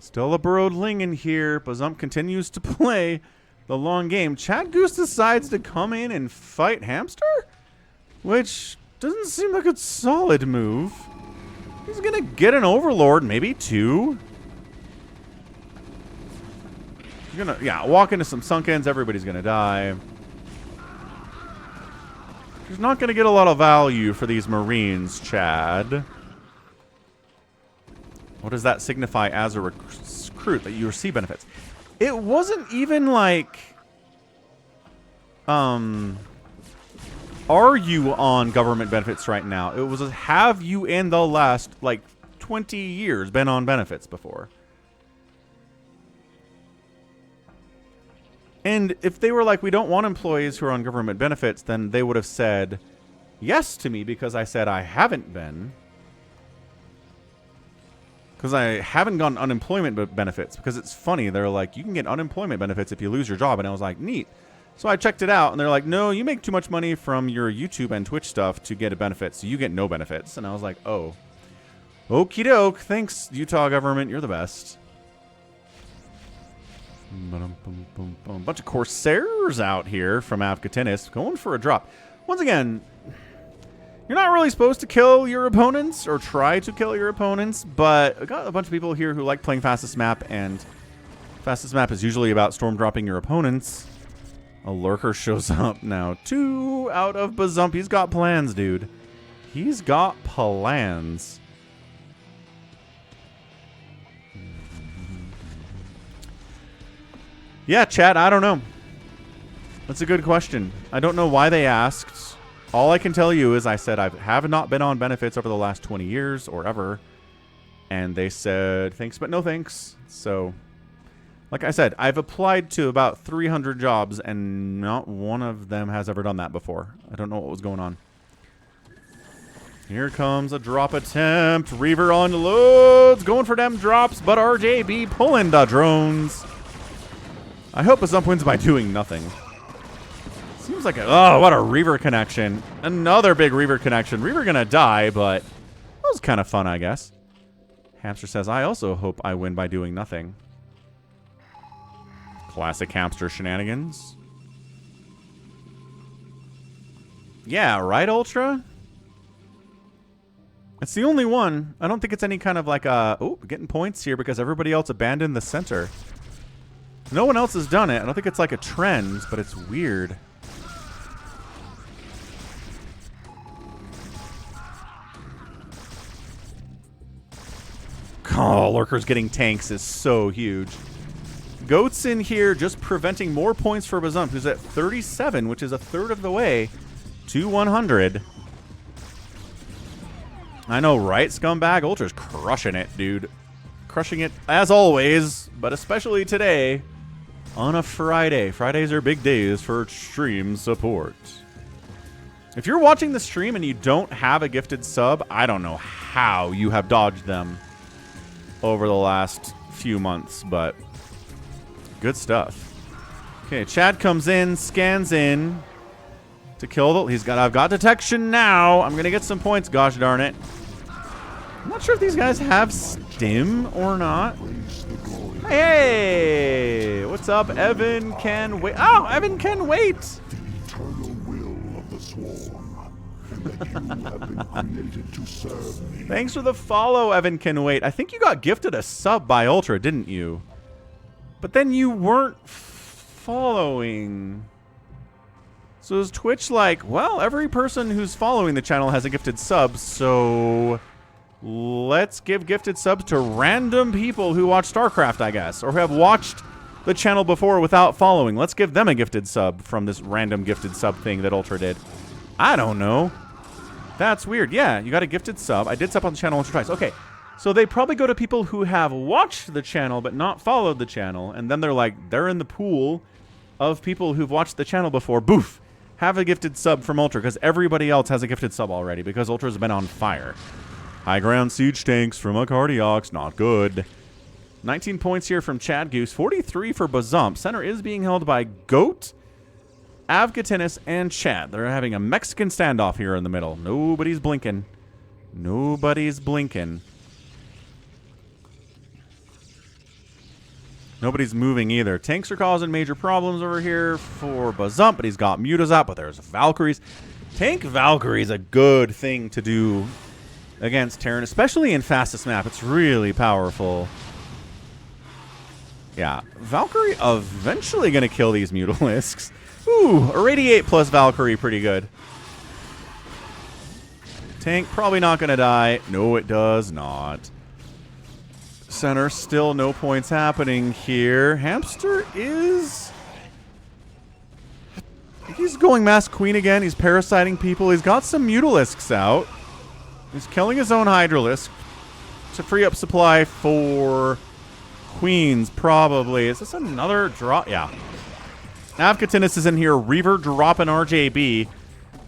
Still a burrowed Ling in here. Bazump continues to play the long game. Chad Goose decides to come in and fight Hamster? Which doesn't seem like a solid move. He's going to get an Overlord, maybe 2. He's going to, yeah, walk into some Sunkens. Everybody's going to die. He's not going to get a lot of value for these Marines, Chad. What does that signify as a recruit, that you receive benefits? It wasn't even like, are you on government benefits right now? It was, have you in the last, like, 20 years been on benefits before? And if they were like, we don't want employees who are on government benefits, then they would have said yes to me because I said I haven't been. Because I haven't gotten unemployment benefits. Because it's funny. They're like, you can get unemployment benefits if you lose your job. And I was like, neat. So I checked it out. And they're like, no, you make too much money from your YouTube and Twitch stuff to get a benefit. So you get no benefits. And I was like, oh. Okie doke. Thanks, Utah government. You're the best. Bunch of Corsairs out here from Afghatanis going for a drop. Once again, you're not really supposed to kill your opponents or try to kill your opponents, but I got a bunch of people here who like playing fastest map, and fastest map is usually about storm dropping your opponents. A lurker shows up now. 2 out of Bazump. He's got plans, dude. He's got plans. Yeah, chat, I don't know. That's a good question. I don't know why they asked. All I can tell you is I said I have not been on benefits over the last 20 years or ever. And they said, thanks, but no thanks. So, like I said, I've applied to about 300 jobs, and not one of them has ever done that before. I don't know what was going on. Here comes a drop attempt. Reaver on loads. Going for them drops, but RJB pulling the drones. I hope Bazump wins by doing nothing. Seems like a... Oh, what a Reaver connection. Another big Reaver connection. Reaver gonna die, but that was kind of fun, I guess. Hamster says, I also hope I win by doing nothing. Classic Hamster shenanigans. Yeah, right, Ultra? It's the only one. I don't think it's any kind of like a... Oh, getting points here because everybody else abandoned the center. No one else has done it. I don't think it's like a trend, but it's weird. Oh, Lurkers getting tanks is so huge. Goats in here just preventing more points for Bazump, who's at 37, which is a third of the way to 100. I know, right, scumbag? Ultra's crushing it, dude. Crushing it as always, but especially today. On a Friday. Fridays are big days for stream support. If you're watching the stream and you don't have a gifted sub, I don't know how you have dodged them over the last few months, but good stuff. Okay, Chad comes in, scans in to kill the... I've got detection now. I'm going to get some points, gosh darn it. I'm not sure if these guys have stim or not. Hey, what's up? Evan can wait. Oh, Evan can wait. The eternal will of the swarm, and that you have been created to serve me. Thanks for the follow, Evan can wait. I think you got gifted a sub by Ultra, didn't you? But then you weren't following. So is Twitch like, well, every person who's following the channel has a gifted sub, so let's give gifted subs to random people who watch StarCraft, I guess, or who have watched the channel before without following. Let's give them a gifted sub from this random gifted sub thing that Ultra did. I don't know. That's weird. Yeah, you got a gifted sub. I did sub on the channel once or twice. Okay, so they probably go to people who have watched the channel but not followed the channel, and then they're like, they're in the pool of people who've watched the channel before. Boof! Have a gifted sub from Ultra, because everybody else has a gifted sub already, because Ultra's been on fire. High ground siege tanks from a Cardiox, not good. 19 points here from Chad Goose, 43 for Bazump. Center is being held by Goat, Avgatinis, and Chad. They're having a Mexican standoff here in the middle. Nobody's blinking. Nobody's blinking. Nobody's moving either. Tanks are causing major problems over here for Bazump, but he's got Mutas up, but there's Valkyries. Tank Valkyrie is a good thing to do against Terran, especially in fastest map. It's really powerful. Yeah, Valkyrie eventually going to kill these Mutalisks. Ooh, Irradiate plus Valkyrie, pretty good. Tank probably not going to die. No, it does not. Center, still no points happening here. Hamster is... He's going Mass Queen again. He's parasiting people. He's got some Mutalisks out. He's killing his own Hydralisk to free up supply for Queens, probably. Is this another drop? Yeah. Avkatinis is in here. Reaver dropping RJB.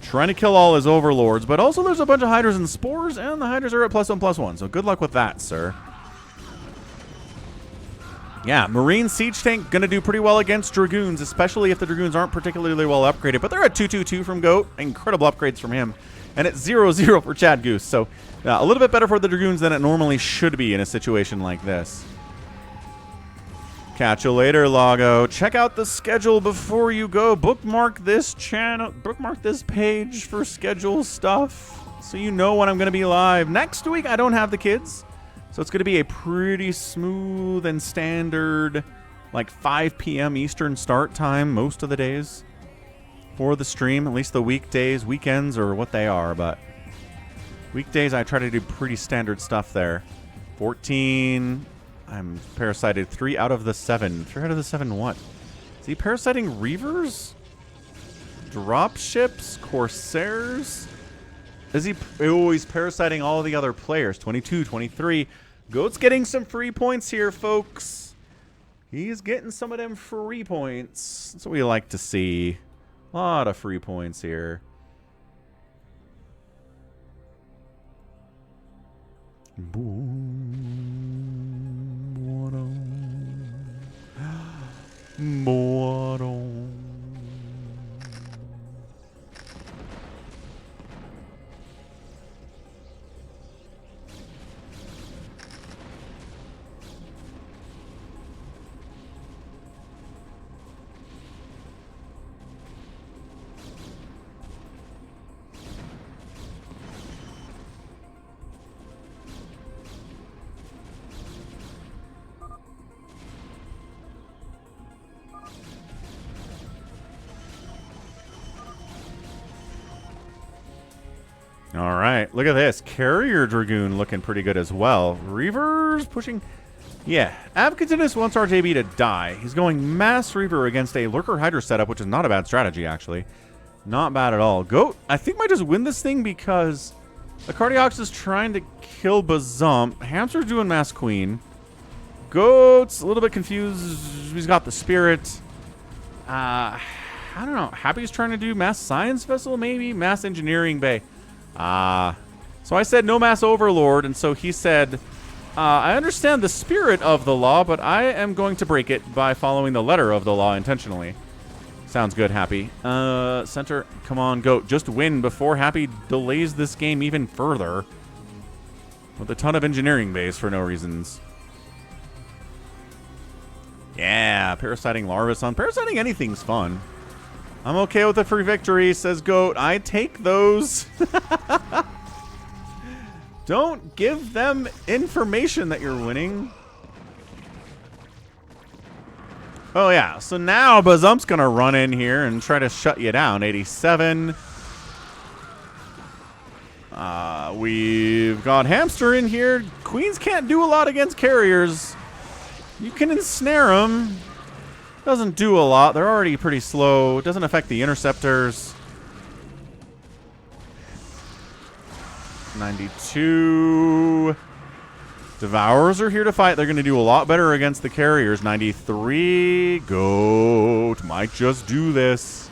Trying to kill all his overlords. But also there's a bunch of Hydras and Spores, and the Hydras are at +1/+1. So good luck with that, sir. Yeah, Marine Siege Tank going to do pretty well against Dragoons, especially if the Dragoons aren't particularly well upgraded. But they're at 2/2/2 from Goat. Incredible upgrades from him. And it's 0/0 for Chad Goose. So a little bit better for the Dragoons than it normally should be in a situation like this. Catch you later, Lago. Check out the schedule before you go. Bookmark this channel. Bookmark this page for schedule stuff so you know when I'm going to be live. Next week, I don't have the kids. So it's going to be a pretty smooth and standard, like 5 p.m. Eastern start time most of the days for the stream. At least the weekdays, weekends, or what they are. But weekdays, I try to do pretty standard stuff there. 14. I'm parasited 3 out of the 7. 3 out of the 7 what? Is he parasiting Reavers? Dropships? Corsairs? Is he always parasiting all the other players? 22, 23. Goat's getting some free points here, folks. He's getting some of them free points. That's what we like to see. A lot of free points here. All right, look at this. Carrier Dragoon looking pretty good as well. Reavers pushing. Yeah, Avkatinis wants RJB to die. He's going Mass Reaver against a Lurker Hydra setup, which is not a bad strategy, actually. Not bad at all. Goat, I think, might just win this thing because the Cardiox is trying to kill Bazump. Hamster's doing Mass Queen. Goat's a little bit confused. He's got the Spirit. I don't know. Happy's trying to do Mass Science Vessel, maybe? Mass Engineering Bay. So I said no Mass Overlord, and so he said, I understand the spirit of the law, but I am going to break it by following the letter of the law intentionally. Sounds good, Happy. Center, come on, Goat. Just win before Happy delays this game even further. With a ton of engineering bays for no reasons. Yeah, parasiting Larvason. Parasiting anything's fun. I'm okay with a free victory, says Goat. I take those. Don't give them information that you're winning. Oh, yeah. So now Bazump's going to run in here and try to shut you down. 87. We've got Hamster in here. Queens can't do a lot against carriers. You can ensnare them. Doesn't do a lot. They're already pretty slow. It doesn't affect the interceptors. 92. Devourers are here to fight. They're going to do a lot better against the carriers. 93. Goat might just do this.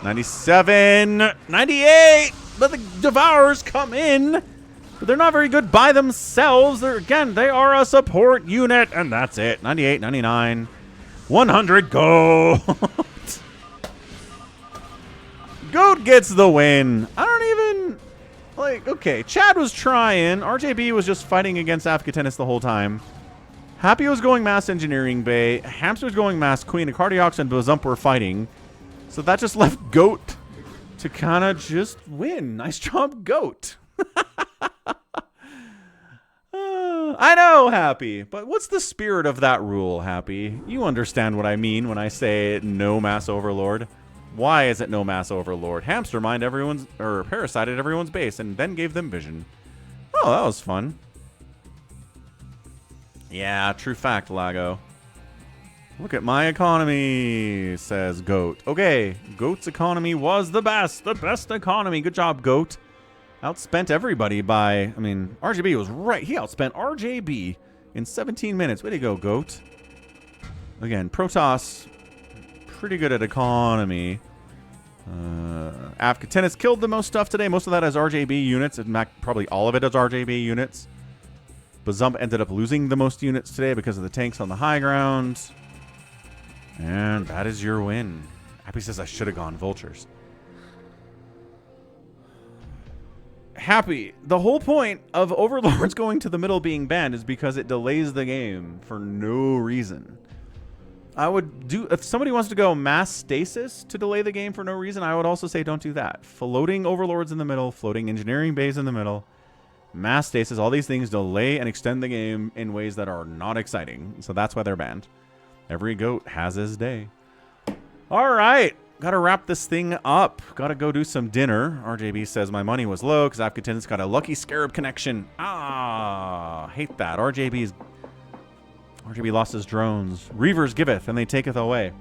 97. 98. But the Devourers come in. But they're not very good by themselves. Again, they are a support unit. And that's it. 98, 99. 100 Goat. Goat gets the win. I don't even... Like, okay, Chad was trying. RJB was just fighting against Avkatinis the whole time. Happy was going mass engineering bay. Hamster's going mass queen. Acardiox and Bazump were fighting. So that just left Goat to kind of just win. Nice job, Goat. I know, Happy. But what's the spirit of that rule, Happy? You understand what I mean when I say no mass overlord. Why is it no mass overlord? Hamster mined everyone's, or parasited everyone's base and then gave them vision. Oh, that was fun. Yeah, true fact, Lago. Look at my economy, says Goat. Okay, Goat's economy was the best economy. Good job, Goat. Outspent everybody by, I mean, RJB was right. He outspent RJB in 17 minutes. Way to go, Goat. Again, Protoss, pretty good at economy. Africa Tennis killed the most stuff today. Most of that as RJB units. In fact, probably all of it as RJB units. Bazump ended up losing the most units today because of the tanks on the high ground. And that is your win. Happy says I should have gone Vultures. Happy, the whole point of Overlords going to the middle being banned is because it delays the game for no reason. I would do, if somebody wants to go mass stasis to delay the game for no reason, I would also say don't do that. Floating Overlords in the middle, floating engineering bays in the middle, mass stasis, all these things delay and extend the game in ways that are not exciting. So that's why they're banned. Every goat has his day. All right. Got to wrap this thing up. Got to go do some dinner. RJB says my money was low because Afghanistan's got a lucky scarab connection. Ah, hate that. RJB lost his drones. Reavers giveth and they taketh away.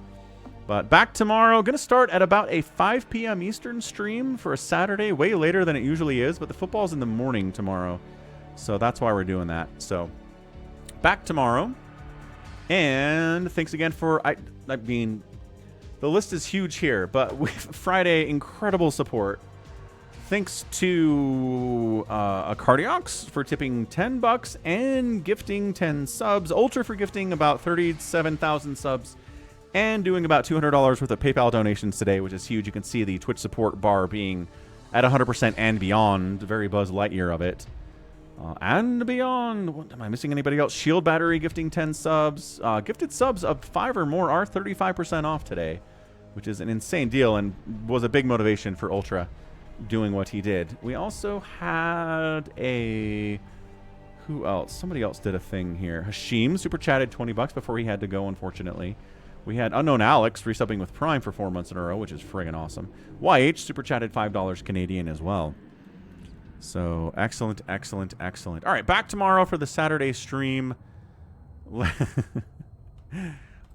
But back tomorrow. Going to start at about a 5 p.m. Eastern stream for a Saturday. Way later than it usually is. But the football's in the morning tomorrow. So that's why we're doing that. So back tomorrow. And thanks again for, I mean, the list is huge here, but with Friday, incredible support. Thanks to Acardiox for tipping $10 and gifting 10 subs. Ultra for gifting about 37,000 subs and doing about $200 worth of PayPal donations today, which is huge. You can see the Twitch support bar being at 100% and beyond. Very Buzz Lightyear of it. And beyond. What, am I missing anybody else? Shield Battery gifting 10 subs. Gifted subs of 5 or more are 35% off today, which is an insane deal and was a big motivation for Ultra doing what he did. We also had a... Who else? Somebody else did a thing here. Hashim super chatted $20 before he had to go, unfortunately. We had Unknown Alex resubbing with Prime for 4 months in a row, which is friggin' awesome. YH super chatted $5 Canadian as well. So, excellent, excellent, excellent. All right, back tomorrow for the Saturday stream.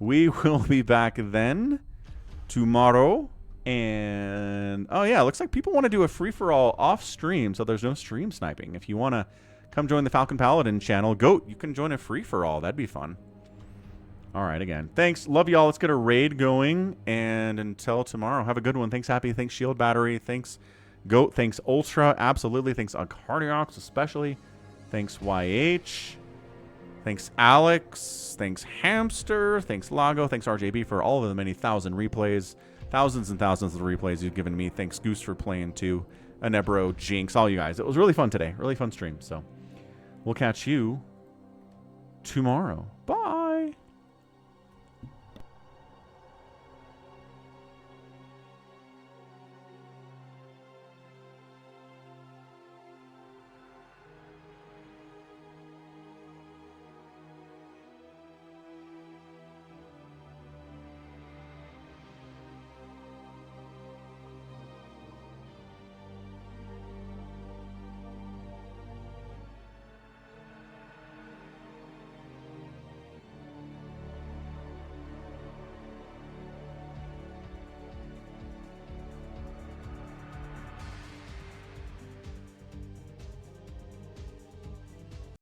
We will be back then, tomorrow. And, oh yeah, looks like people want to do a free-for-all off-stream, so there's no stream sniping. If you want to come join the Falcon Paladin channel, Goat, you can join a free-for-all. That'd be fun. All right, again, thanks. Love y'all. Let's get a raid going. And until tomorrow, have a good one. Thanks, Happy. Thanks, Shield Battery. Thanks, Goat. Thanks, Ultra. Absolutely. Thanks, Acardiox, especially. Thanks, YH. Thanks, Alex. Thanks, Hamster. Thanks, Lago. Thanks, RJB, for all of the many thousand replays. Thousands and thousands of replays you've given me. Thanks, Goose, for playing too. Anebro, Jinx, all you guys. It was really fun today. Really fun stream. So we'll catch you tomorrow. Bye.